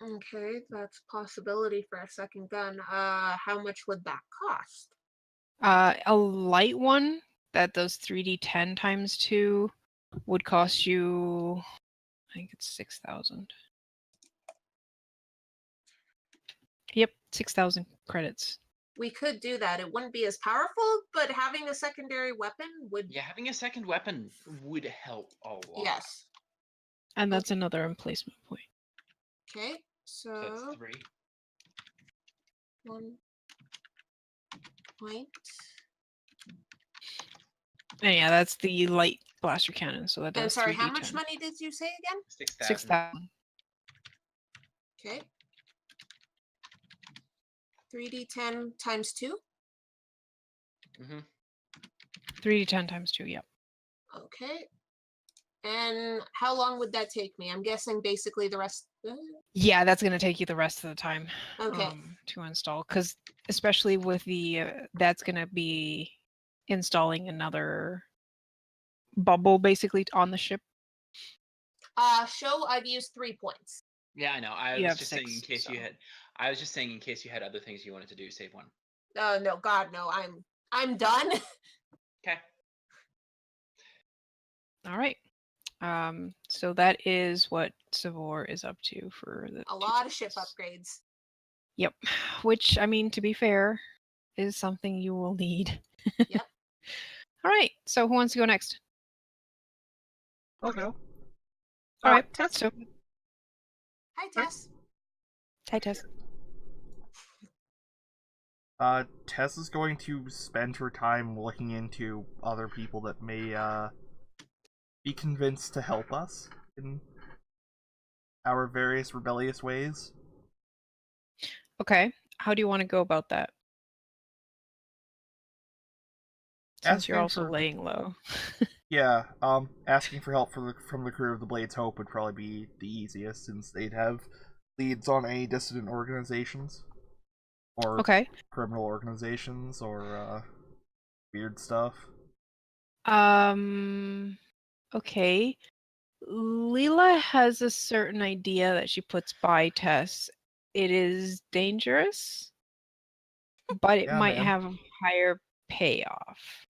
Okay, that's a possibility for a second gun. How much would that cost? A light one that does 3d10 times 2 would cost you, I think it's 6,000. Yep, 6,000 credits. We could do that. It wouldn't be as powerful, but having a secondary weapon would... Yeah, having a second weapon would help a lot. Yes. And that's another emplacement point. Okay, So that's 3. 1 point. And yeah, that's the light blaster cannon, so that does And sorry, 3d10. how much money did you say again? 6,000. 6,000. Okay. 3d10 times 2? 3d10 times 2, yep. Okay. And how long would that take me? I'm guessing basically the rest... Yeah, that's going to take you the rest of the time Okay. to install, because especially with the, that's going to be installing another bubble basically on the ship. Show I've used 3 points. Yeah, I know. I You was have just saying in 6, case you so. had. I was just saying in case you had other things you wanted to do, save 1. No, God, no. I'm done. Okay. All right. So that is what Savor is up to for the A lot of ship upgrades. Yep. Which, I mean, to be fair, is something you will need. Yep. All right. So who wants to go next? Okay. All right. Tess. So, Hi, Tess. hi, Tess. Tess is going to spend her time looking into other people that may be convinced to help us in our various rebellious ways. Okay. How do you want to go about that? Since you're also laying low. Yeah, asking for help from the crew of the Blade's Hope would probably be the easiest, since they'd have leads on any dissident organizations. Or Okay. criminal organizations, or weird stuff. Okay. Leela has a certain idea that she puts by Tess. It is dangerous, but it Yeah, might man. have a higher payoff.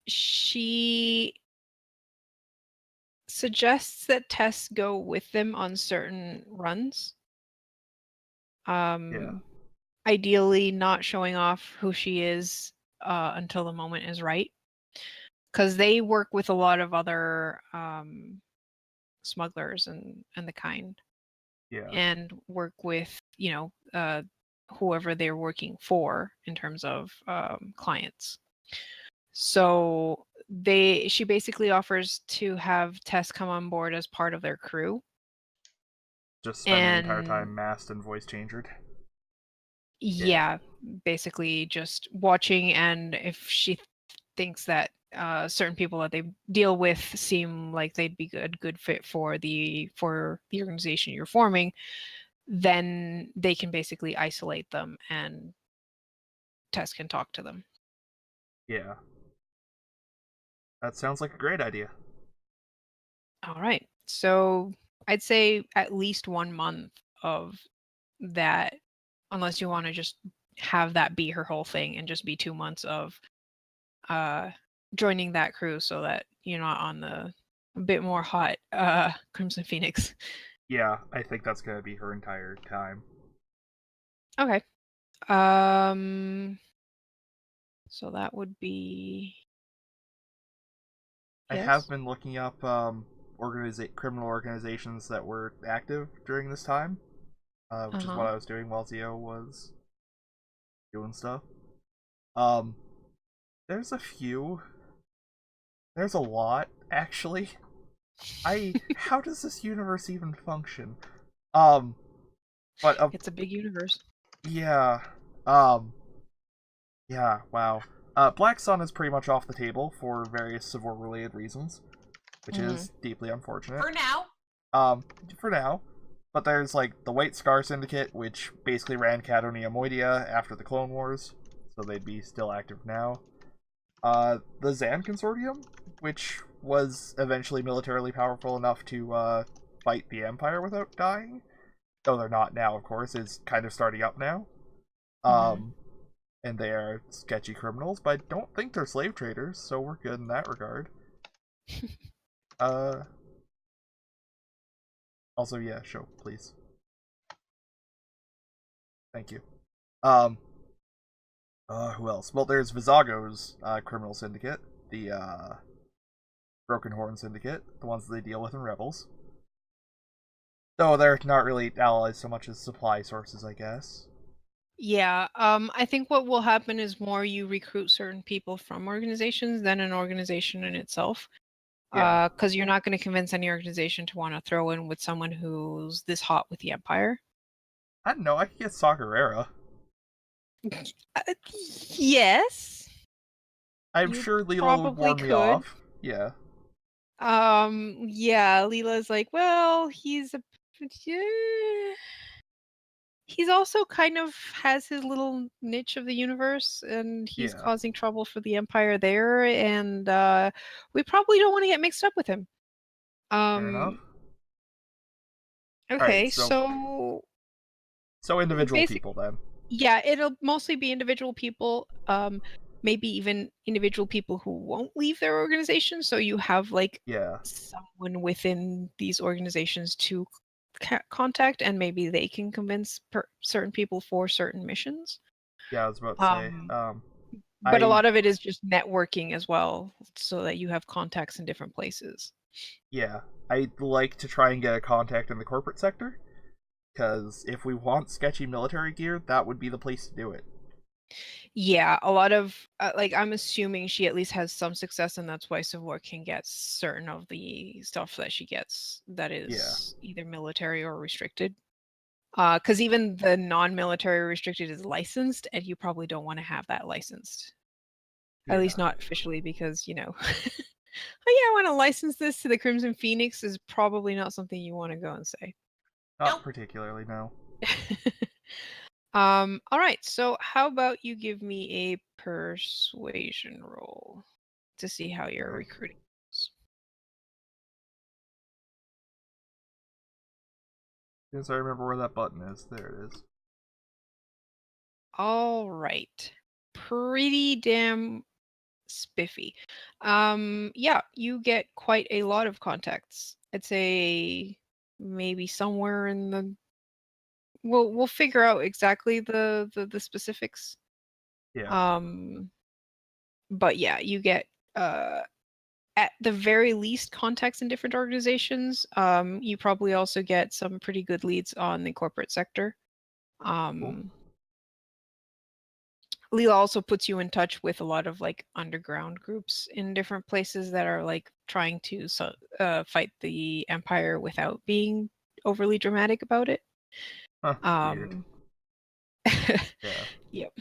She suggests that Tess go with them on certain runs. Ideally not showing off who she is until the moment is right. Because they work with a lot of other smugglers and the kind, Yeah. and work with whoever they're working for in terms of clients. So she basically offers to have Tess come on board as part of their crew. Just spend the entire And time masked and voice changed. yeah, basically just watching, and if she thinks that certain people that they deal with seem like they'd be a good fit for the organization you're forming, then they can basically isolate them and Tess can talk to them. Yeah. That sounds like a great idea. All right. So I'd say at least 1 month of that, unless you want to just have that be her whole thing and just be 2 months of joining that crew so that you're not on the a bit more hot Crimson Phoenix. Yeah, I think that's gonna be her entire time. Okay. So that would be. I Yes? have been looking up criminal organizations that were active during this time, which is what I was doing while Zio was doing stuff. There's a few. There's a lot, actually. How does this universe even function? But It's a big universe. yeah, yeah, wow. Black Sun is pretty much off the table for various civil-related reasons, which is deeply unfortunate. For now. For now. But there's, like, the White Scar Syndicate, which basically ran Cadonia Moidia after the Clone Wars, so they'd be still active now. The Zan Consortium, which was eventually militarily powerful enough to, fight the Empire without dying, though they're not now, of course, is kind of starting up now. And they are sketchy criminals, but I don't think they're slave traders, so we're good in that regard. Also, yeah, show, please. Thank you. Who else? Well, there's Vizago's criminal syndicate, the Broken Horn Syndicate, the ones that they deal with in Rebels. Though they're not really allies so much as supply sources, I guess. Yeah, I think what will happen is more you recruit certain people from organizations than an organization in itself. Yeah. Because you're not going to convince any organization to want to throw in with someone who's this hot with the Empire. I don't know, I could get Saw Gerrera. Yes. I'm sure Leela would warn me off. Yeah. Yeah, Leela's like, well, he's also kind of has his little niche of the universe, and he's causing trouble for the Empire there, and we probably don't want to get mixed up with him. Fair enough. Okay, right, so individual people then. Yeah, it'll mostly be individual people. Maybe even individual people who won't leave their organization. So you have like someone within these organizations to contact, and maybe they can convince certain people for certain missions. Yeah, I was about to say. But a lot of it is just networking as well, so that you have contacts in different places. Yeah, I'd like to try and get a contact in the corporate sector, because if we want sketchy military gear, that would be the place to do it. Yeah, a lot of I'm assuming she at least has some success, and that's why Savor can get certain of the stuff that she gets that is either military or restricted. Because even the non-military restricted is licensed, and you probably don't want to have that licensed. At least not officially, because, oh yeah, I want to license this to the Crimson Phoenix is probably not something you want to go and say. Not particularly, no. All right, so how about you give me a persuasion roll to see how you're recruiting. Yes, I remember where that button is. There it is. All right. Pretty damn spiffy. Yeah, you get quite a lot of contacts. I'd say maybe somewhere in the we'll figure out exactly the specifics. Yeah. But yeah, you get at the very least contacts in different organizations. You probably also get some pretty good leads on the corporate sector. Leela also puts you in touch with a lot of like underground groups in different places that are like trying to fight the Empire without being overly dramatic about it. Weird. Yeah. Yep.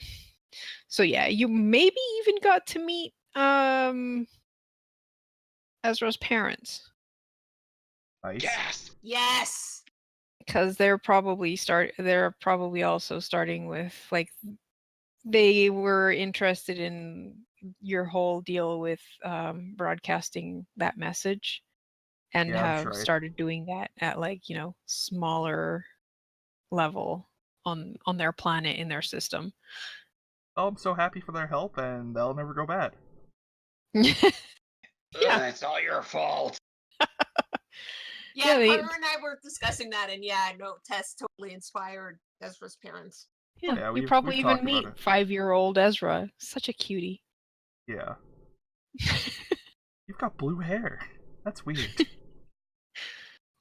So yeah, you maybe even got to meet Ezra's parents. Nice. Yes. Yes. Because they're probably also starting with like they were interested in your whole deal with broadcasting that message and Yeah, I'm have sure. started doing that at like, you know, smaller level on their planet in their system. Oh, I'm so happy for their help, and they'll never go bad. Yeah. It's all your fault. Yeah, they- Carter and I were discussing that, and yeah, no, Tess totally inspired Ezra's parents. Yeah, Yeah, you we've probably even talked about meet it. 5-year-old Ezra. Such a cutie. Yeah. You've got blue hair. That's weird.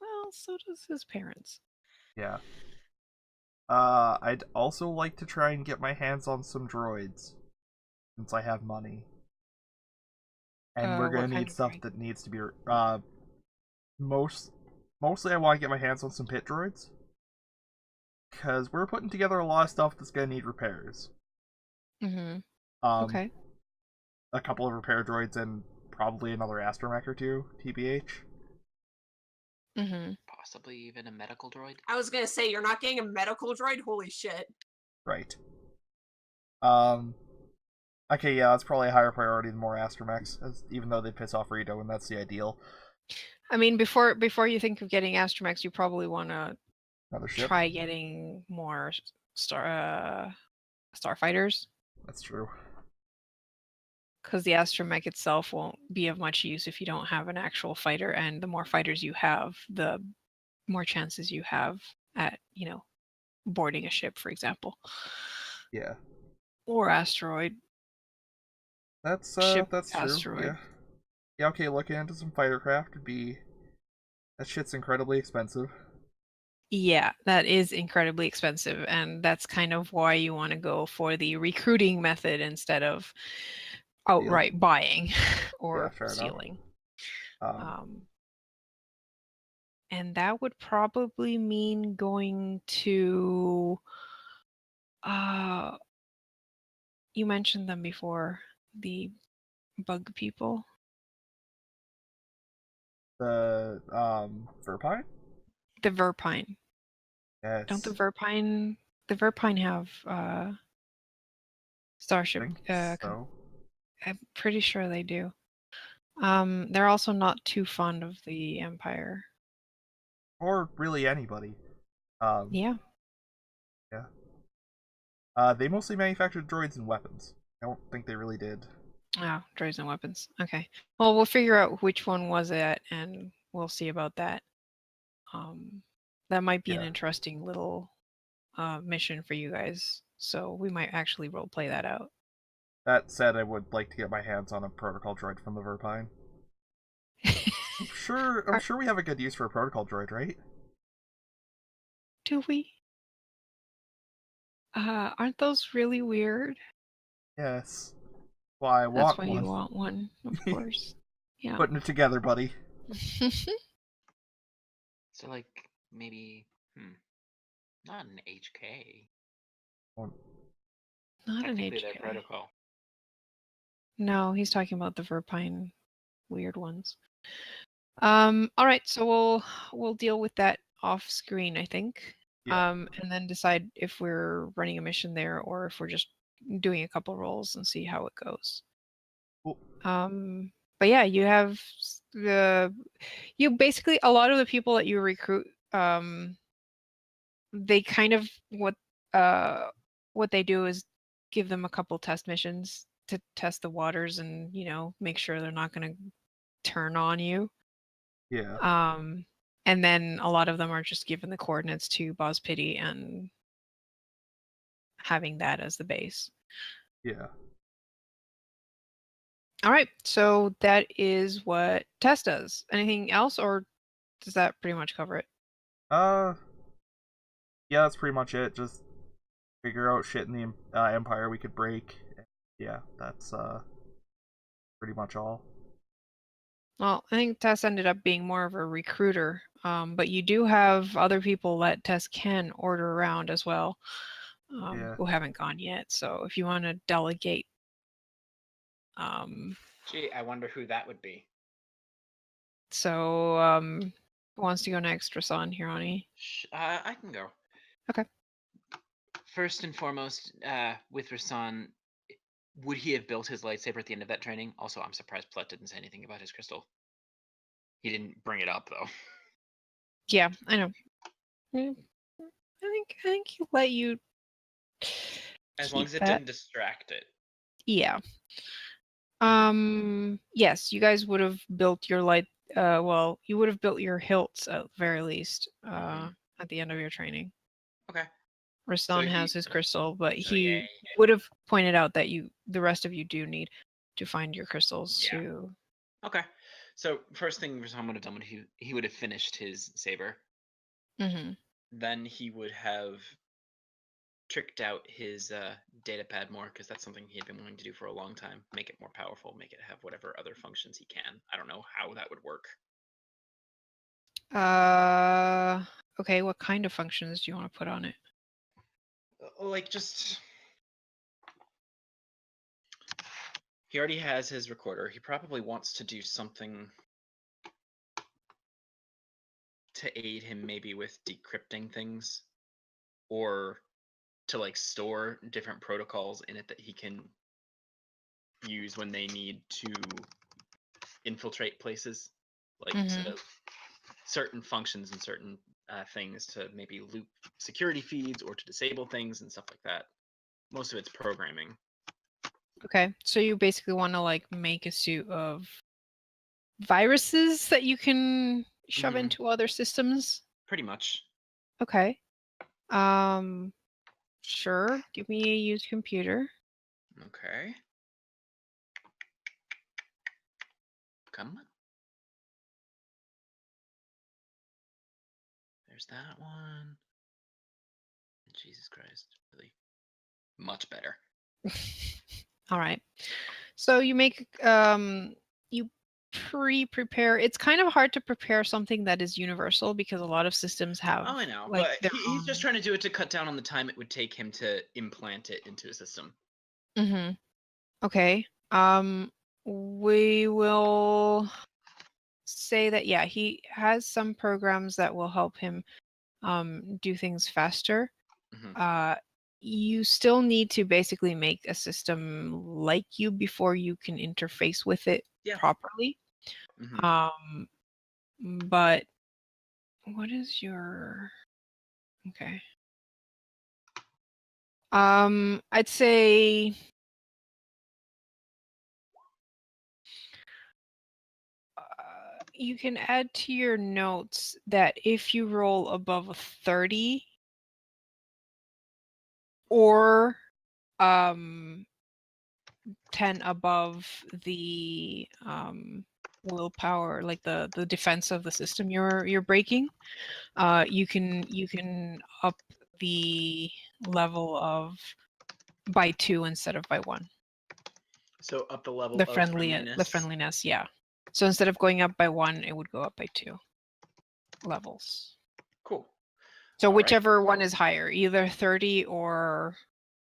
Well, so does his parents. Yeah. I'd also like to try and get my hands on some droids, since I have money. And we're What gonna kind need of stuff droid? that needs to be mostly I want to get my hands on some pit droids, because we're putting together a lot of stuff that's gonna need repairs. Mm-hmm. Okay. A couple of repair droids and probably another astromech or two, TBH. Mm-hmm. Possibly even a medical droid. I was gonna say, you're not getting a medical droid? Holy shit. Right. Okay, yeah, that's probably a higher priority than more astromechs, even though they piss off Rito, and that's the ideal. I mean, before you think of getting astromechs, you probably want to Another ship. try getting more starfighters, That's true. because the astromech itself won't be of much use if you don't have an actual fighter, and the more fighters you have, the more chances you have at, you know, boarding a ship, for example. Yeah. Or asteroid. That's Ship true. asteroid. Yeah. Yeah, okay, looking into some fighter craft would be, that shit's incredibly expensive. Yeah, that is incredibly expensive, and that's kind of why you want to go for the recruiting method instead of outright buying or Yeah, fair enough. stealing. And that would probably mean going to you mentioned them before, the bug people. The Verpine? The Verpine. Yes. Don't the Verpine have starship so. I'm pretty sure they do. They're also not too fond of the Empire. Or really anybody. Yeah. Yeah. They mostly manufactured droids and weapons. I don't think they really did. Oh, droids and weapons. Okay. Well, we'll figure out which one was it, and we'll see about that. That might be an interesting little mission for you guys. So we might actually roleplay that out. That said, I would like to get my hands on a protocol droid from the Verpine. I'm sure we have a good use for a protocol droid, right? Do we? Aren't those really weird? Yes. Why I want That's why one. you want one, of course. Yeah. Putting it together, buddy. So like maybe not an HK. Not an Technically, they're HK. protocol. No, he's talking about the Verpine weird ones. All right, so we'll deal with that off screen, I think. Yeah. And then decide if we're running a mission there or if we're just doing a couple rolls and see how it goes. Cool. But yeah, you have you basically, a lot of the people that you recruit, they kind of what they do is give them a couple test missions to test the waters and, you know, make sure they're not going to turn on you. Yeah. And then a lot of them are just given the coordinates to Boz Pity and having that as the base. Yeah. All right, so that is what Tess does. Anything else, or does that pretty much cover it? Yeah, that's pretty much it. Just figure out shit in the Empire we could break. Yeah, that's pretty much all. Well, I think Tess ended up being more of a recruiter, but you do have other people that Tess can order around as well, Yeah. who haven't gone yet. So if you want to delegate, Gee, I wonder who that would be. so who wants to go next, Rasan, Hirani? I can go. Okay. First and foremost, with Rasan, would he have built his lightsaber at the end of that training? Also, I'm surprised Plet didn't say anything about his crystal. He didn't bring it up though. Yeah, I know. I think he'll let you. As long keep as it that. didn't distract it. Yeah. Yes, you guys would have built your light. Well, you would have built your hilts at the very least. At the end of your training. Okay. Rastan So has he- his crystal, but so he yeah. would have pointed out that the rest of you do need to find your crystals Yeah. to. Okay. So first thing Rasan would have done would he would have finished his saber. Mm-hmm. Then he would have tricked out his data pad more, because that's something he had been wanting to do for a long time. Make it more powerful, make it have whatever other functions he can. I don't know how that would work. Okay, what kind of functions do you want to put on it? Like, just... He already has his recorder. He probably wants to do something to aid him, maybe with decrypting things, or to like store different protocols in it that he can use when they need to infiltrate places, like to certain functions and certain things to maybe loop security feeds or to disable things and stuff like that. Most of it's programming. Okay, so you basically want to like make a suit of viruses that you can shove into other systems. Pretty much. Okay. Sure. Give me a used computer. Okay. Come on. There's that one. Jesus Christ. Really much better. All right. So you make you pre-prepare. It's kind of hard to prepare something that is universal because a lot of systems have Oh, I know, like but their he's just own. trying to do it to cut down on the time it would take him to implant it into a system. Okay. We will say that yeah, he has some programs that will help him do things faster. You still need to basically make a system like you before you can interface with it properly. But what is your okay? I'd say you can add to your notes that if you roll above a 30 or 10 above the willpower, like the defense of the system you're breaking, you can up the level of by 2 instead of by 1. So up the level The of friendliness. The friendliness, yeah. So instead of going up by 1, it would go up by 2 levels. Cool. So whichever one is higher, either 30 or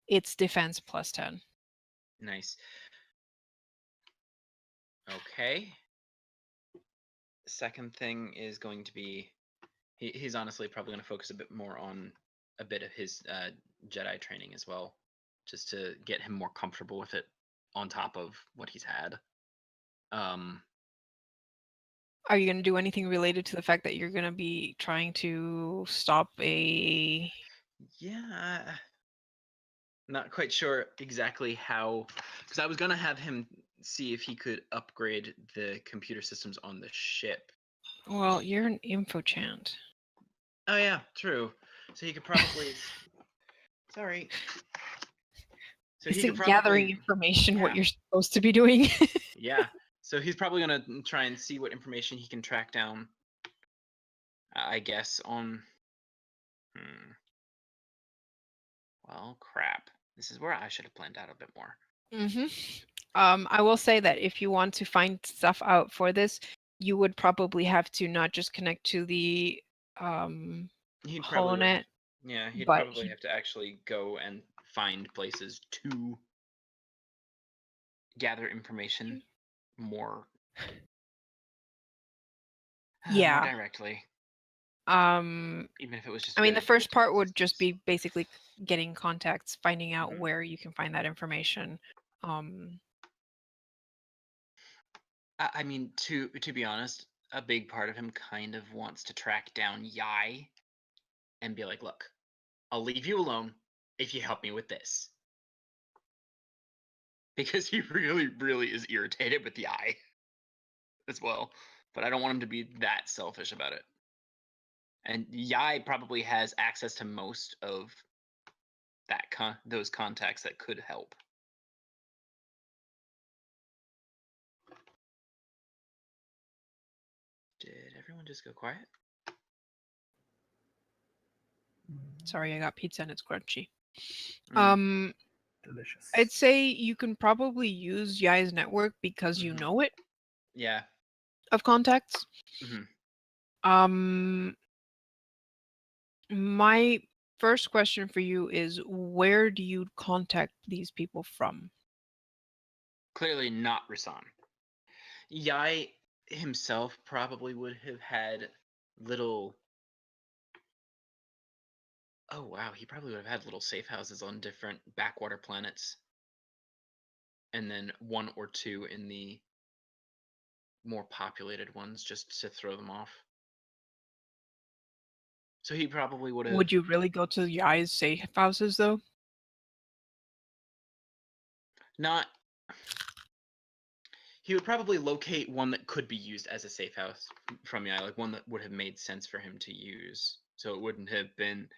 its defense plus 10. Nice. Okay. The second thing is going to be he's honestly probably going to focus a bit more on a bit of his Jedi training as well, just to get him more comfortable with it on top of what he's had. Are you going to do anything related to the fact that you're going to be trying to stop a... Yeah, not quite sure exactly how, because I was going to have him see if he could upgrade the computer systems on the ship. Well, you're an infochant. Oh yeah, true. So he could probably... Sorry. So he Isn't could gathering probably, information what yeah. you're supposed to be doing? yeah. So he's probably gonna try and see what information he can track down. I guess on. Well, crap. This is where I should have planned out a bit more. I will say that if you want to find stuff out for this, you would probably have to not just connect to the He'd probably would. HoloNet, Yeah, he'd but probably have to actually go and find places to gather information more. More yeah. directly, Even if it was just. I mean, the very first part brief would just distance. be basically getting contacts, finding out Mhm. where you can find that information. I mean, to be honest, a big part of him kind of wants to track down Yai and be like, "Look, I'll leave you alone if you help me with this," because he really, really is irritated with Yai as well. But I don't want him to be that selfish about it. And Yai probably has access to most of that those contacts that could help. Did everyone just go quiet? Sorry, I got pizza and it's crunchy. Delicious. I'd say you can probably use Yai's network because you Mhm. know it Yeah. of contacts. Mhm. My first question for you is, where do you contact these people from? Clearly not Rasan. Yai himself probably would have had little. Oh wow, he probably would have had little safe houses on different backwater planets, and then one or two in the more populated ones just to throw them off. So he probably would have. Would you really go to Yai's safe houses though? Not. He would probably locate one that could be used as a safe house from Yai, like one that would have made sense for him to use. So it wouldn't have been,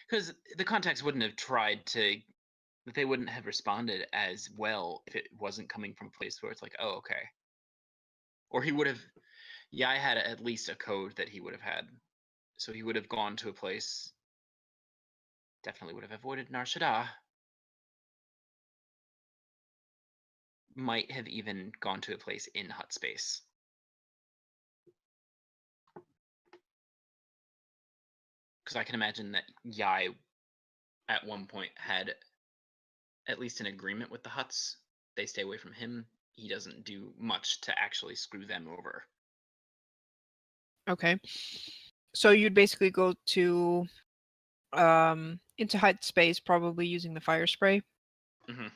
because the contacts wouldn't have tried to, that they wouldn't have responded as well if it wasn't coming from a place where it's like, oh, okay. Or he would have, Yai had at least a code that he would have had. So he would have gone to a place, definitely would have avoided Nar Shaddaa. Might have even gone to a place in hut space. Because I can imagine that Yai at one point had at least an agreement with the huts. They stay away from him. He doesn't do much to actually screw them over. Okay. So you'd basically go to into hut space, probably using the fire spray. Mm-hmm.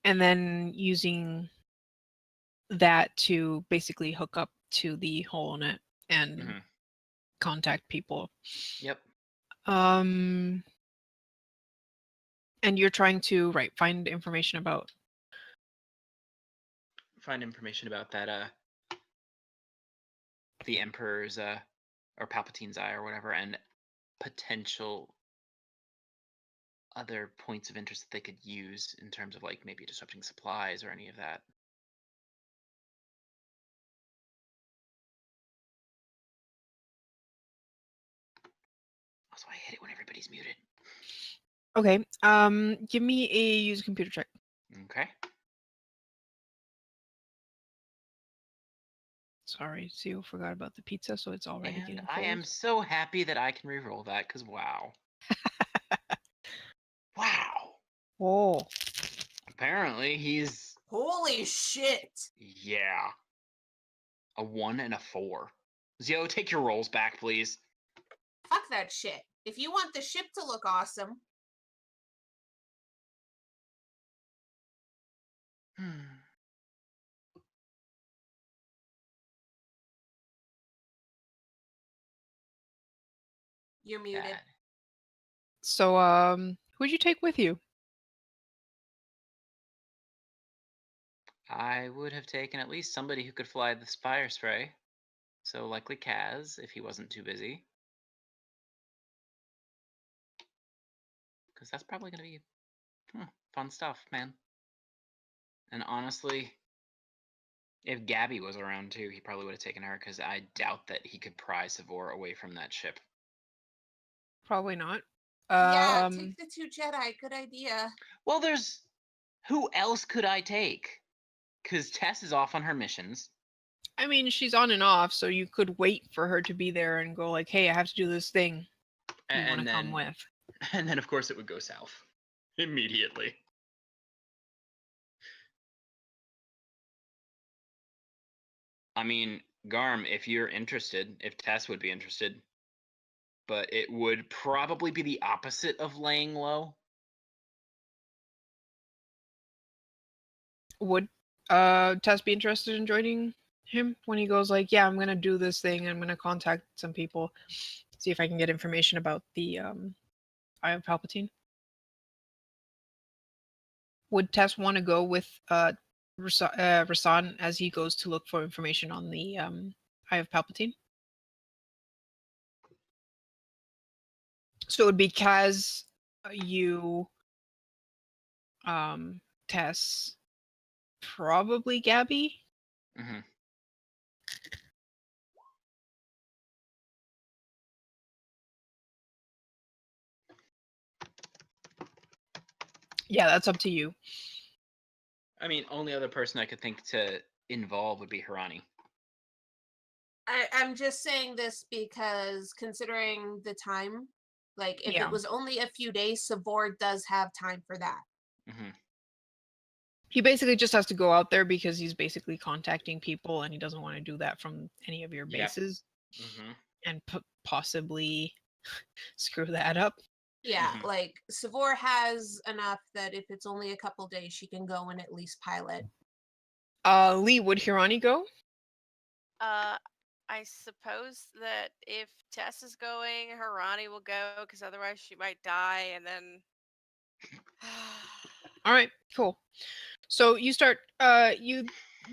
And then using that to basically hook up to the HoloNet and contact people. Yep. And you're trying to find information about that the Emperor's or Palpatine's eye or whatever, and potential other points of interest that they could use in terms of like maybe disrupting supplies or any of that. Also, I hate it when everybody's muted. Okay. Give me a use a computer check. Okay. Sorry, Seal forgot about the pizza, so it's already And getting I cold. am so happy that I can reroll that, because wow. Wow. Oh. Apparently he's. Holy shit! Yeah. A 1 and a 4. Zio, take your rolls back, please. Fuck that shit. If you want the ship to look awesome. You're muted. Bad. So, who'd you take with you? I would have taken at least somebody who could fly the fire spray. So likely Kaz, if he wasn't too busy. because that's probably going to be fun stuff, man. And honestly, if Gabby was around too, he probably would have taken her, because I doubt that he could pry Savor away from that ship. Probably not. Yeah, take the 2 Jedi. Good idea. Well, who else could I take? Because Tess is off on her missions. I mean, she's on and off, so you could wait for her to be there and go like, "Hey, I have to do this thing. You want And to come then, with?" and then of course it would go south immediately. I mean, Garm, if you're interested, if Tess would be interested, but it would probably be the opposite of laying low. Would Tess be interested in joining him when he goes like, "Yeah, I'm gonna do this thing. I'm gonna contact some people, see if I can get information about the Eye of Palpatine." Would Tess want to go with Rasan as he goes to look for information on the Eye of Palpatine? So it would be Kaz, you, Tess, probably Gabby. Mm-hmm. Yeah, that's up to you. I mean, only other person I could think to involve would be Hirani. I'm just saying this because considering the time, like if Yeah. it was only a few days, Savor does have time for that. Mm-hmm. He basically just has to go out there because he's basically contacting people, and he doesn't want to do that from any of your Yep. bases Mm-hmm. and possibly screw that up. Yeah, Mhm. like Savor has enough that if it's only a couple days, she can go and at least pilot. Lee, would Hirani go? I suppose that if Tess is going, Hirani will go, because otherwise she might die, and then. All right, cool. So you start. You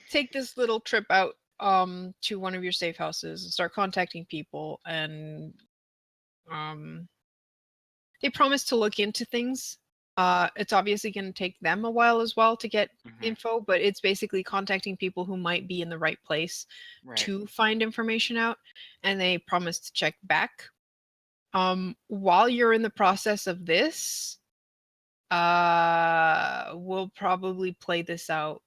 take this little trip out to one of your safe houses and start contacting people, and they promise to look into things. It's obviously going to take them a while as well to get Mhm. info, but it's basically contacting people who might be in the right place Right. to find information out, and they promise to check back. While you're in the process of this, we'll probably play this out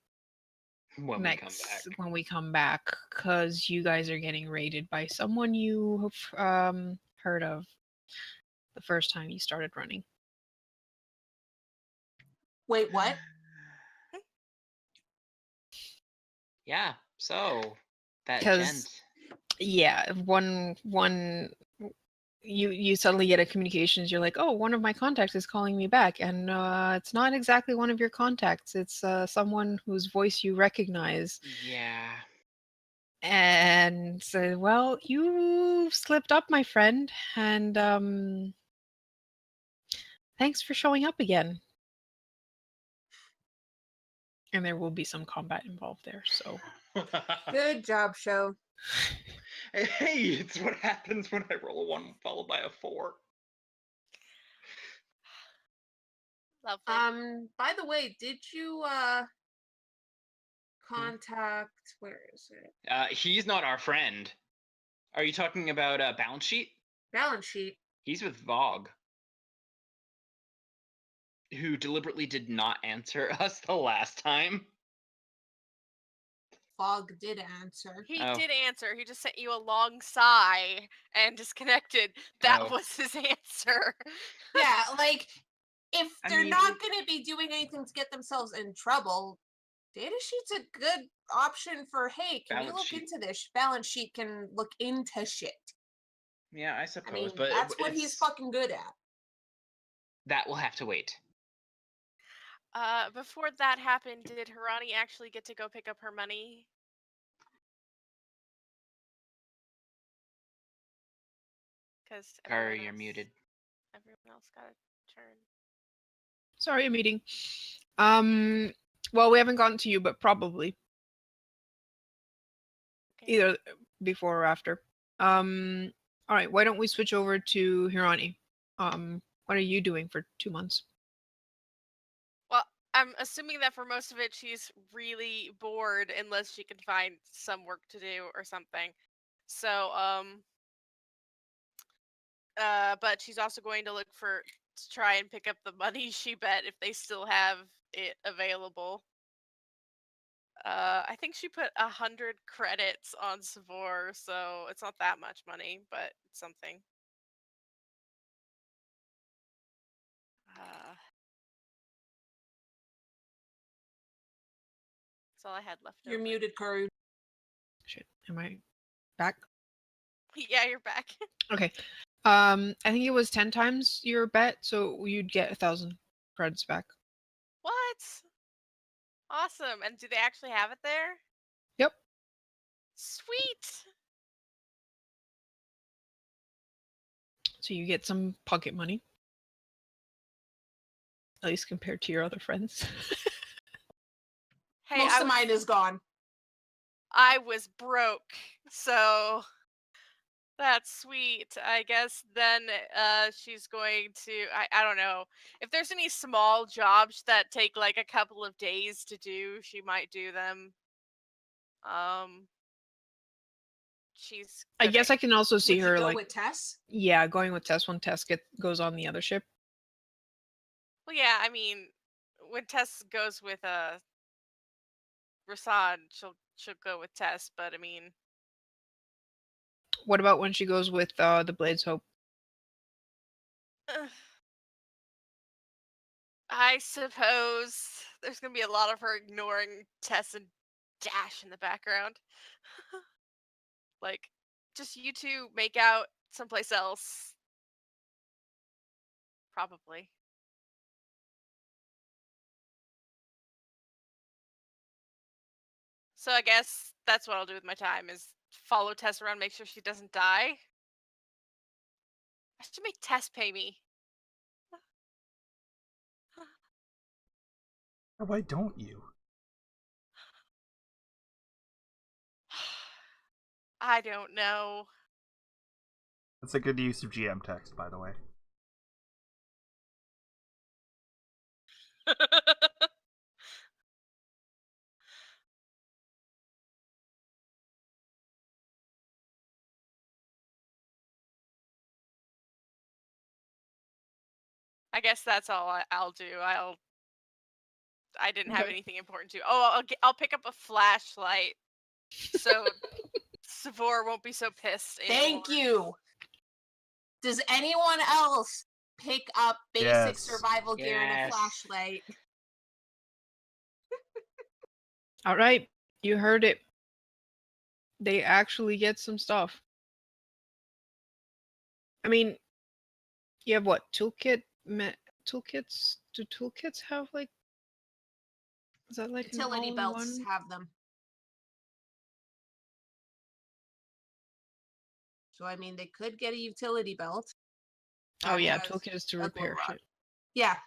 When we come back. when we come back, because you guys are getting raided by someone you have heard of the first time you started running. Wait, what? Yeah. So that 'Cause- gent. Yeah, one you suddenly get a communications. You're like, oh, one of my contacts is calling me back, and it's not exactly one of your contacts. It's someone whose voice you recognize. Yeah. And so, well, you slipped up, my friend, and thanks for showing up again. And there will be some combat involved there. So Good job, show. Hey, it's what happens when I roll a 1 followed by a 4. Lovely. By the way, did you contact, where is it? He's not our friend. Are you talking about balance sheet? Balance sheet. He's with Vogue, who deliberately did not answer us the last time. Fog did answer. He Oh. did answer. He just sent you a long sigh and disconnected. That Oh. was his answer. Yeah, like if I they're mean, not going to be doing anything to get themselves in trouble, data sheet's a good option for, hey, can you Balance look sheet. into this? Balance sheet can look into shit. Yeah, I I suppose, mean, but that's what he's it's- fucking good at. That will have to wait. Before that happened, did Hirani actually get to go pick up her money? Because Kari, you're muted. Everyone else got a turn. sorry, a meeting. Well, we haven't gotten to you, but probably Okay. either before or after. All right, why don't we switch over to Hirani? What are you doing for 2 months? Well, I'm assuming that for most of it, she's really bored unless she can find some work to do or something. So, but she's also going to look to try and pick up the money she bet if they still have it available. I think she put 100 credits on Savor, so it's not that much money, but it's something. That's all I had left You're over. muted, Karu. Shit, am I back? Yeah, you're back. Okay. I think it was 10 times your bet, so you'd get 1,000 credits back. What? Awesome. And do they actually have it there? Yep. Sweet. So you get some pocket money. At least compared to your other friends. Hey, Most of mine is gone. I was broke, so that's sweet. I guess then she's going to I don't know. If there's any small jobs that take like a couple of days to do, she might do them. She's I guess gonna- I can also see Would you her go like with Tess? yeah, going with Tess when Tess goes on the other ship. Well, yeah, I mean, when Tess goes with Rasan, she'll go with Tess, but I mean, What about when she goes with the Blades Hope? I suppose there's gonna be a lot of her ignoring Tess and Dash in the background. Like, just you two make out someplace else. Probably. So I guess that's what I'll do with my time is follow Tess around, make sure she doesn't die. I should make Tess pay me. Why don't you? I don't know. That's a good use of GM text, by the way. I guess that's all I'll do. I didn't have Okay. anything important to. Oh, I'll pick up a flashlight, so Savor won't be so pissed. Thank anymore. you. Does anyone else pick up basic Yes. survival gear and a Yes. flashlight? All right, you heard it. They actually get some stuff. I mean, you have what? Toolkits? Do toolkits have like? Is that like an Utility belts all-in-one? have them. So I mean, they could get a utility belt. Oh yeah, that has toolkit is to a glow repair rod. shit. Yeah.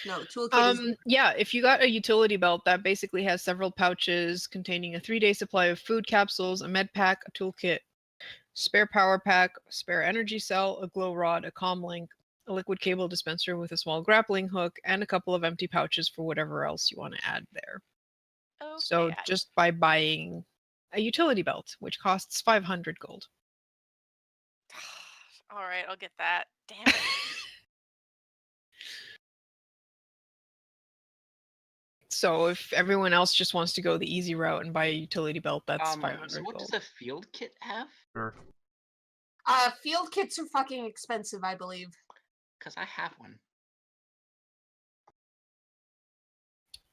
No, toolkit is Yeah, if you got a utility belt that basically has several pouches containing a 3-day supply of food capsules, a med pack, a toolkit, spare power pack, spare energy cell, a glow rod, a comm link, a liquid cable dispenser with a small grappling hook, and a couple of empty pouches for whatever else you want to add there. Okay, So just by buying a utility belt, which costs 500 gold. all right, I'll get that. Damn it. So if everyone else just wants to go the easy route and buy a utility belt, that's 500 So what gold. does a field kit have? Sure. field kits are fucking expensive, I believe. Because I have one.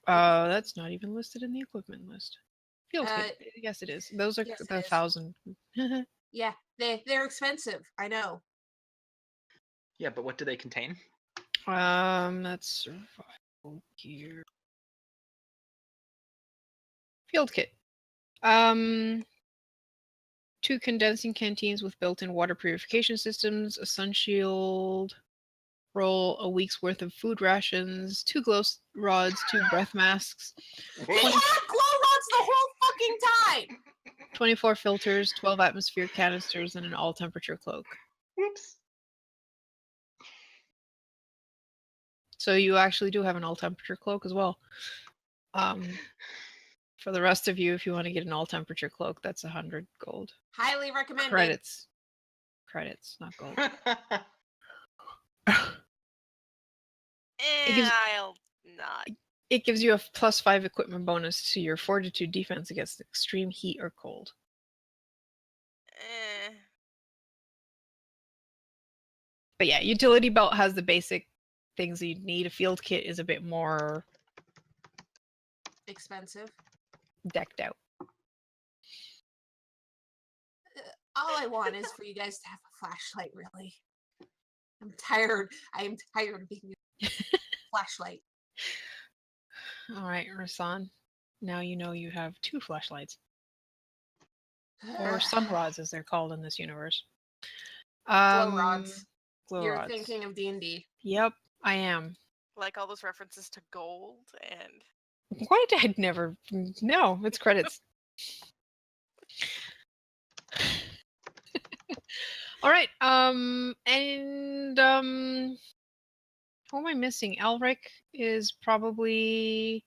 That's not even listed in the equipment list. Field kit. Yes, it is. Those are yes, it the is. 1,000. Yeah, they're expensive. I know. Yeah, but what do they contain? That's survival gear. Field kit. 2 condensing canteens with built-in water purification systems, a sun shield, roll a week's worth of food rations, 2 glow rods, 2 breath masks, They had glow rods the whole fucking time. 24 filters, 12 atmosphere canisters, and an all-temperature cloak. Whoops. So you actually do have an all temperature cloak as well. For the rest of you, if you want to get an all temperature cloak, that's 100 gold. Highly recommended. Credits. Credits, not gold. gives- I'll not. It gives you a +5 equipment bonus to your fortitude defense against extreme heat or cold. But yeah, utility belt has the basic things that you'd need. A field kit is a bit more Expensive. decked out. All I want is for you guys to have a flashlight, really. I'm tired. I am tired of being a flashlight. All right, Rasan. Now you know you have 2 flashlights. Or sun rods, as they're called in this universe. Glow rods. Glow You're rods. thinking of D&D. Yep, I am. Like all those references to gold and Why did I never? No, it's credits. All right. Who am I missing? Elric is probably.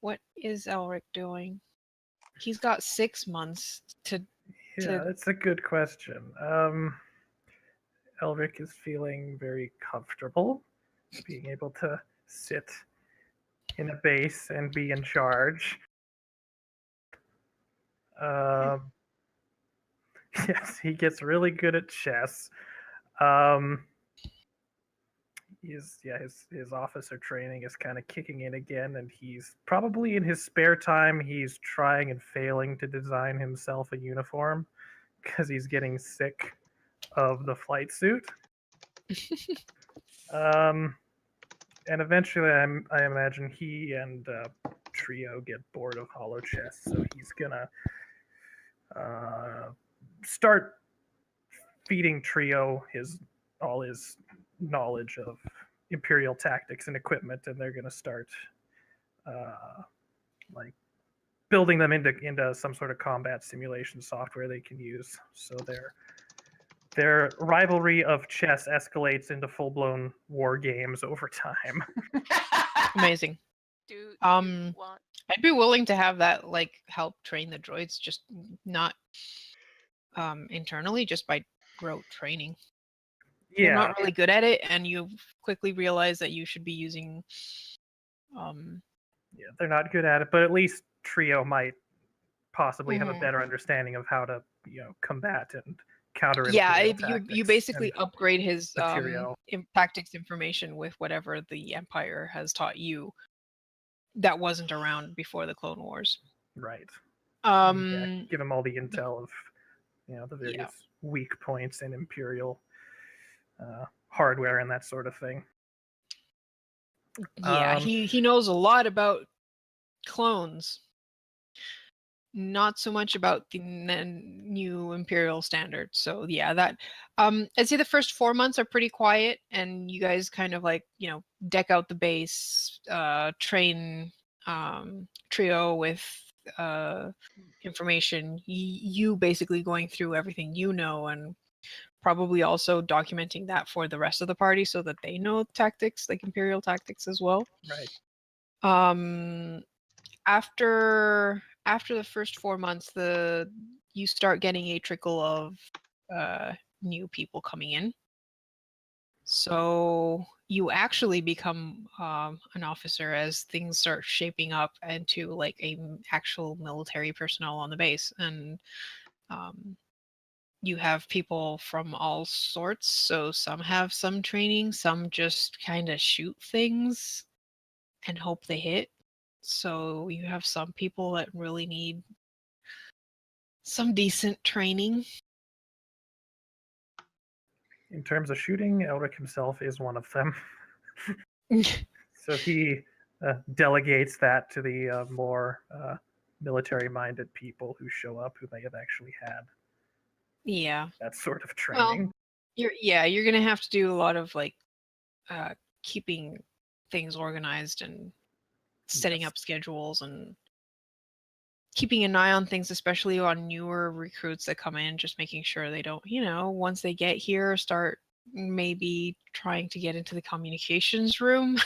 What is Elric doing? He's got 6 months to. Yeah, that's a good question. Elric is feeling very comfortable being able to sit in a base and be in charge. Yes, he gets really good at chess. His officer training is kind of kicking in again, and he's probably in his spare time he's trying and failing to design himself a uniform because he's getting sick of the flight suit. And eventually, I imagine he and Trio get bored of hollow chess, so he's gonna start feeding Trio all his knowledge of Imperial tactics and equipment, and they're gonna start like building them into some sort of combat simulation software they can use. So their rivalry of chess escalates into full-blown war games over time. Amazing. do you Um, want I'd be willing to have that help train the droids, just not internally, just by rote training. You're not really good at it, and you quickly realize that you should be using. Yeah, they're not good at it, but at least Trio might possibly have a Mhm. better understanding of how to, combat and counter. Yeah, Imperial you tactics basically and upgrade his material. tactics information with whatever the Empire has taught you that wasn't around before the Clone Wars. Right. Um, Give him all the intel of, the various Yeah. weak points in Imperial hardware and that sort of thing. yeah, he knows a lot about clones. Not so much about the new Imperial standard. So yeah, that I'd say the first 4 months are pretty quiet, and you guys kind of deck out the base, train Trio with information. You basically going through everything and probably also documenting that for the rest of the party so that they know tactics, like Imperial tactics as well. Right. After the first 4 months, you start getting a trickle of new people coming in. So you actually become an officer as things start shaping up into actual military personnel on the base, and you have people from all sorts. So some have some training, some just kind of shoot things and hope they hit. So you have some people that really need some decent training. In terms of shooting, Elric himself is one of them. So he delegates that to the more military-minded people who show up, who may have actually had Yeah. that sort of Well, training. you're gonna have to do a lot of keeping things organized and setting up schedules and keeping an eye on things, especially on newer recruits that come in, just making sure they don't, once they get here, start maybe trying to get into the communications room,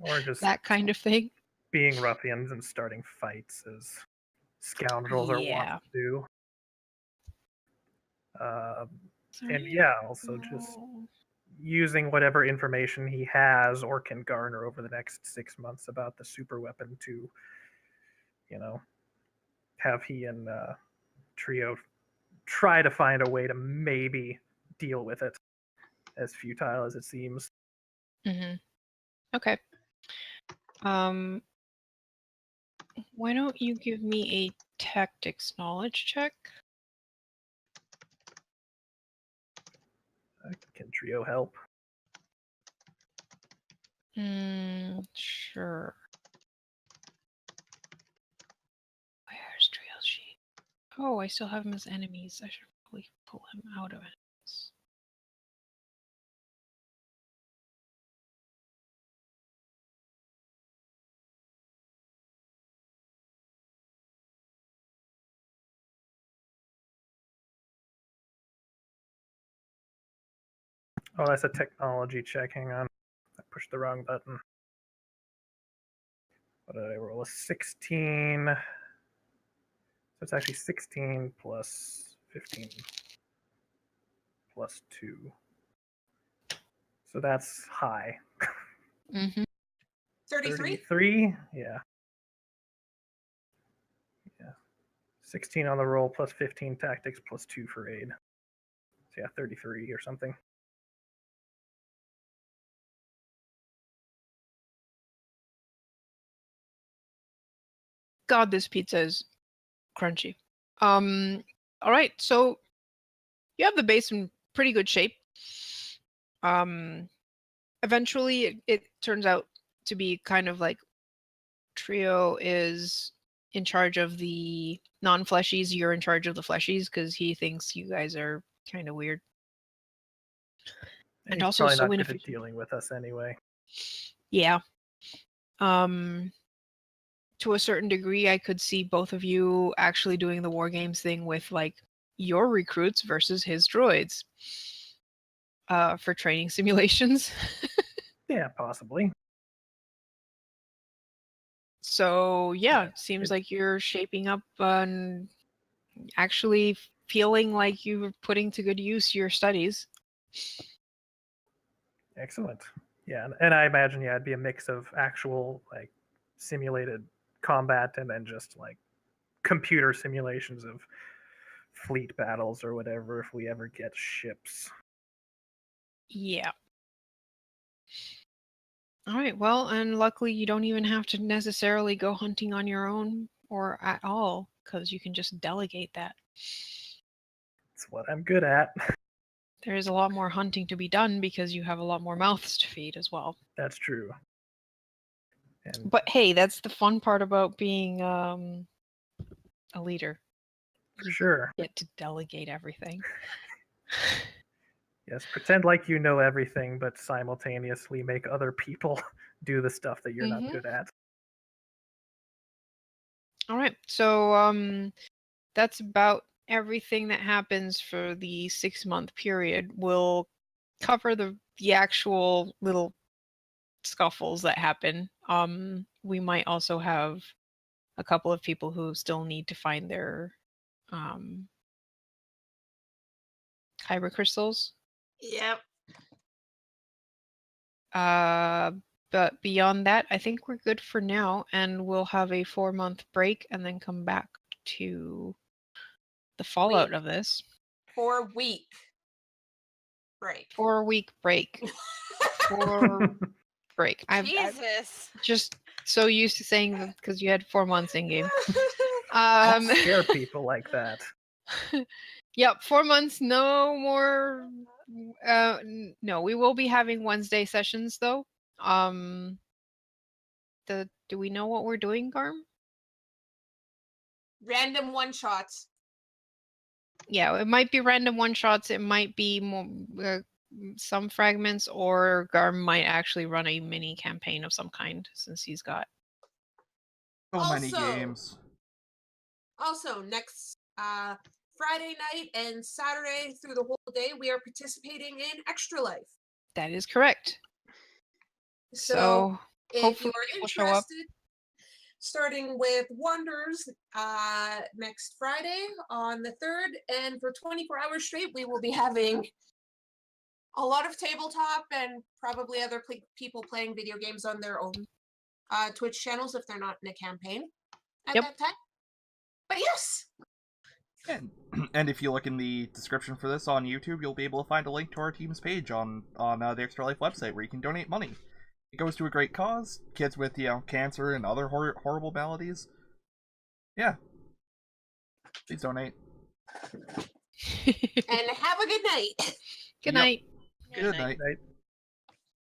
Or just that kind of thing. being ruffians and starting fights as scoundrels are wont Yeah. to do. So And I yeah, also just roll- using whatever information he has or can garner over the next 6 months about the super weapon to, have he and Trio try to find a way to maybe deal with it, as futile as it seems. Mhm. Okay. Why don't you give me a tactics knowledge check? Can Trio help? Sure. Where's Trio's sheet? Oh, I still have him as enemies. I should probably pull him out of enemies. Oh, that's a technology check. Hang on. I pushed the wrong button. What did I roll? A 16. So it's actually 16 plus 15 plus 2. So that's high. Mm-hmm. 33? 33? Yeah. 16 on the roll plus 15 tactics plus 2 for aid. So yeah, 33 or something. God, this pizza is crunchy. All right, so you have the base in pretty good shape. Eventually, it turns out to be kind of like Trio is in charge of the non-fleshies. You're in charge of the fleshies because he thinks you guys are kind of weird. And He's also probably so not good at inefficient. dealing with us anyway. Yeah. To a certain degree, I could see both of you actually doing the war games thing with like your recruits versus his droids for training simulations. Yeah, possibly. So yeah, Yeah, seems like you're shaping up and actually feeling like you're putting to good use your studies. Excellent. Yeah, and I imagine, yeah, it'd be a mix of actual, like, simulated combat and then just, like, computer simulations of fleet battles or whatever if we ever get ships. Yeah. All right, well, and luckily you don't even have to necessarily go hunting on your own or at all, because you can just delegate that. It's what I'm good at. There is a lot more hunting to be done because you have a lot more mouths to feed as well. That's true. And But hey, that's the fun part about being a leader. for sure. Get to delegate everything. Yes, pretend like you know everything, but simultaneously make other people do the stuff that you're not good at. All right, so that's about everything that happens for the 6-month period. We'll cover the actual little scuffles that happen. We might also have a couple of people who still need to find their kyber crystals. Yep. But beyond that, I think we're good for now, and we'll have a 4-month break and then come back to the fallout Wait. of this. 4-week break. 4-week break. 4 break. I'm Jesus. just so used to saying because you had 4 months in game. Don't scare people like that. Yep, 4 months. No more. No, we will be having Wednesday sessions though. Do we know what we're doing, Garm? Random one-shots. Yeah, it might be random one-shots. It might be more some fragments, or Garm might actually run a mini campaign of some kind since he's got So many Also- games. Also, next Friday night and Saturday through the whole day, we are participating in Extra Life. That is correct. So if you hopefully are people show up. interested, starting with Wonders next Friday on the 3rd, and for 24 hours straight, we will be having a lot of tabletop and probably other people playing video games on their own Twitch channels if they're not in a campaign at Yep. that time. But yes, And if you look in the description for this on YouTube, you'll be able to find a link to our team's page on the Extra Life website where you can donate money. It goes to a great cause, kids with cancer and other horrible maladies. Yeah, please donate. and have a good night. Good Yep. night. Good night. Right.